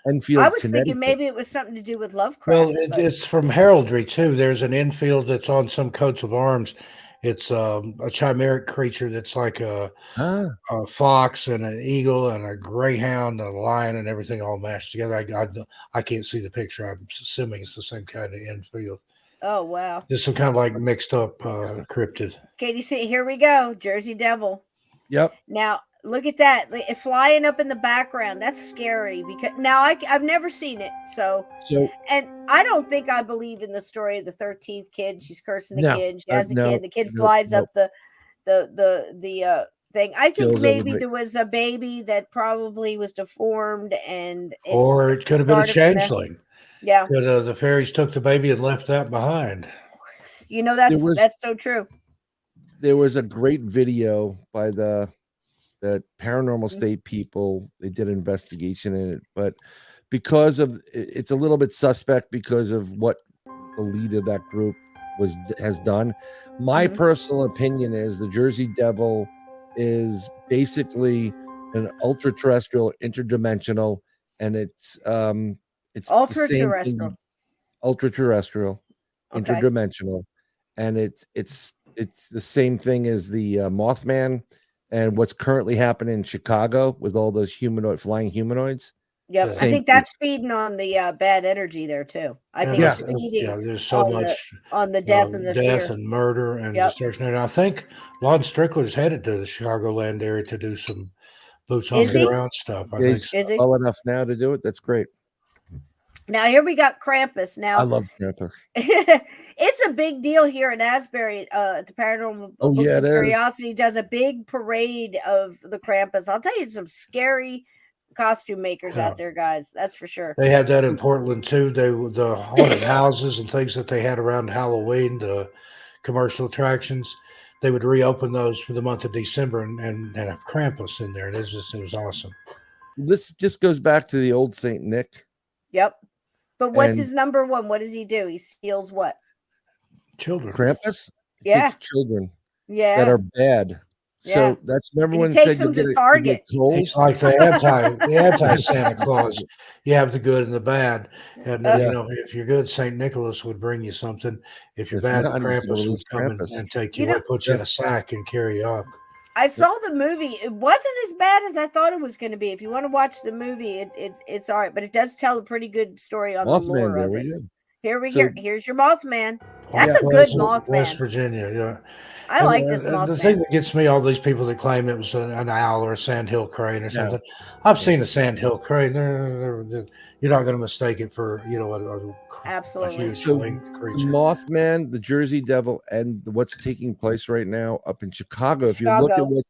A: I
B: Enfield,
A: was thinking
B: Connecticut.
A: maybe it was something to do with
D: Well,
A: Lovecraft. but
D: it's from heraldry too. There's an Enfield that's on some coats of arms. It's a chimeric creature that's like
B: Ah,
D: a fox and an eagle and a greyhound and a lion and everything all mashed together. I can't see the picture. I'm assuming it's the same kind of Enfield.
A: oh wow.
D: Just some kind of like
B: that's-
D: mixed up cryptid.
A: Katie, see, here we go. Jersey Devil.
B: yep.
A: Now, look at that. It flying up in the background. That's scary because now I've never seen it. So,
B: So
A: and I don't think I believe in the story of the 13th kid. She's cursing the
B: no,
A: kid. She has a
B: no,
A: kid. The kid
B: no,
A: flies
B: no.
A: up the thing. I think
B: Kills
A: maybe
B: everybody.
A: there was a baby that probably was deformed and
D: Or it could have been a
A: started from there.
D: changeling.
A: Yeah.
D: Could the fairies took the baby and left that behind.
A: You know,
B: There was
A: that's so true.
B: there was a great video by the paranormal
A: Mhm.
B: state people. They did an investigation in it, but because of it's a little bit suspect because of what the lead of that group has done. My
A: Mhm.
B: personal opinion is the Jersey Devil is basically an ultra terrestrial, interdimensional, and it's the
A: Ultra
B: same
A: terrestrial.
B: thing, ultra terrestrial,
A: Okay.
B: interdimensional, and it's the same thing as the Mothman and what's currently happening in Chicago with all those flying humanoids.
A: Yep.
D: Yeah.
A: I
B: Same
A: think
B: thing.
A: that's feeding on the bad energy there too. I
D: And
A: think
B: Yeah.
A: it's feeding
D: there's so
A: on
D: much
A: the death and the
D: death
A: fear.
D: and murder and
A: Yep.
D: destruction. And I think Lon Strickler's headed to the Chicagoland area to do some boots on
A: Is
D: the
A: he?
D: ground stuff. I
B: Yeah,
D: think
B: he's
D: so.
A: Is he?
B: well enough now to do it. That's great.
A: Now here we got Krampus.
B: I
A: Now
B: love Krampus.
A: it's a big deal here in Asbury. The Paranormal
B: Oh
A: Books
B: yeah,
A: and
B: it is.
A: Curiosity does a big parade of the Krampus. I'll tell you, some scary costume makers
D: Yeah.
A: out there, guys. That's for sure.
D: They had that in Portland too. The haunted houses and things that they had around Halloween, the commercial attractions, they would reopen those for the month of December and have Krampus in there. And it was awesome.
B: This just goes back to the old Saint Nick.
A: Yep. But what's
B: And
A: his number one? What does he do? He steals what?
D: Children.
B: Krampus
A: Yeah.
B: takes children that
A: Yeah.
B: are bad.
A: Yeah.
B: So that's remember
A: And he
B: when it
A: takes
B: said you
A: them to
B: get
A: Target.
B: cold.
D: He's like the anti Santa Claus. You have the good and the bad. And
A: Uh,
B: Yeah.
D: if you're good, Saint Nicholas would bring you something. If you're
B: If
D: bad,
B: not, he's gonna
D: Krampus
B: release
D: would come
B: Krampus.
D: and take
A: You
D: you
A: know-
D: away, put you in a sack and carry you up.
A: I saw the movie. It wasn't as bad as I thought it was going to be. If you want to watch the movie, it's all right, but it does tell a pretty good story on the
B: Mothman,
A: lore
B: there
A: of
B: we
A: it.
B: go.
A: Here's your Mothman. That's
B: Yeah.
A: a good
D: West
A: Mothman.
D: Virginia, yeah.
A: I like this
D: And the thing
A: Mothman.
D: that gets me, all these people that claim it was an owl or a sandhill crane or
B: No.
D: something. I've seen a sandhill crane. You're not going to mistake it for a
A: Absolutely.
D: huge
B: So
D: winged
B: the
D: creature.
B: Mothman, the Jersey Devil, and what's taking place right now up in Chicago. If you look at
A: Chicago.
B: what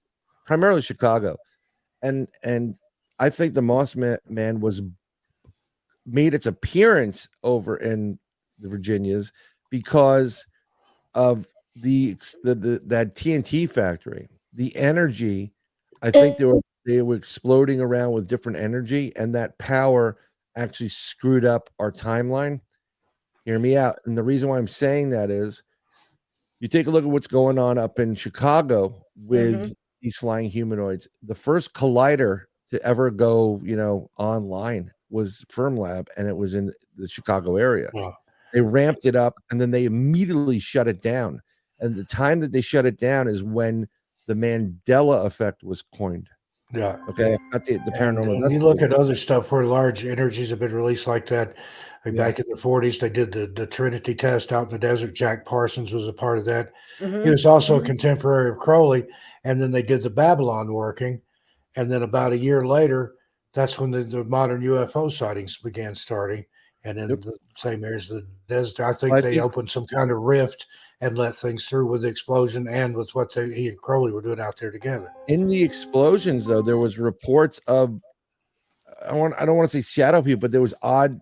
B: primarily Chicago, and I think the Mothman was made its appearance over in the Virginias because of that TNT factory. The energy, I think they were exploding around with different energy, and that power actually screwed up our timeline. Hear me out. And the reason why I'm saying that is you take a look at what's going on up in Chicago with these flying humanoids. The first collider to ever go, online was Firmlab, and it was in the Chicago area.
D: Wow.
B: They ramped it up, and then they immediately shut it down. And the time that they shut it down is when the Mandela effect was coined.
D: Yeah.
B: Okay, not the paranormal.
D: And you look at other stuff where large energies have been released like that. Like back in the 40s, they did the Trinity test out in the desert. Jack Parsons was a part of that. He was also a contemporary of Crowley. And then they did the Babylon working. And then about a year later, that's when the modern UFO sightings began starting. And in the same areas of the desert, I think they opened some kind of rift and let things through with the explosion and with what he and Crowley were doing out there together.
B: In the explosions, though, there was reports of I don't want to say shadow people, but there was odd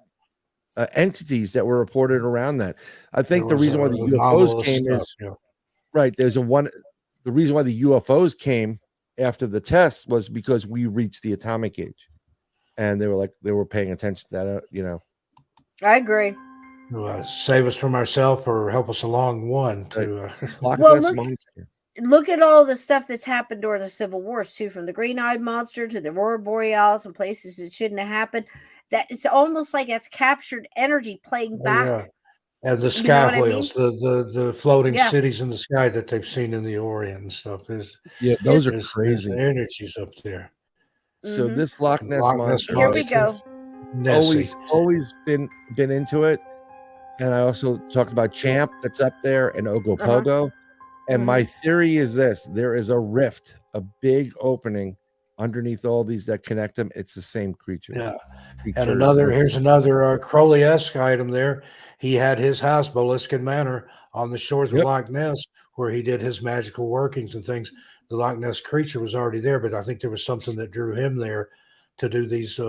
B: entities that were reported around that. I think the reason why the UFOs came is right. The reason why the UFOs came after the test was because we reached the atomic age, and they were paying attention to that.
A: I agree.
D: Save us from ourselves or help us along one to
A: look at all the stuff that's happened during the Civil Wars too, from the green-eyed monster to the aurora borealis and places it shouldn't have happened. That it's almost like it's captured energy playing back.
D: And the sky whales, the floating cities in the sky that they've seen in the Orient and stuff. Those are crazy. There's energies up there.
B: So this Loch Ness monster,
A: here we go.
B: Always been into it. And I also talked about Champ that's up there and Ogopogo. And my theory is this: there is a rift, a big opening underneath all these that connect them. It's the same creature.
D: Yeah. And here's another Crowley-esque item there. He had his house, Boliskin Manor, on the shores of Loch Ness, where he did his magical workings and things. The Loch Ness creature was already there, but I think there was something that drew him there to do these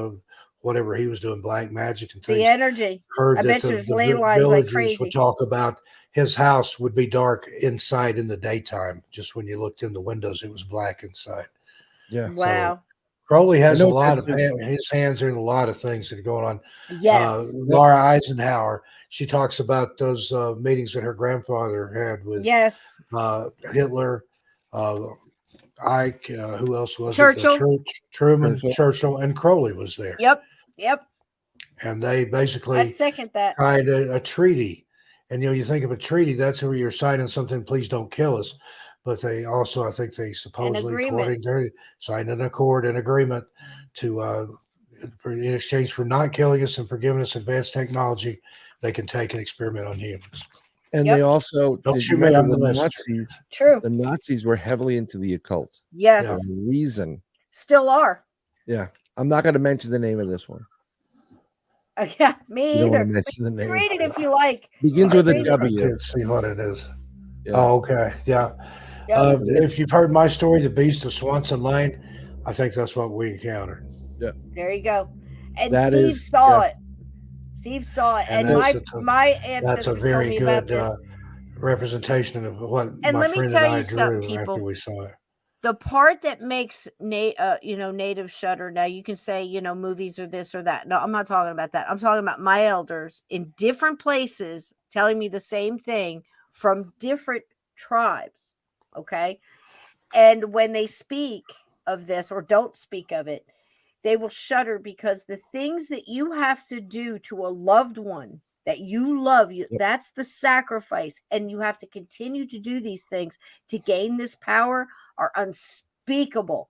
D: whatever he was doing, black magic and things.
A: The energy.
D: Heard that the villagers would talk about his house would be dark inside in the daytime. Just when you looked in the windows, it was black inside.
B: Yeah.
A: Wow.
D: So Crowley has a lot of his hands are in a lot of things that are going on.
A: Yes.
D: Laura Eisenhower, she talks about those meetings that her grandfather had with Hitler, Ike, who else was it? Truman, Churchill, and Crowley was there.
A: Yep.
D: And they basically
A: second that.
D: signed a treaty. And you think of a treaty, that's where you're signing something, please don't kill us. But they also, I think they supposedly signed an agreement to in exchange for not killing us and for giving us advanced technology, they can take and experiment on humans.
B: And they also
D: Nazis.
A: True.
B: The Nazis were heavily into the occult.
A: Yes.
B: For a reason.
A: Still are.
B: Yeah. I'm not going to mention the name of this one.
A: Yeah, me either.
B: Don't mention the name.
A: Read it if you like.
B: Begins with a W.
D: Let's see what it is.
B: Yeah.
D: Oh, okay. Yeah. If you've heard my story, The Beast of Swanson Lane, I think that's what we encountered.
B: Yeah.
A: There you go. And Steve saw it. Steve saw it. And my ancestors
D: that's a very
A: told me
D: good
A: about this.
D: Representation of what my friend and I drew after we saw it.
A: The part that makes native shudder. Now you can say, movies or this or that. No, I'm not talking about that. I'm talking about my elders in different places telling me the same thing from different tribes. Okay. And when they speak of this or don't speak of it, they will shudder because the things that you have to do to a loved one that you love, that's the sacrifice. And you have to continue to do these things to gain this power are unspeakable.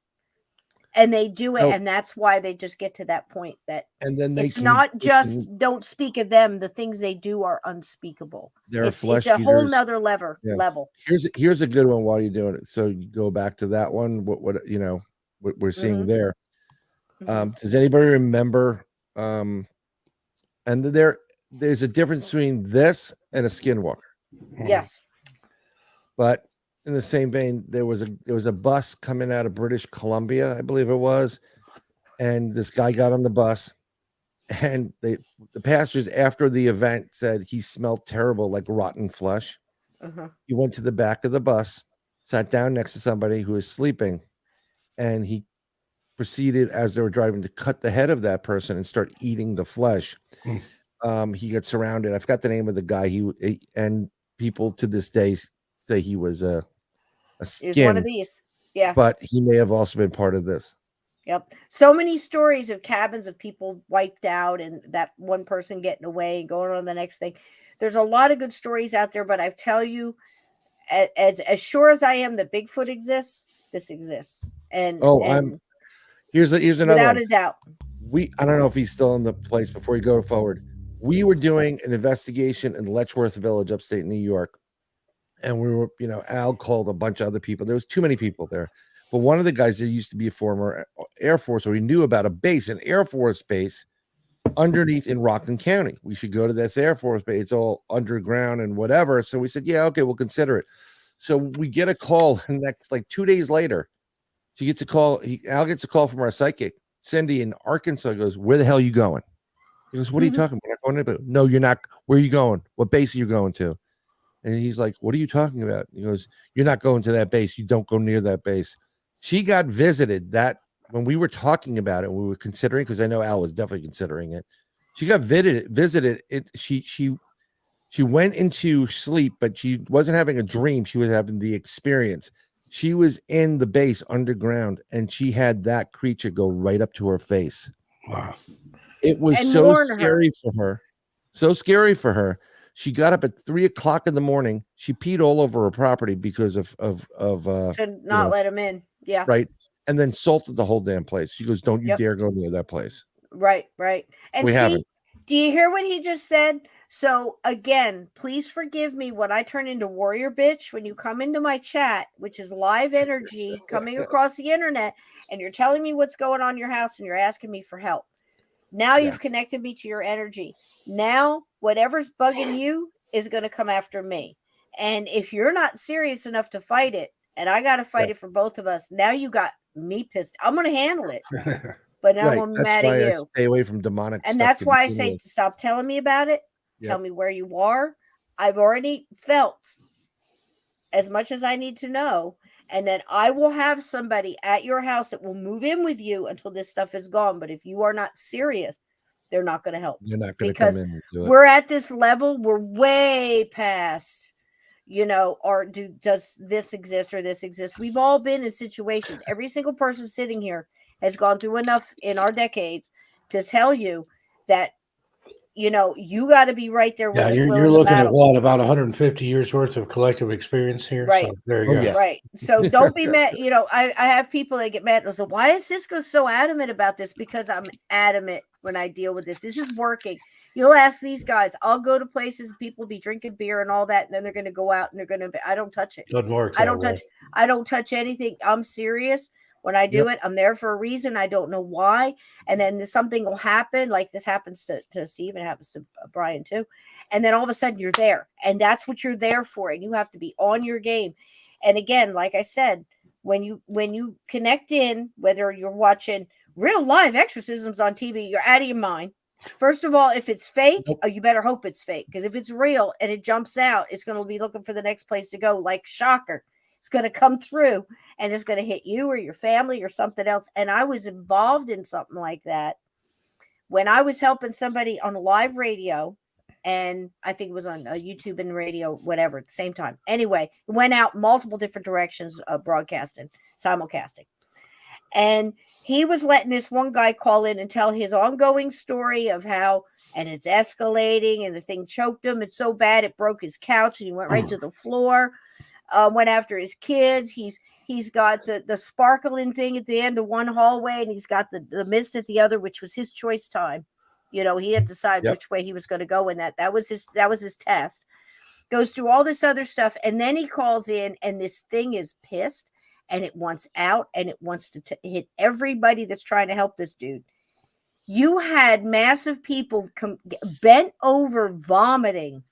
A: And they do it. And that's why they just get to that point that it's not just don't speak of them. The things they do are unspeakable. It's a whole nother level.
B: Here's a good one while you're doing it. So you go back to that one. What we're seeing there. Does anybody remember? And there's a difference between this and a skinwalker.
A: Yes.
B: But in the same vein, there was a bus coming out of British Columbia, I believe it was, and this guy got on the bus, And the pastors after the event said he smelled terrible, like rotten flesh.
A: Uh-huh.
B: He went to the back of the bus, sat down next to somebody who was sleeping, and he proceeded, as they were driving, to cut the head of that person and start eating the flesh. He got surrounded. I forgot the name of the guy. And people to this day say he was a
A: He was one of
B: skin,
A: these. Yeah.
B: but he may have also been part of this.
A: Yep. So many stories of cabins of people wiped out and that one person getting away and going on the next thing. There's a lot of good stories out there, but I tell you, as sure as I am that Bigfoot exists, this exists. And
B: here's another
A: without
B: one.
A: a doubt.
B: I don't know if he's still in the place before we go forward. We were doing an investigation in Letchworth Village, upstate New York. And we were, Al called a bunch of other people. There was too many people there. But one of the guys there used to be a former Air Force, so he knew about a base, an Air Force base underneath in Rockland County. We should go to this Air Force base. It's all underground and whatever. So we said, yeah, okay, we'll consider it. So we get a call next, like 2 days later. She gets a call. Al gets a call from our psychic, Cindy in Arkansas. Goes, where the hell are you going? He goes, what are you talking about? No, you're not. Where are you going? What base are you going to? And he's like, what are you talking about? He goes, you're not going to that base. You don't go near that base. She got visited that when we were talking about it, we were considering, because I know Al was definitely considering it. She got visited. She went into sleep, but she wasn't having a dream. She was having the experience. She was in the base underground, and she had that creature go right up to her face.
D: Wow.
B: It was so scary for her. So scary for her. She got up at 3:00 in the morning. She peed all over her property because of
A: to not let him in. Yeah.
B: Right. And then salted the whole damn place. She goes, don't you dare go near that place.
A: Right. And
B: we haven't.
A: Do you hear what he just said? So again, please forgive me when I turn into warrior bitch when you come into my chat, which is live energy coming across the internet, and you're telling me what's going on in your house and you're asking me for help. Now you've connected me to your energy. Now whatever's bugging you is going to come after me. And if you're not serious enough to fight it, and I got to fight it for both of us, now you got me pissed. I'm going to handle it. But now I'm mad at you.
B: I stay away from demonic
A: and
B: stuff.
A: That's why I say stop telling me about it. Tell me where you are. I've already felt as much as I need to know. And then I will have somebody at your house that will move in with you until this stuff is gone. But if you are not serious, they're not going to help.
B: You're not going to come in and do it.
A: We're at this level. We're way past, or does this exist or this exist? We've all been in situations. Every single person sitting here has gone through enough in our decades to tell you that, you got to be right there with us.
D: You're looking at what, about 150 years worth of collective experience here.
A: Right.
D: So there you go.
A: Yeah. Right. So don't be mad. I have people that get mad and say, why is Cisco so adamant about this? Because I'm adamant when I deal with this. This is working. You'll ask these guys. I'll go to places, people be drinking beer and all that, and then they're going to go out and they're going to. I don't touch it.
D: Doesn't work.
A: I don't touch anything. I'm serious. When I do it, I'm there for a reason. I don't know why. And then something will happen. Like this happens to Steve and it happens to Brian too. And then all of a sudden you're there. And that's what you're there for. And you have to be on your game. And again, like I said, when you connect in, whether you're watching real live exorcisms on TV, you're out of your mind. First of all, if it's fake, you better hope it's fake. Because if it's real and it jumps out, it's going to be looking for the next place to go, like Shocker. It's going to come through and it's going to hit you or your family or something else. And I was involved in something like that when I was helping somebody on live radio, and I think it was on YouTube and radio, whatever, at the same time. Anyway, it went out multiple different directions of broadcasting, simulcasting. And he was letting this one guy call in and tell his ongoing story of how, and it's escalating, and the thing choked him. It's so bad it broke his couch and he went right to the floor. Went after his kids. He's got the sparkling thing at the end of one hallway, and he's got the mist at the other, which was his choice time. He had to decide which way he was going to go in that. That was his test. Goes through all this other stuff, and then he calls in, and this thing is pissed, and it wants out, and it wants to hit everybody that's trying to help this dude. You had massive people bent over vomiting.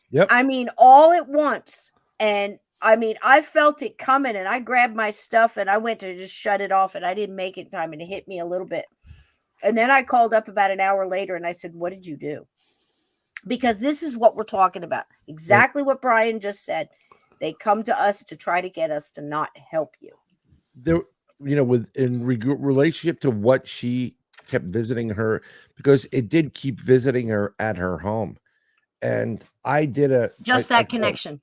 B: Yep.
A: I mean, all at once. And I mean, I felt it coming, and I grabbed my stuff and I went to just shut it off, and I didn't make it in time, and it hit me a little bit. And then I called up about an hour later and I said, what did you do? Because this is what we're talking about. Exactly what Brian just said. They come to us to try to get us to not help you.
B: There, relationship to what she kept visiting her, because it did keep visiting her at her home. And I did
A: just that connection.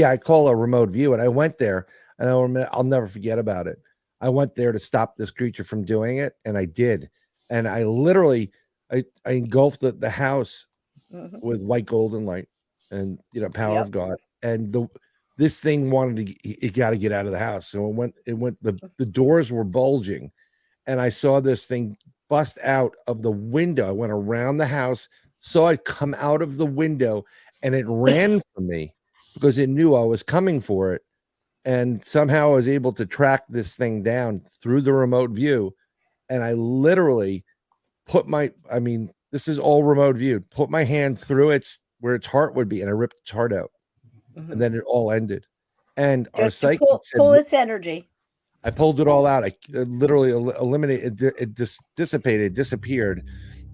B: I call a remote view, and I went there, and I'll never forget about it. I went there to stop this creature from doing it, and I did. And I literally, I engulfed the house with white golden light and power of God. And this thing it got to get out of the house. So the doors were bulging, and I saw this thing bust out of the window. I went around the house, saw it come out of the window, and it ran from me because it knew I was coming for it. And somehow I was able to track this thing down through the remote view. And I literally this is all remote viewed, put my hand through where its heart would be, and I ripped its heart out. And then it all ended. And
A: just
B: our psychic
A: pull its energy.
B: I pulled it all out. I literally eliminated it. Dissipated, disappeared.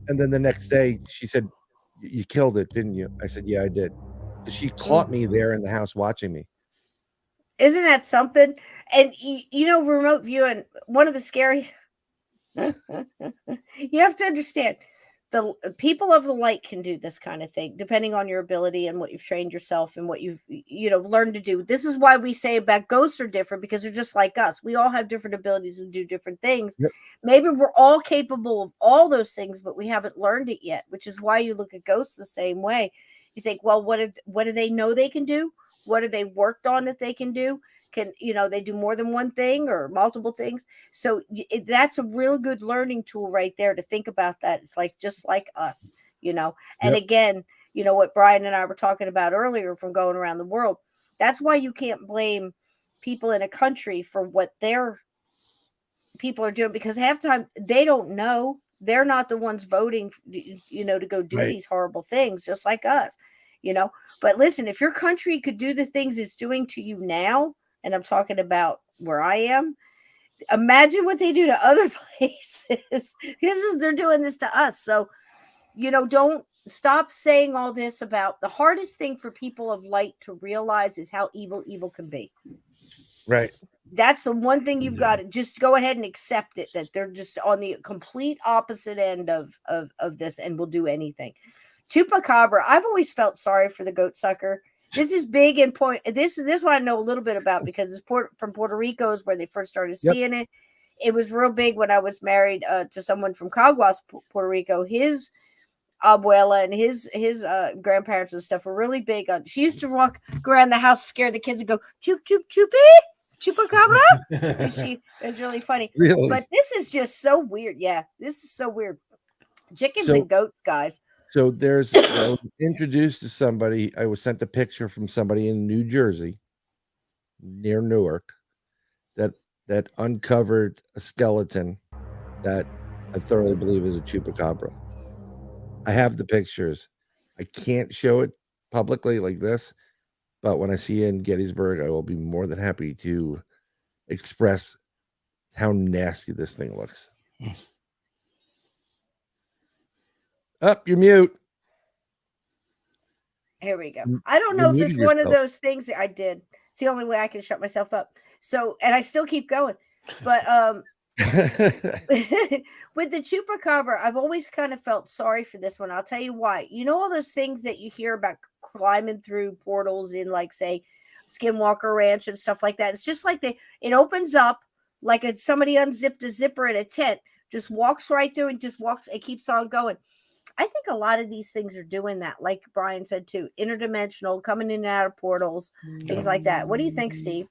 B: And then the next day she said, "You killed it, didn't you?" I said, "Yeah, I did." She caught me there in the house watching me.
A: Isn't that something? And remote viewing, one of the scary you have to understand, the people of the light can do this kind of thing depending on your ability and what you've trained yourself and what you've learned to do. This is why we say about ghosts are different, because they're just like us. We all have different abilities and do different things.
B: Yep.
A: Maybe we're all capable of all those things, but we haven't learned it yet, which is why you look at ghosts the same way. You think, well, what do they know they can do? What have they worked on that they can do? Can they do more than one thing or multiple things? So that's a real good learning tool right there to think about that. It's like just like us, and again, what Brian and I were talking about earlier from going around the world. That's why you can't blame people in a country for what their people are doing, because half the time they don't know. They're not the ones voting, to go do these horrible things, just like us, But listen, if your country could do the things it's doing to you now, and I'm talking about where I am, imagine what they do to other places. They're doing this to us. So, don't stop saying all this about the hardest thing for people of light to realize is how evil can be.
B: Right.
A: That's the one thing you've got to just go ahead and accept it, that they're just on the complete opposite end of this and will do anything. Chupacabra, I've always felt sorry for the goat sucker. This is big in point. This one I know a little bit about because it's from Puerto Rico is where they first started seeing it. It was real big when I was married to someone from Caguas, Puerto Rico. His abuela and his grandparents and stuff were really big on. She used to go around the house, scare the kids, and go chup chup chupi, chupacabra. It was really funny.
B: Really?
A: But this is just so weird. Yeah, this is so weird. Chickens and goats, guys.
B: So I was introduced to somebody. I was sent a picture from somebody in New Jersey, near Newark, that uncovered a skeleton that I thoroughly believe is a chupacabra. I have the pictures. I can't show it publicly like this, but when I see you in Gettysburg, I will be more than happy to express how nasty this thing looks. Up, you're mute.
A: Here we go. I don't know if it's one of those things that I did. It's the only way I can shut myself up. So, and I still keep going. But with the chupacabra, I've always kind of felt sorry for this one. I'll tell you why. All those things that you hear about climbing through portals in, like, say, Skinwalker Ranch and stuff like that. It's just like it opens up like somebody unzipped a zipper in a tent, just walks right through and just walks. It keeps on going. I think a lot of these things are doing that, like Brian said too, interdimensional, coming in and out of portals, things like that. What do you think, Steve?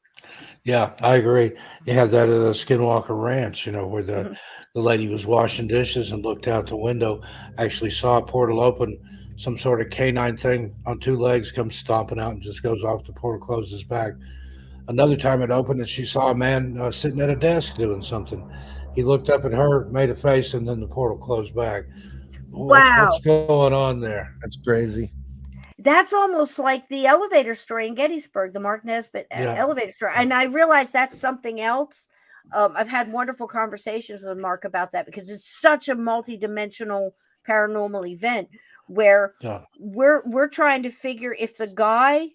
D: Yeah, I agree. You had that at the Skinwalker Ranch, where the lady was washing dishes and looked out the window, actually saw a portal open, some sort of canine thing on two legs comes stomping out and just goes off. The portal closes back. Another time it opened and she saw a man sitting at a desk doing something. He looked up at her, made a face, and then the portal closed back.
A: Wow.
D: What's going on there?
B: That's crazy.
A: That's almost like the elevator story in Gettysburg, the Mark Nesbitt elevator story. And I realized that's something else. I've had wonderful conversations with Mark about that because it's such a multi-dimensional paranormal event where
D: Yeah.
A: we're trying to figure if the guy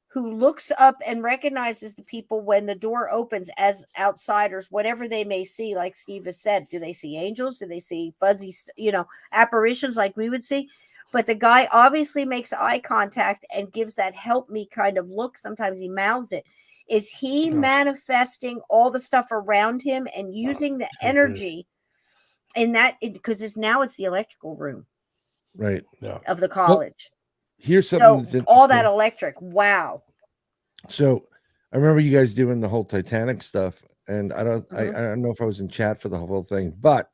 A: who looks up and recognizes the people when the door opens as outsiders, whatever they may see, like Steve has said, do they see angels? Do they see fuzzy, apparitions like we would see? But the guy obviously makes eye contact and gives that help me kind of look. Sometimes he mouths it. Is he manifesting all the stuff around him and using the energy in that? Because it's the electrical room
B: Right.
A: of the college.
B: Here's something that's interesting.
A: All that electric. Wow.
B: So I remember you guys doing the whole Titanic stuff, and I don't know if I was in chat for the whole thing, but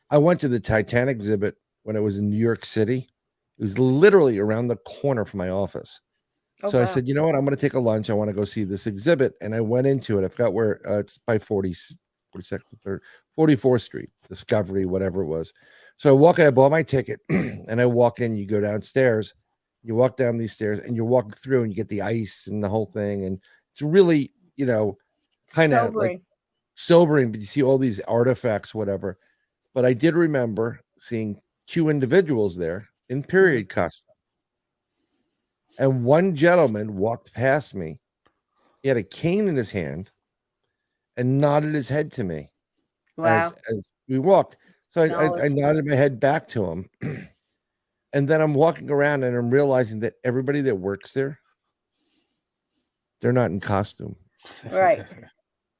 B: I went to the Titanic exhibit when it was in New York City. It was literally around the corner from my office. So I said, you know what? I'm going to take a lunch. I want to go see this exhibit. And I went into it. I forgot where it's by 42nd, 3rd, 44th Street, Discovery, whatever it was. So I walk in, I bought my ticket and I walk in, you go downstairs, you walk down these stairs and you're walking through and you get the ice and the whole thing. And it's really, kind of like sobering, but you see all these artifacts, whatever. But I did remember seeing 2 individuals there in period costume. And one gentleman walked past me. He had a cane in his hand and nodded his head to me as we walked. So I nodded my head back to him. And then I'm walking around and I'm realizing that everybody that works there, they're not in costume.
A: Right.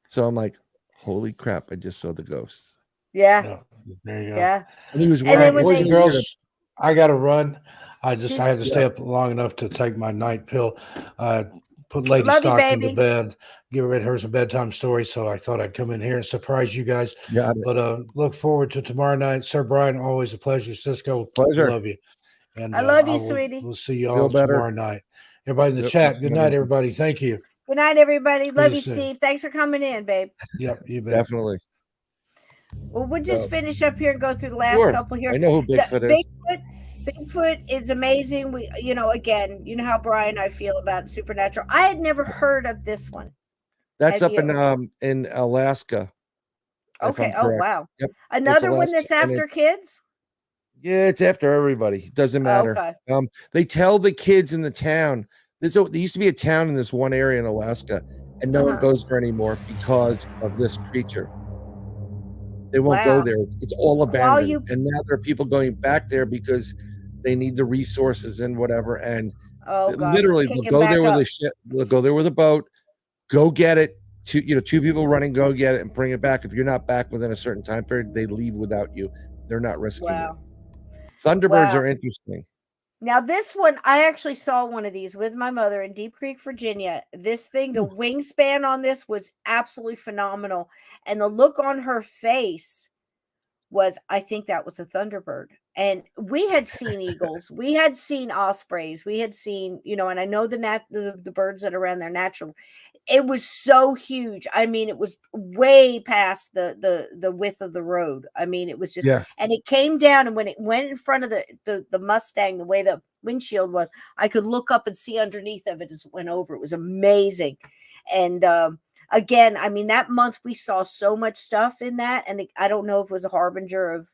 B: So I'm like, holy crap, I just saw the ghosts.
A: Yeah.
D: There you go.
A: Yeah.
B: And he was
A: wearing
D: boys and girls, I got to run. I had to stay up long enough to take my night pill. Put Lady Stockton to bed, give her some bedtime stories. So I thought I'd come in here and surprise you guys. But look forward to tomorrow night. Sir Brian, always a pleasure. Cisco,
B: pleasure.
D: Love you. And
A: I love you, sweetie.
D: We'll see you all tomorrow night. Everybody in the chat, good night, everybody. Thank you.
A: Good night, everybody. Love you, Steve. Thanks for coming in, babe.
D: Yep, you bet.
B: Definitely.
A: Well, we'll just finish up here and go through the last couple here.
B: I know who Bigfoot is.
A: Bigfoot is amazing. We, again, you know how Brian and I feel about supernatural. I had never heard of this one.
B: That's up in Alaska.
A: Okay. Oh, wow.
B: Yep.
A: Another one that's after kids?
B: Yeah, it's after everybody. It doesn't matter.
A: Okay.
B: They tell the kids in the town. There used to be a town in this one area in Alaska, and no one goes there anymore because of this creature. They won't go there. It's all abandoned. And now there are people going back there because they need the resources and whatever. And literally, they'll go there with a ship. They'll go there with a boat. Go get it. 2 people running. Go get it and bring it back. If you're not back within a certain time period, they leave without you. They're not risking it. Thunderbirds are interesting.
A: Now, this one, I actually saw one of these with my mother in Deep Creek, Virginia. This thing, the wingspan on this was absolutely phenomenal. And the look on her face was, I think that was a Thunderbird. And we had seen eagles. We had seen ospreys. We had seen, and I know the birds that are around there natural. It was so huge. I mean, it was way past the width of the road. I mean, it was just, and it came down, and when it went in front of the Mustang, the way the windshield was, I could look up and see underneath of it as it went over. It was amazing. And again, I mean, that month we saw so much stuff in that, and I don't know if it was a harbinger of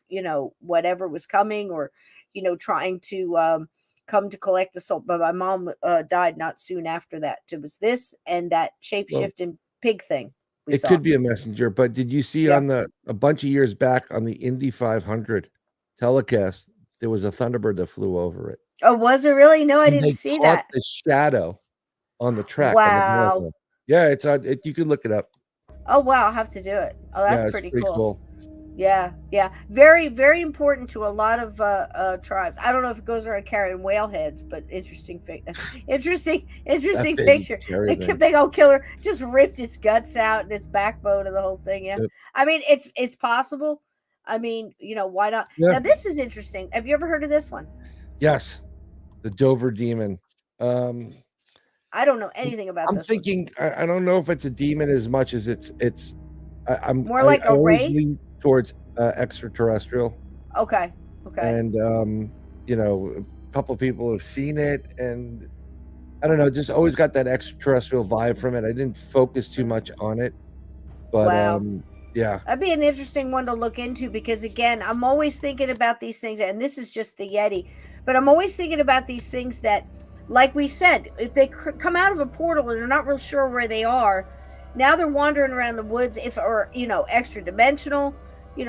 A: whatever was coming, or trying to come to collect the soul. But my mom died not soon after that. It was this and that shape-shifting pig thing.
B: It could be a messenger, but did you see on a bunch of years back on the Indy 500 telecast, there was a Thunderbird that flew over it?
A: Oh, was it really? No, I didn't see that.
B: The shadow on the track.
A: Wow.
B: Yeah, it's on. You can look it up.
A: Oh wow, I'll have to do it. Oh, that's pretty
B: cool.
A: Yeah. Very, very important to a lot of tribes. I don't know if it goes around carrying whale heads, but interesting picture. The big old killer just ripped its guts out and its backbone and the whole thing. Yeah. Yep. I mean, it's possible. I mean, why not? Yeah. Now this is interesting. Have you ever heard of this one?
B: Yes, the Dover Demon.
A: I don't know anything about this.
B: I'm thinking I don't know if it's a demon as much as I'm
A: more like a ray.
B: Lean towards extraterrestrial.
A: Okay.
B: And a couple people have seen it, and I don't know, just always got that extraterrestrial vibe from it. I didn't focus too much on it, but Yeah.
A: That'd be an interesting one to look into, because again, I'm always thinking about these things, and this is just the Yeti, but I'm always thinking about these things that, like we said, if they come out of a portal and they're not real sure where they are, now they're wandering around the woods, or extra dimensional,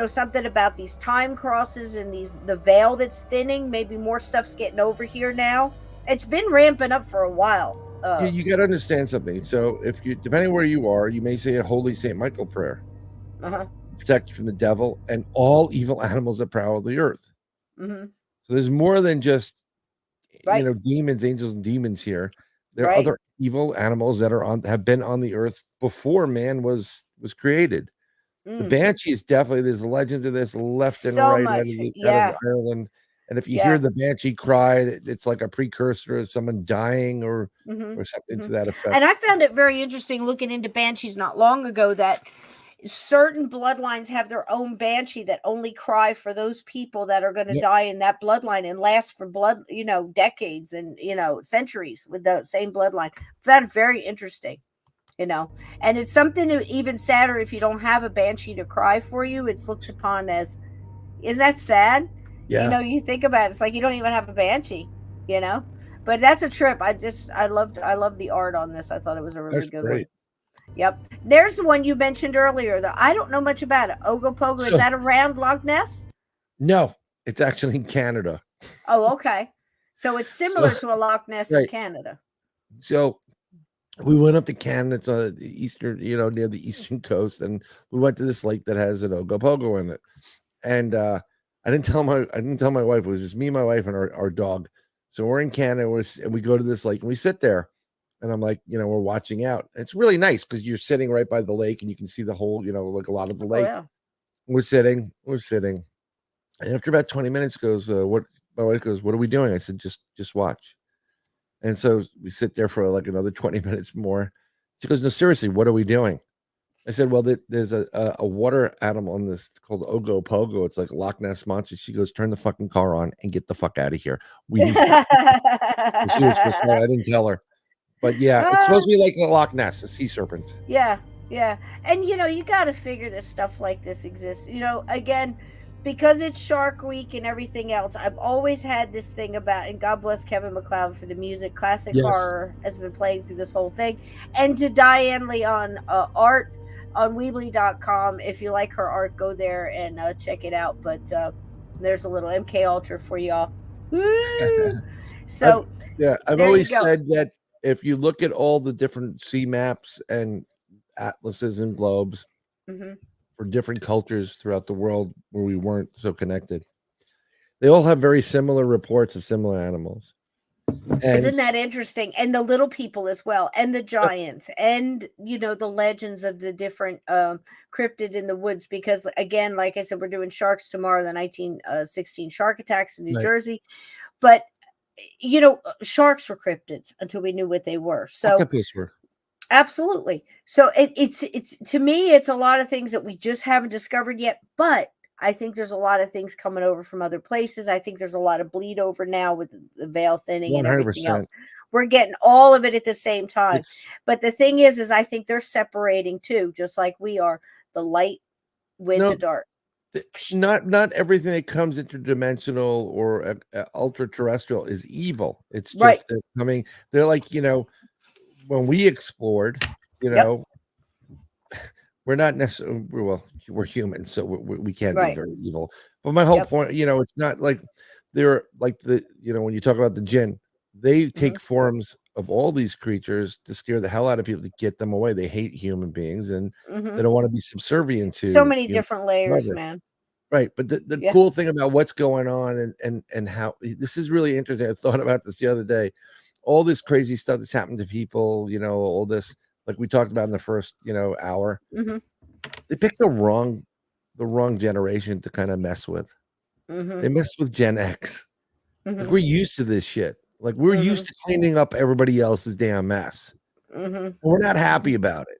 A: something about these time crosses and the veil that's thinning. Maybe more stuff's getting over here now. It's been ramping up for a while.
B: You got to understand something. So if you, depending where you are, you may say a Holy Saint Michael prayer,
A: Uh-huh.
B: protect you from the devil and all evil animals that prowl the earth.
A: Mm-hmm.
B: So there's more than just
A: Right.
B: demons, angels, and demons here. There are
A: Right.
B: other evil animals that have been on the earth before man was created. The banshee is definitely, there's legends of this left and
A: So
B: right
A: much.
B: out
A: Yeah.
B: of Ireland. And if you
A: Yeah.
B: hear the banshee cry, it's like a precursor of someone dying or
A: Mm-hmm.
B: something to
A: Mm-hmm.
B: that effect.
A: And I found it very interesting looking into banshees not long ago, that certain bloodlines have their own banshee that only cry for those people that are going to
B: Yep.
A: die in that bloodline and last for decades and centuries with the same bloodline. Found very interesting. And it's something even sadder if you don't have a banshee to cry for you. It's looked upon as, is that sad?
B: Yeah.
A: You think about it, it's like you don't even have a banshee, but that's a trip. I loved the art on this. I thought it was a really
B: That's
A: good
B: great.
A: one. Yep. There's the one you mentioned earlier that I don't know much about it. Ogopogo. Is that around Loch Ness?
B: No, it's actually in Canada.
A: Oh, okay. So it's similar to a Loch Ness in Canada.
B: So we went up to Canada, it's on the eastern, near the eastern coast, and we went to this lake that has an Ogopogo in it. And I didn't tell my wife. It was just me, my wife, and our dog. So we're in Canada, and we go to this lake, and we sit there, and I'm like, we're watching out. It's really nice because you're sitting right by the lake, and you can see the whole, like a lot of the lake.
A: Oh, yeah.
B: We're sitting, and after about 20 minutes, my wife goes, "What are we doing?" I said, "Just watch." And so we sit there for like another 20 minutes more. She goes, "No, seriously, what are we doing?" I said, "Well, there's a water animal on this called Ogopogo. It's like a Loch Ness monster." She goes, "Turn the fucking car on and get the fuck out of here. We need to." She was so sorry. I didn't tell her. But yeah, it's supposed to be like the Loch Ness, a sea serpent.
A: Yeah. And you got to figure that stuff like this exists. Again, because it's Shark Week and everything else, I've always had this thing about, and God bless Kevin MacLeod for the music, classic horror has been playing through this whole thing. And to Diane Lee on art on Weebly.com. If you like her art, go there and check it out. But there's a little MK Ultra for y'all. Woo! So
B: I've always said that if you look at all the different sea maps and atlases and globes for different cultures throughout the world where we weren't so connected, they all have very similar reports of similar animals.
A: Isn't that interesting? And the little people as well, and the giants, and the legends of the different cryptid in the woods. Because again, like I said, we're doing sharks tomorrow, the 1916 shark attacks in New Jersey. But sharks were cryptids until we knew what they were. So
B: octopus were.
A: Absolutely. So it's to me, it's a lot of things that we just haven't discovered yet. But I think there's a lot of things coming over from other places. I think there's a lot of bleed over now with the veil thinning 100%. And everything else. We're getting all of it at the same time. But the thing is I think they're separating too, just like we are, the light with the dark.
B: Not everything that comes interdimensional or ultra terrestrial is evil. It's just they're coming. They're like, when we explored, we're not necessarily, we're humans, so we can't be very evil. But my whole point, it's not like they're like when you talk about the jinn, they take forms of all these creatures to scare the hell out of people, to get them away. They hate human beings, and they don't want to be subservient to
A: so many different layers, man.
B: Right. But the cool thing about what's going on and how this is really interesting. I thought about this the other day. All this crazy stuff that's happened to people, all this, like we talked about in the first, hour. They picked the wrong generation to kind of mess with. They messed with Gen X. Like, we're used to this shit. Like, we're used to cleaning up everybody else's damn mess. We're not happy about it.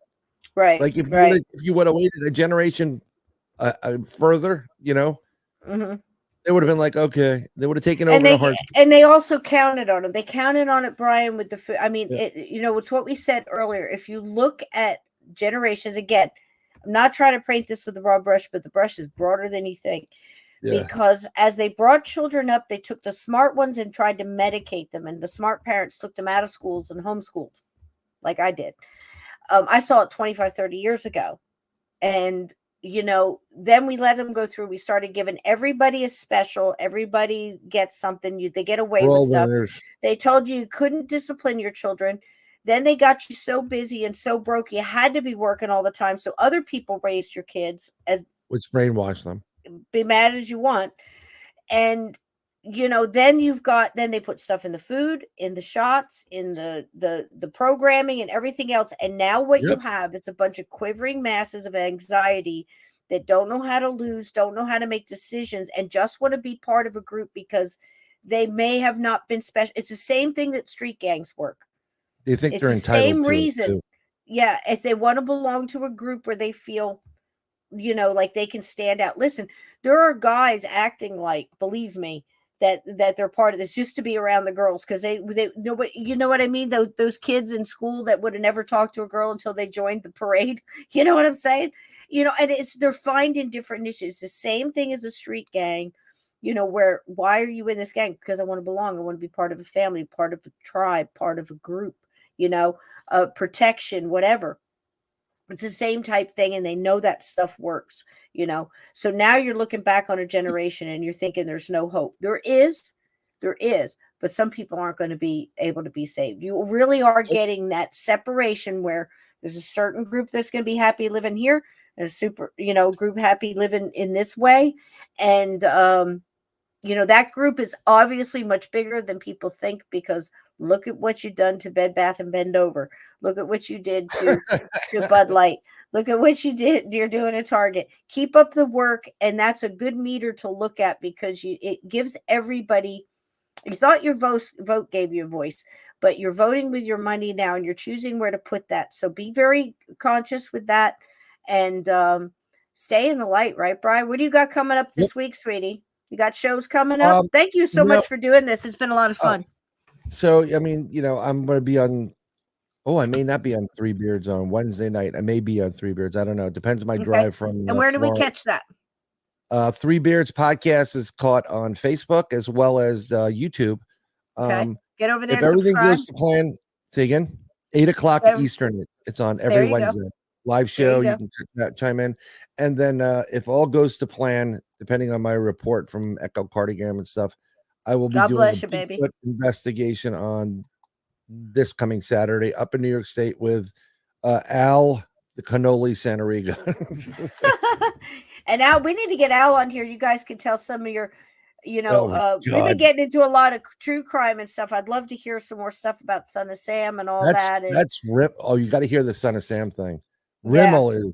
A: Right.
B: Like, if you would have waited a generation further, they would have been like, okay, they would have taken over the heart.
A: And they also counted on it. They counted on it, Brian, with the food. I mean, it's what we said earlier. If you look at generations, again, I'm not trying to paint this with a broad brush, but the brush is broader than you think.
B: Yeah.
A: Because as they brought children up, they took the smart ones and tried to medicate them, and the smart parents took them out of schools and homeschooled, like I did. I saw it 25, 30 years ago. And, then we let them go through. We started giving everybody a special. Everybody gets something. They get away
B: We're
A: with
B: all
A: stuff.
B: winners.
A: They told you couldn't discipline your children. Then they got you so busy and so broke, you had to be working all the time. So other people raised your kids, as
B: Which brainwash them.
A: be mad as you want. And then they put stuff in the food, in the shots, in the programming and everything else. And now what you
B: Yep.
A: have is a bunch of quivering masses of anxiety that don't know how to lose, don't know how to make decisions, and just want to be part of a group because they may have not been special. It's the same thing that street gangs work.
B: They think
A: It's
B: they're
A: the
B: entitled
A: same
B: to
A: reason.
B: it too.
A: Yeah, if they want to belong to a group where they feel, like they can stand out. Listen, there are guys acting like, believe me, that they're part of this just to be around the girls because they know what I mean. Those kids in school that would have never talked to a girl until they joined the parade. You know what I'm saying? And they're finding different niches. The same thing as a street gang. Why are you in this gang? Because I want to belong. I want to be part of a family, part of a tribe, part of a group. Protection, whatever. It's the same type thing, and they know that stuff works. So now you're looking back on a generation and you're thinking there's no hope. There is, but some people aren't going to be able to be saved. You really are getting that separation where there's a certain group that's going to be happy living here, and a super group happy living in this way. And that group is obviously much bigger than people think, because look at what you've done to Bed Bath and Bend Over. Look at what you did to Bud Light. Look at what you're doing at Target. Keep up the work, and that's a good meter to look at, because it gives everybody. You thought your vote gave you a voice, but you're voting with your money now, and you're choosing where to put that. So be very conscious with that, and stay in the light, right, Brian? What do you got coming up this week, sweetie? You got shows coming up? Thank you so much for doing this. It's been a lot of fun.
B: So, I mean, I'm going to be on. Oh, I may not be on Three Beards on Wednesday night. I may be on Three Beards. I don't know. It depends on my drive from.
A: And where do we
B: Florida.
A: catch that?
B: Three Beards podcast is caught on Facebook as well as YouTube.
A: Okay. Get over there.
B: If everything goes to plan, say again, 8:00 Eastern. It's on every Wednesday.
A: Go.
B: Live show. You can chime in. And then if all goes to plan, depending on my report from echocardiogram and stuff, I will be doing a Bigfoot investigation on this coming Saturday up in New York State with Al, the cannoli Santariga.
A: And Al, we need to get Al on here. You guys can tell some of your, we've been getting into a lot of true crime and stuff. I'd love to hear some more stuff about Son of Sam and all that. And
B: that's Rip. Oh, you got to hear the Son of Sam thing. Rimmel is.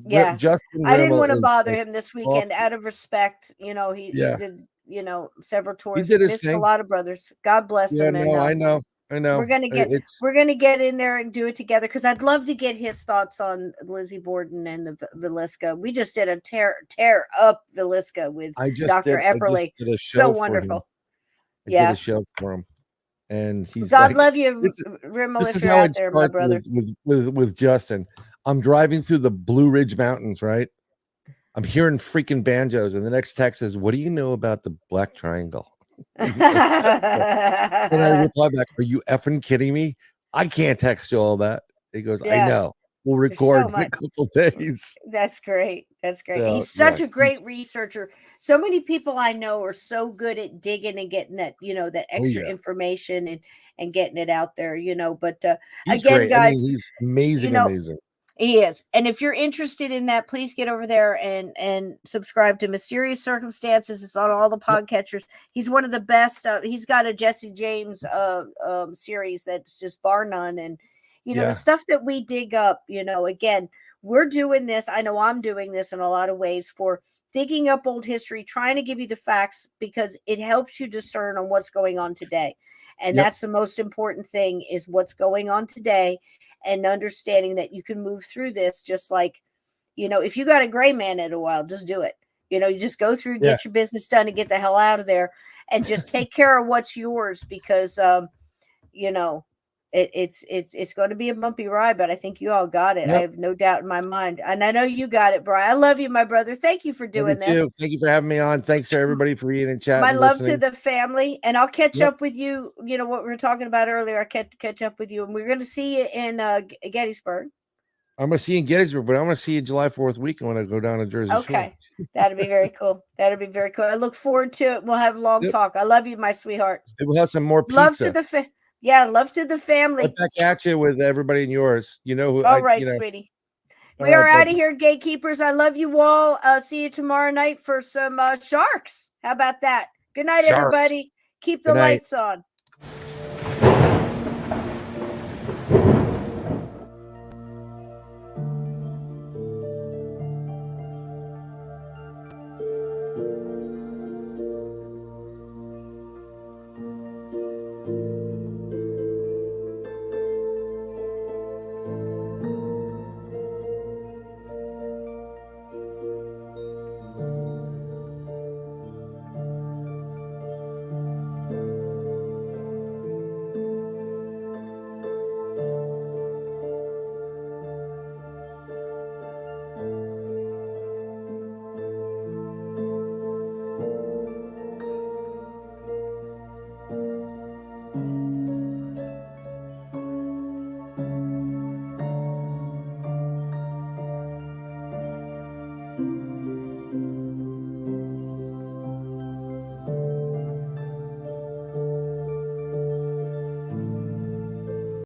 A: Yeah,
B: Justin
A: I didn't
B: Rimmel
A: want to bother him this weekend out of respect. He did, several tours.
B: He did his
A: missed
B: thing.
A: A lot of brothers. God bless him.
B: No, I know.
A: We're gonna get in there and do it together, because I'd love to get his thoughts on Lizzie Borden and the Villisca. We just did a tear up Villisca with Dr. Epperly. So wonderful.
B: I did a show for him, and he's
A: God love you, Rimmel.
B: This
A: If
B: is
A: you're
B: how
A: out
B: it
A: there, my brother.
B: with Justin. I'm driving through the Blue Ridge Mountains, right? I'm hearing freaking banjos, and the next text is, "What do you know about the Black Triangle?" And I reply back, "Are you effing kidding me? I can't text you all that." He goes, "I know. We'll record in a couple days."
A: That's great. He's such a great researcher. So many people I know are so good at digging and getting that, that extra information and getting it out there, But
B: he's
A: again,
B: great.
A: guys,
B: he's amazing.
A: He is. And if you're interested in that, please get over there and subscribe to Mysterious Circumstances. It's on all the podcatchers. He's one of the best. He's got a Jesse James series that's just bar none. And, the stuff that we dig up, again, we're doing this. I know I'm doing this in a lot of ways for digging up old history, trying to give you the facts, because it helps you discern on what's going on today. And that's the most important thing, is what's going on today. And understanding that you can move through this, just like, if you got a gray man in a while, just do it. You just go through, get your business done, and get the hell out of there, and just take care of what's yours, because, It's going to be a bumpy ride, but I think you all got it. I
B: Yep.
A: have no doubt in my mind, and I know you got it, Brian. I love you, my brother. Thank you for
B: Love you
A: doing this.
B: too. Thank you for having me on. Thanks to everybody for being in chat
A: My
B: and
A: love to
B: listening.
A: the family, and I'll catch
B: Yep.
A: up with you. You know what we were talking about earlier. I catch up with you, and we're going to see you in Gettysburg.
B: I'm going to see you in Gettysburg, but I'm going to see you July 4th weekend when I go down to Jersey Shore.
A: Okay, that'll be very cool. That'll be very cool. I look forward to it. We'll have a long
B: Yep.
A: talk. I love you, my sweetheart.
B: We'll have some more
A: Love to
B: pizza.
A: the yeah, love to the family.
B: Right back at you with everybody in yours. You know who?
A: All right, sweetie. We are out of here, gatekeepers. I love you all. See you tomorrow night for some sharks. How about that? Good night, everybody. Keep the lights on.